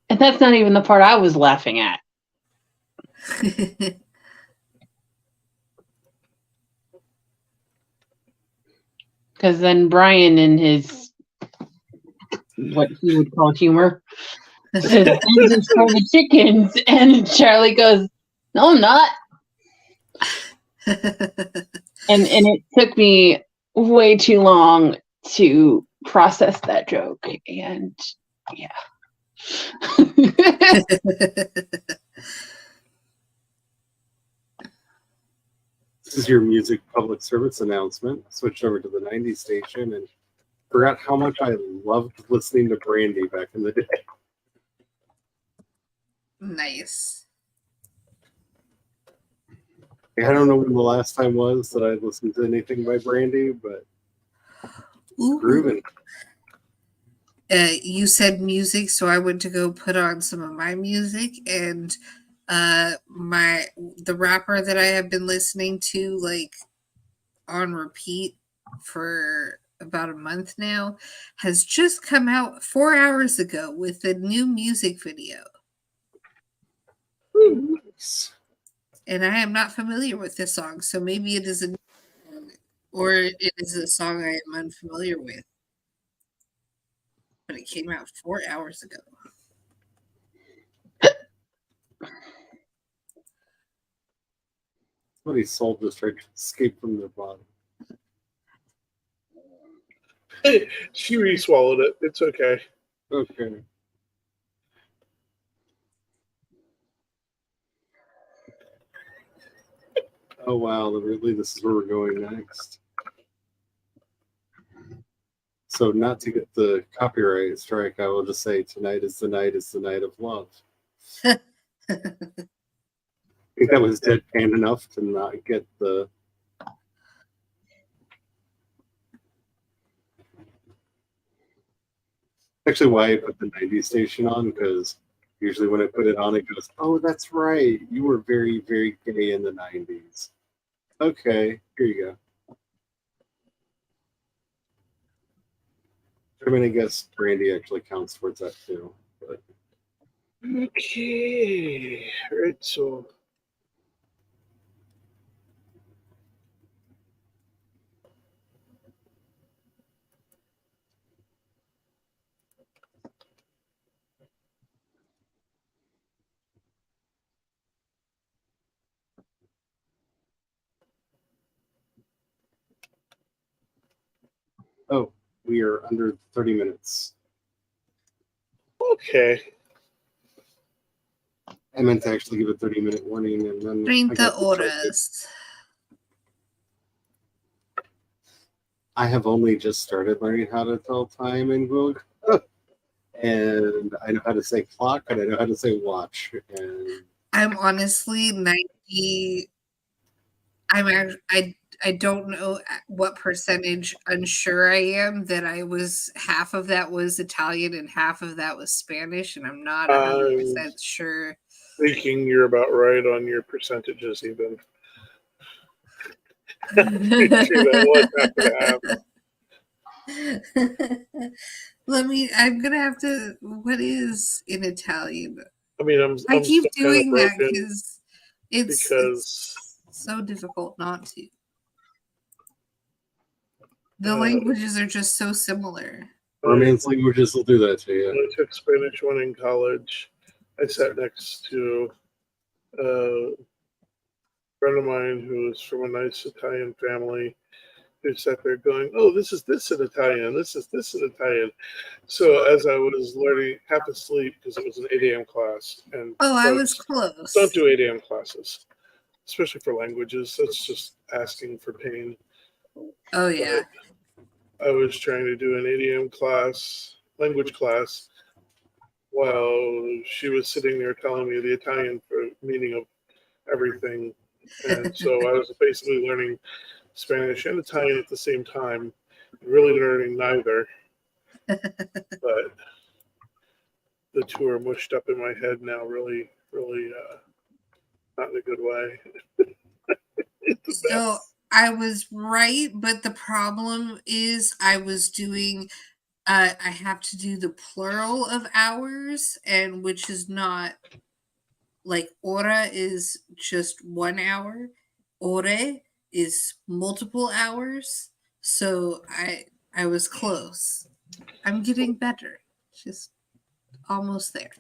And that's not even the part I was laughing at. Because then Brian, in his what he would call humor, says, "This is for the chickens," and Charlie goes, "No, I'm not." And it took me way too long to process that joke, and yeah. This is your music public service announcement. Switched over to the 90s station and forgot how much I loved listening to Brandy back in the day. Nice. I don't know when the last time was that I listened to anything by Brandy, but grooving. You said music, so I went to go put on some of my music, and the rapper that I have been listening to like on repeat for about a month now has just come out 4 hours ago with a new music video. Nice. And I am not familiar with this song, so maybe it is a new song, or it is a song I am unfamiliar with. But it came out 4 hours ago. Somebody's soul just tried to escape from their body. She re-swallowed it. It's okay. Okay. Oh wow, really this is where we're going next. So not to get the copyright strike, I will just say tonight is the night of love. I think that was deadpan enough to not get the actually why I put the 90s station on, because usually when I put it on it goes, oh that's right, you were very, very gay in the 90s. Okay, here you go. I mean, I guess Brandy actually counts towards that too. But Okay. Right. So. Oh, we are under 30 minutes. Okay. I meant to actually give a 30-minute warning, and then I 30 got distracted. horas. I have only just started learning how to tell time in Google, and I know how to say clock, and I know how to say watch. And I'm honestly 90. I don't know what percentage unsure I am that I was half of that was Italian and half of that was Spanish, and I'm not 100% sure. Thinking you're about right on your percentages, even. That was I'm gonna have to. What is in Italian? I mean, I I'm keep still kind of doing that broken it's because so difficult not to. The languages are just so similar. Romance languages will do that to you. when I took Spanish 1 in college, I sat next to a friend of mine who was from a nice Italian family who sat there going, "Oh, this is this in Italian. This is this in Italian." So as I was learning, half asleep because it was an 8 a.m. class, and Oh, I was folks, close. don't do 8 a.m. classes, especially for languages. That's just asking for pain. Oh yeah. But I was trying to do an 8 a.m. class, language class, while she was sitting there telling me the Italian meaning of everything. And so I was basically learning Spanish and Italian at the same time, really learning neither. But the two are mushed up in my head now, really, really not in a good way. So I was right, but the problem is I was doing I have to do the plural of hours, and which is not like hora is just 1 hour. Ore is multiple hours. So I was close. I'm getting better. Just almost there.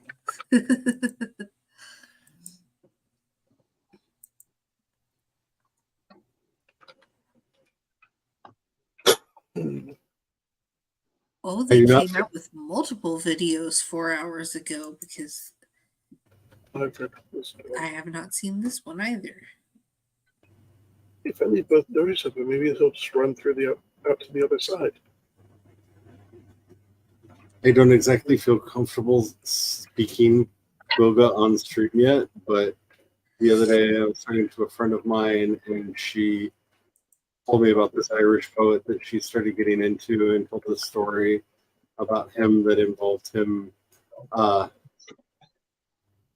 Oh, they came out with multiple videos 4 hours ago because I have not seen this one either. If I leave both doors open, maybe they'll just run through out to the other side. I don't exactly feel comfortable speaking Goga on stream yet, but the other day I was talking to a friend of mine, and she told me about this Irish poet that she started getting into, and told this story about him that involved him.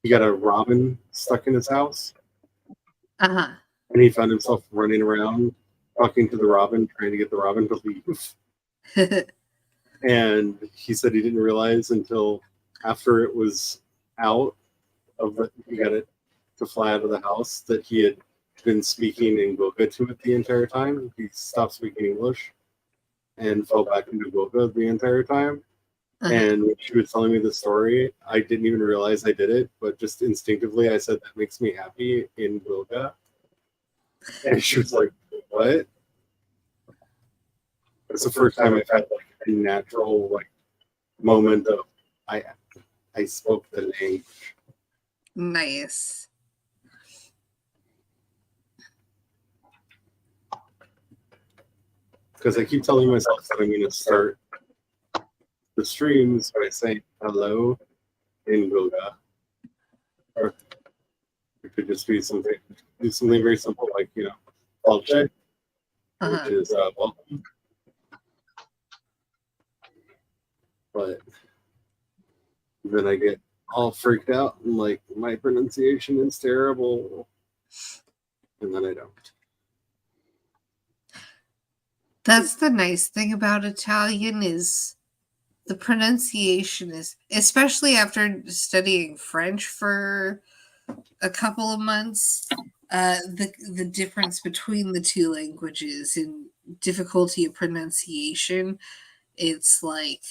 He got a robin stuck in his house, Uh-huh. and he found himself running around talking to the robin, trying to get the robin to leave. And he said he didn't realize until after it was out of the, he got it to fly out of the house, that he had been speaking in Goga to it the entire time. He stopped speaking English and fell back into Goga the entire time. And when she was telling me the story, I didn't even realize I did it, but just instinctively I said, "That makes me happy" in Goga. And she was like, "What?" It's the first time I've had like a natural like moment of I spoke the language. Nice. Because I keep telling myself that I'm going to start the streams by saying hello in Goga. Or it could just be do something very simple like, Falche, which is welcome. But then I get all freaked out and like, my pronunciation is terrible. And then I don't. That's the nice thing about Italian is The pronunciation is, especially after studying French for a couple of months, the difference between the two languages in difficulty of pronunciation, it's like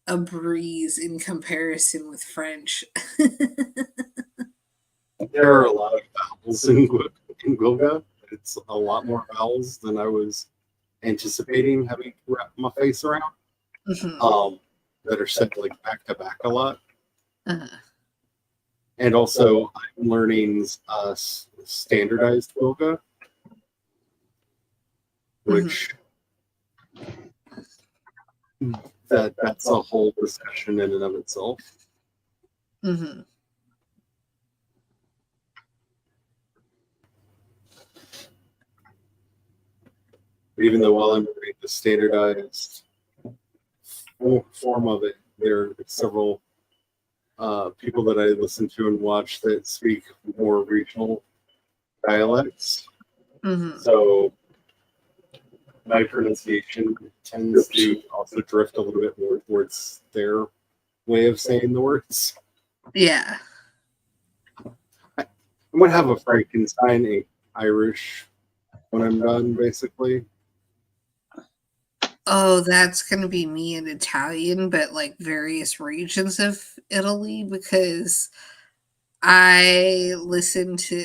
a breeze in comparison with French. There are a lot of vowels in Gwilga. It's a lot more vowels than I was anticipating having to wrap my face around. That are said like back to back a lot. And also, I'm learning standardized Gwilga, which that's a whole discussion in and of itself. Even though while I'm reading the standardized form of it, there are several people that I listen to and watch that speak more regional dialects. So my pronunciation tends to also drift a little bit more towards their way of saying the words. Yeah. I'm going to have a Frankenstein Irish when I'm done, basically. Oh, that's going to be me in Italian, but like various regions of Italy, because I listen to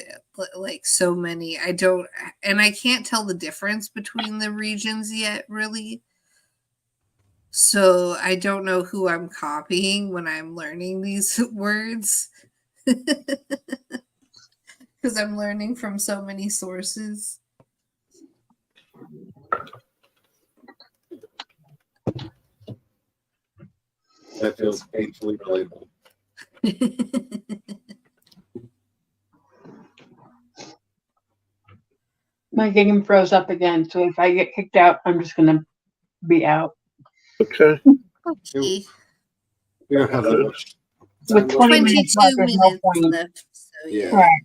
like so many. I can't tell the difference between the regions yet, really. So I don't know who I'm copying when I'm learning these words. Because I'm learning from so many sources. That feels painfully relatable. My game froze up again, so if I get kicked out, I'm just gonna be out. Okay. Okay. We don't have that much With 20 minutes left, 22 there's no minutes point. left. So Yeah. yeah. Right.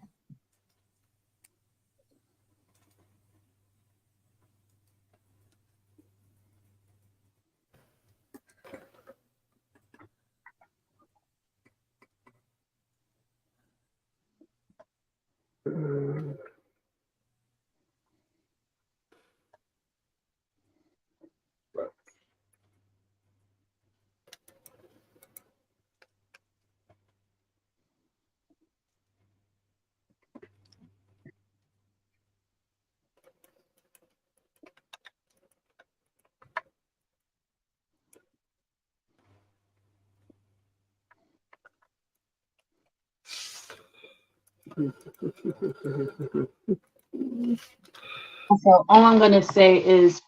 So all I'm gonna say is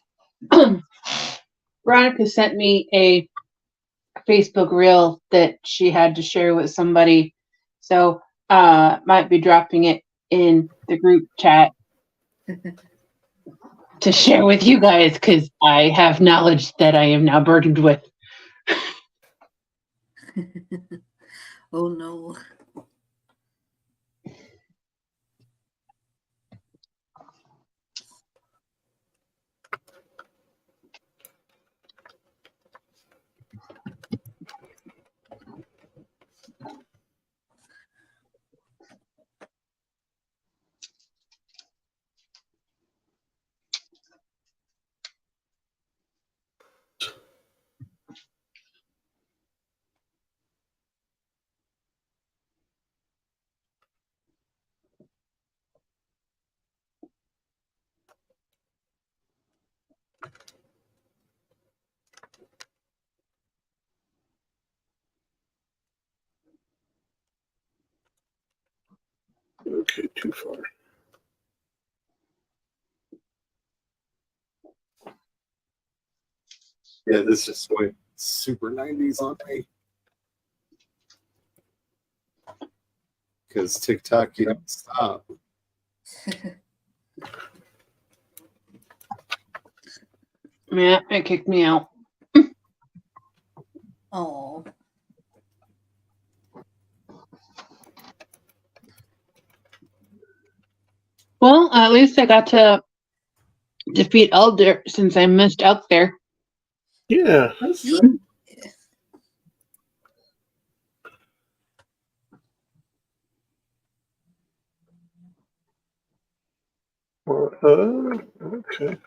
Veronica sent me a Facebook reel that she had to share with somebody. So might be dropping it in the group chat to share with you guys because I have knowledge that I am now burdened with. Oh no. Okay, too far. Yeah, this just went super 90s on me. Because TikTok, you don't stop. Yeah, it kicked me out. Oh. Well, at least I got to defeat Elder since I missed out there. Yeah. That's true. Okay.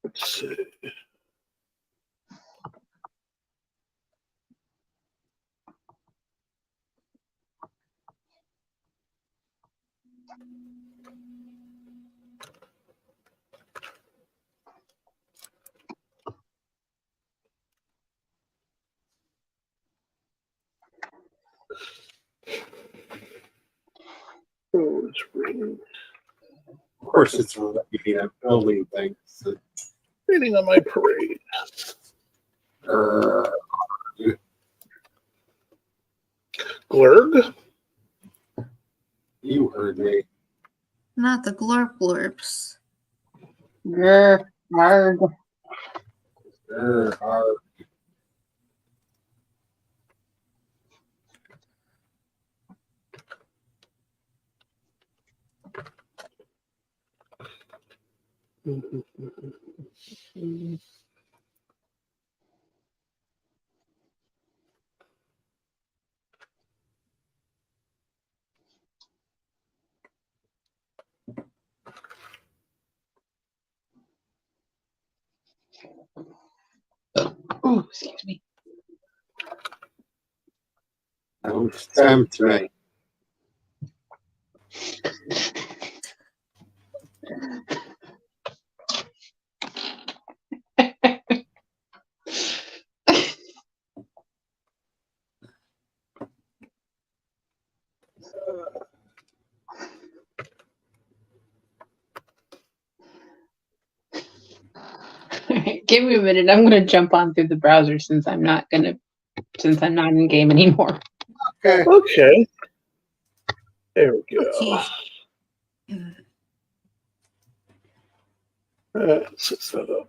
Let's see. Oh, it's raining. Of course, it's reading a building thing. So, Raining on my parade. Glurg? you heard me. Not the glorp glorps. Grr, arg. Arr. Oh, excuse me. Don't tempt me. Give me a minute. I'm gonna jump on through the browser since I'm not in game anymore. Okay. Okay. There we go. Okay. Let's set that up.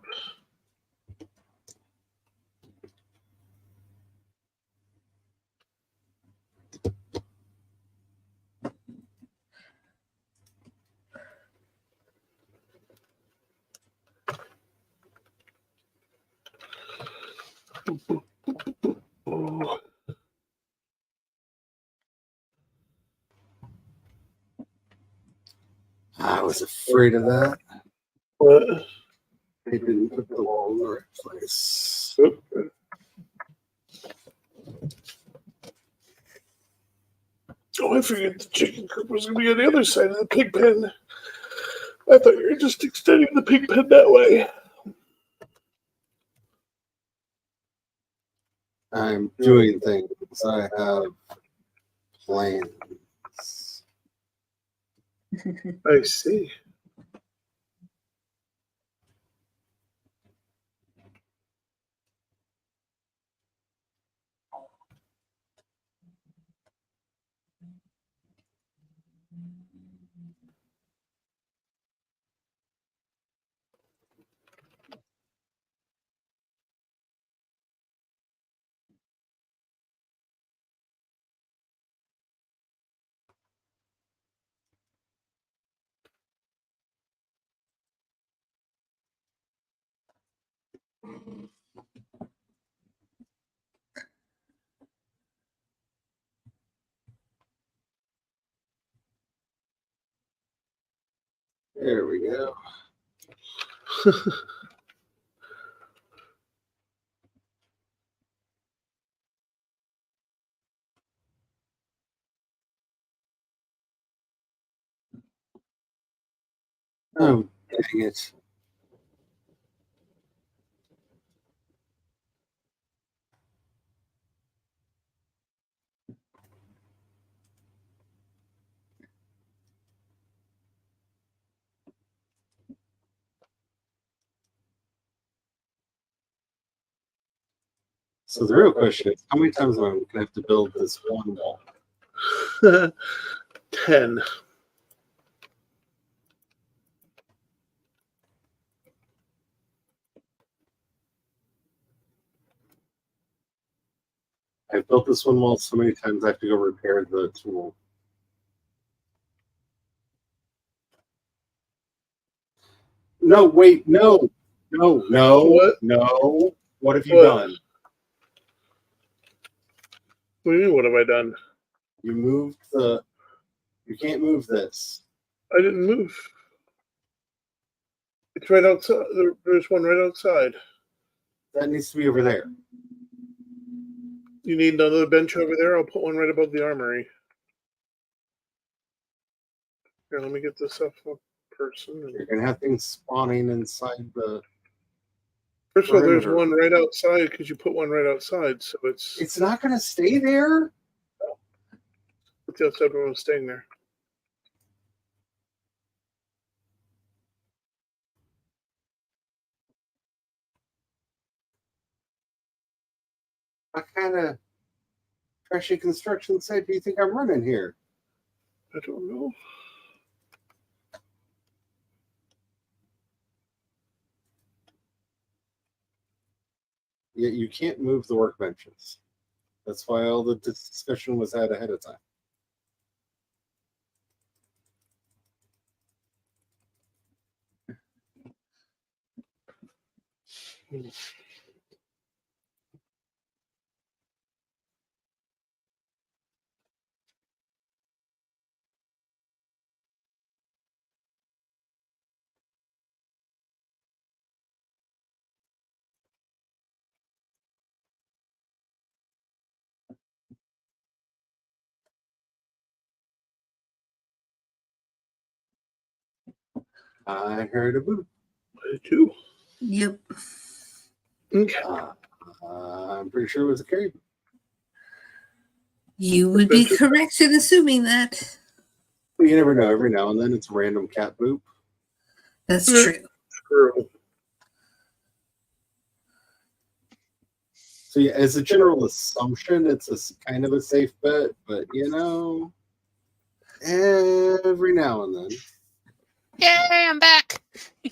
Oh, I was afraid of that. what? They didn't put the wall in the right place. Oop. Oh, I figured the chicken coop was going to be on the other side of the pig pen. I thought you were just extending the pig pen that way. I'm doing things. I have plans. I see. There we go. Oh, dang it. So the real question is, how many times am I going to have to build this one wall? 10. I've built this one wall so many times I have to go repair the tool. No, wait, no. What? No. What have you What? done? What do you mean, what have I done? You moved the. You can't move this. I didn't move. It's right outside. There's one right outside. That needs to be over there. You need another bench over there? I'll put one right above the armory. Here, let me get this up for person. You're going to have things spawning inside the. First of all, there's perimeter. one right outside because you put one right outside, so it's It's not going to stay there. the outside one was staying there. What kind of trashy construction site do you think I'm running here? I don't know. Yet you can't move the workbenches. That's why all the discussion was had ahead of time. I heard a boot. I do. Yep. Okay. I'm pretty sure it was a carry. You would be correct in assuming that. But you never know. Every now and then it's a random cat boop. That's Mm. true. True. So yeah, as a general assumption, it's a kind of a safe bet, but you know, every now and then. Yay, I'm back.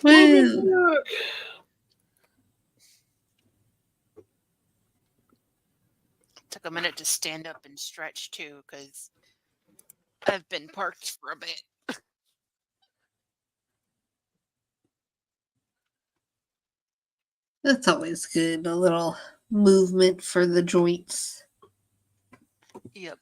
Woo. Took a minute to stand up and stretch too, because I've been parked for a bit. That's always good. A little movement for the joints. Yep.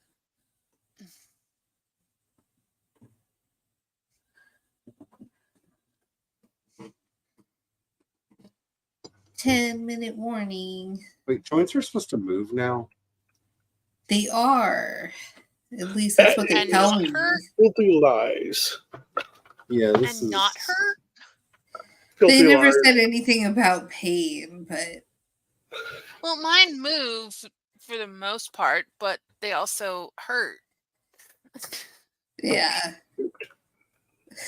Ten-minute warning. Wait, joints are supposed to move now? They are. At least that's what they And tell not me. hurt? Filthy lies. Yeah, this And is not hurt? Filthy They never lies. said anything about pain, but Well, mine move for the most part, but they also hurt. yeah.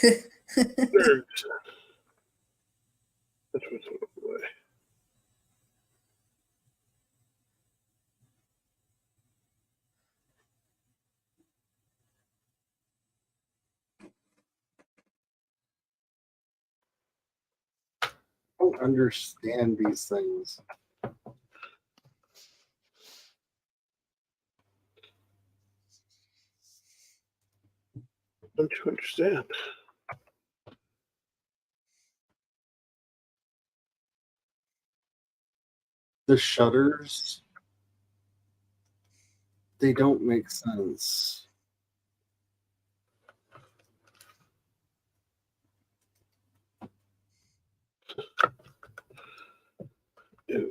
Nerds. That's what's away. I don't understand these things. Don't you understand? The shutters, they don't make sense. Ew.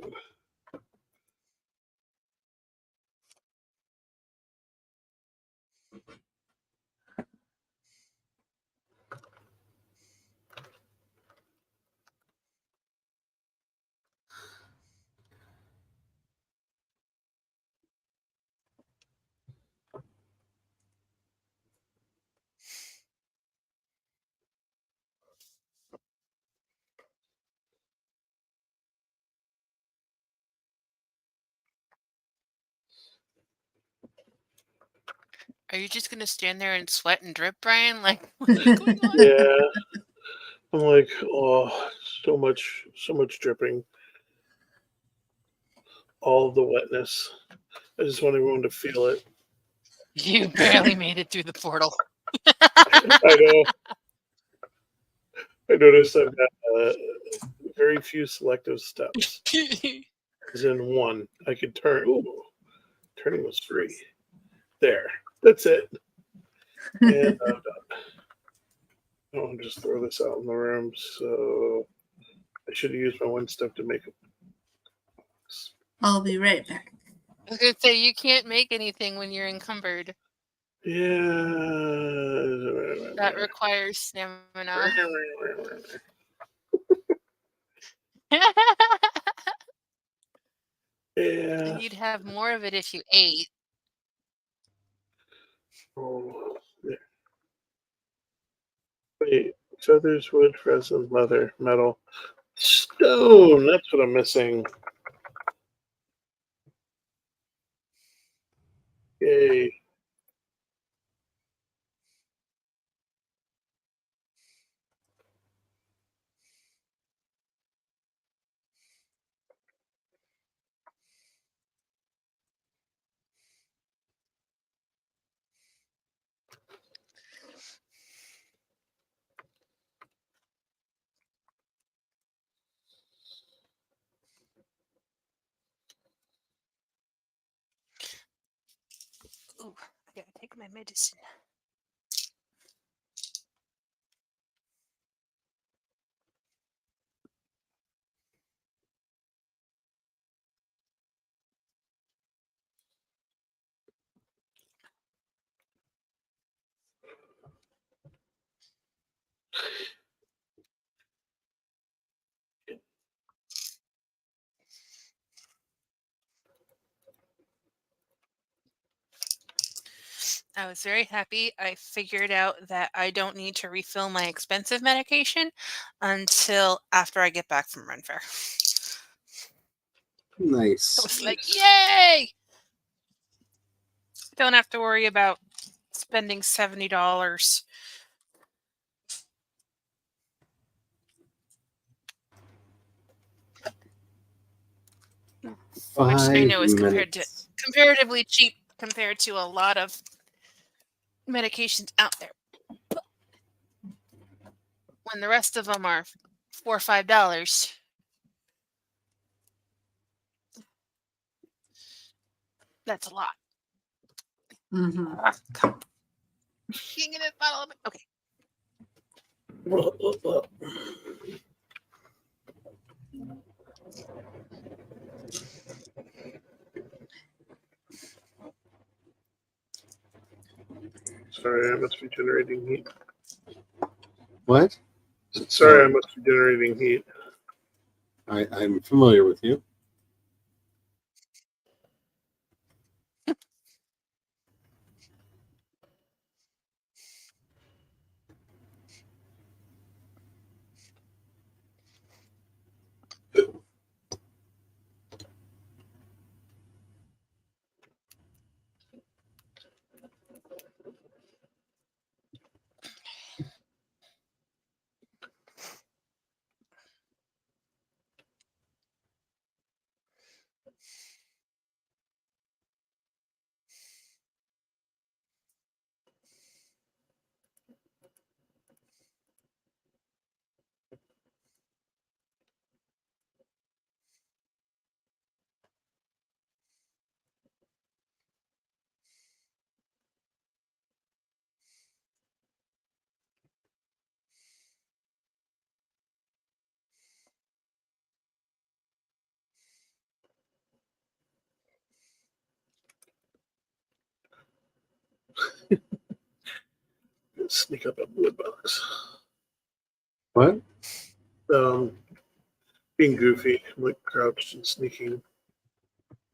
Are you just gonna stand there and sweat and drip, Brian? Like, what's going on? Yeah. I'm like, oh, so much dripping. All of the wetness. I just want everyone to feel it. You barely made it through the portal. I know. I noticed I've got very few selective steps. As in one, I could turn. Ooh, turning was free. There. That's it. And I'm done. I'll just throw this out in the room. So I should have used my one step to make it. I'll be right back. I was gonna say you can't make anything when you're encumbered. Yeah. That requires stamina. Yeah. And you'd have more of it if you ate. Oh, there. Wait, feathers, wood, resin, leather, metal, stone. That's what I'm missing. Yay. Ooh, I gotta take my medicine. I was very happy. I figured out that I don't need to refill my expensive medication until after I get back from Run Fair. I Nice. was like, yay! Don't have to worry about spending $70. Which I 5 know is minutes. comparatively cheap compared to a lot of medications out there. But when the rest of them are $4 or $5, that's a lot. Mm-hmm. Come on. Can't get a bottle of it. Okay. Sorry, I must be generating heat. What? Sorry, I must be generating heat. I'm familiar with you. Sneak up a wood box. What? Being goofy, like crouched and sneaking.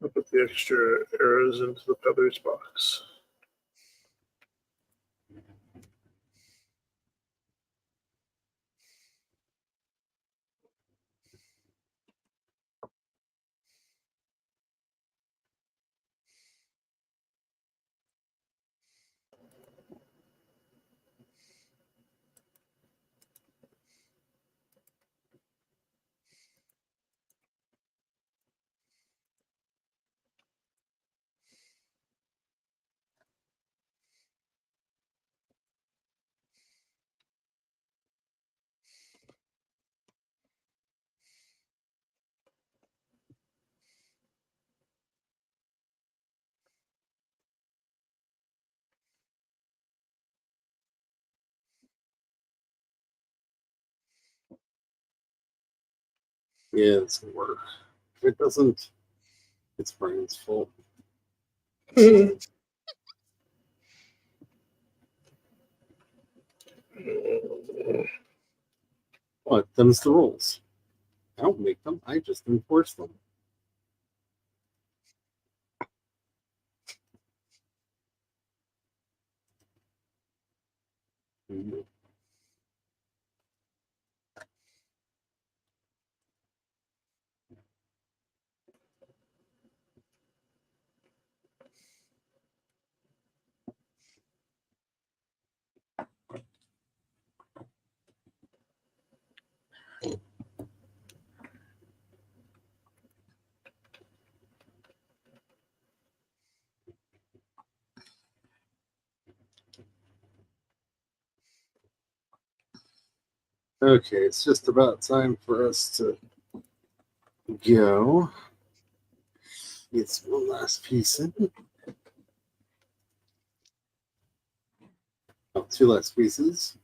I'll put the extra arrows into the feathers box. Yeah, it's work. If it doesn't, its brain's full. What? Them's the rules. I don't make them. I just enforce them. Mhm. Okay, it's just about time for us to go. Get one last piece in. Oh, two last pieces.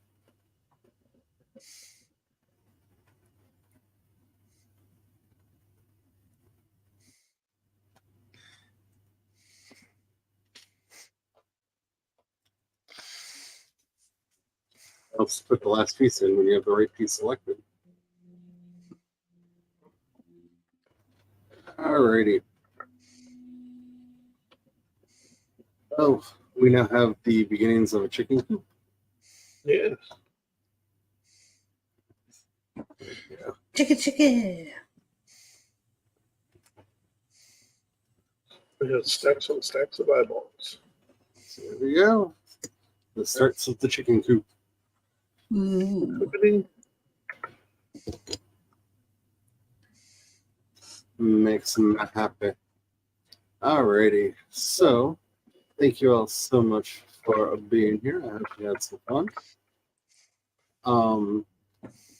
Helps put the last piece in when you have the right piece selected. Alrighty. Oh, we now have the beginnings of a chicken coop. Yes. Yeah. Chicken. We got stacks and stacks of eyeballs. So there we go. The starts of the chicken coop. Ooh. Opening. Makes them happy. Alrighty. So, thank you all so much for being here. I hope you had some fun. Um,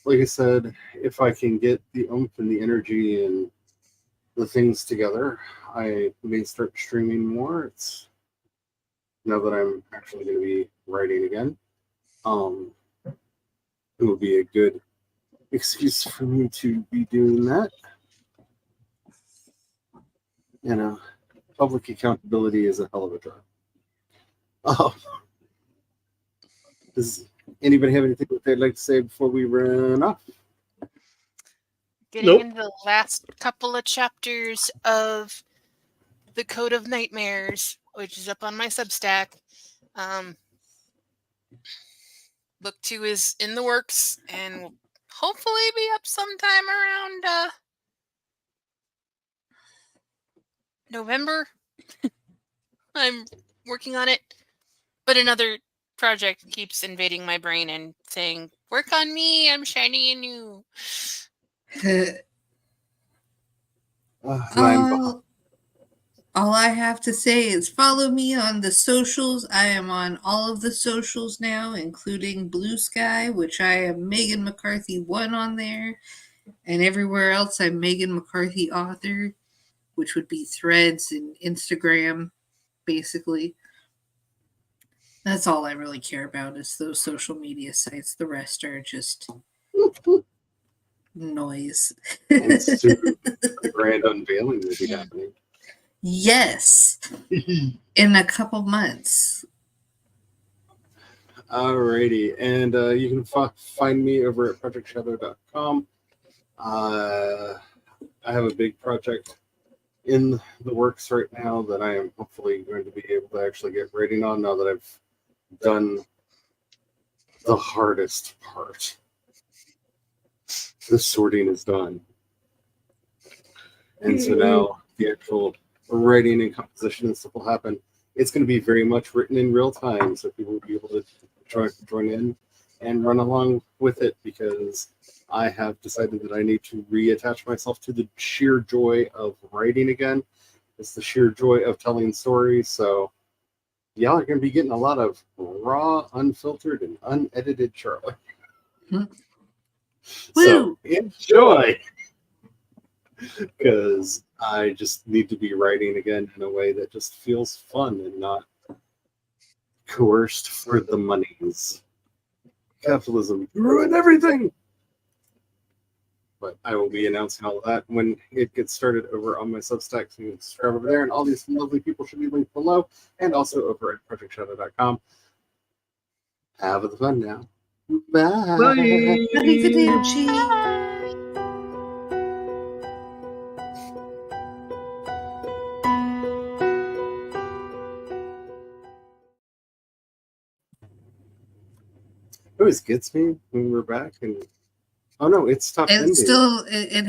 like I said, if I can get the oomph and the energy and the things together, I may start streaming more. It's now that I'm actually going to be writing again. It will be a good excuse for me to be doing that. You know, public accountability is a hell of a job. Oh, does anybody have anything that they'd like to say before we run off? Getting Nope. into the last couple of chapters of the Code of Nightmares, which is up on my Substack. Book 2 is in the works and will hopefully be up sometime around November. I'm working on it, but another project keeps invading my brain and saying, "Work on me, I'm shiny and new." I'm All I have to say is follow me on the socials. I am on all of the socials now, including Blue Sky, which I am Megan McCarthy 1 on there. And everywhere else, I'm Megan McCarthy author, which would be Threads and Instagram, basically. That's all I really care about is those social media sites. The rest are just noise. and soon the grand unveiling will be happening. Yes, in a couple months. Alrighty, and you can find me over at projectshadow.com. I have a big project in the works right now that I am hopefully going to be able to actually get rating on now that I've done the hardest part. The sorting is done. And so now the actual writing and composition and stuff will happen. It's going to be very much written in real time, so people will be able to join in and run along with it because I have decided that I need to reattach myself to the sheer joy of writing again. It's the sheer joy of telling stories. So y'all are going to be getting a lot of raw, unfiltered, and unedited Charlie. So enjoy, because I just need to be writing again in a way that just feels fun and not coerced for the monies. Capitalism ruined everything. But I will be announcing all of that when it gets started over on my Substack. So you can subscribe over there, and all these lovely people should be linked below, and also over at projectshadow.com. Have the fun now. Bye. Arrivederci. It always gets me when we're back, and oh no, it's tough It's ending. still it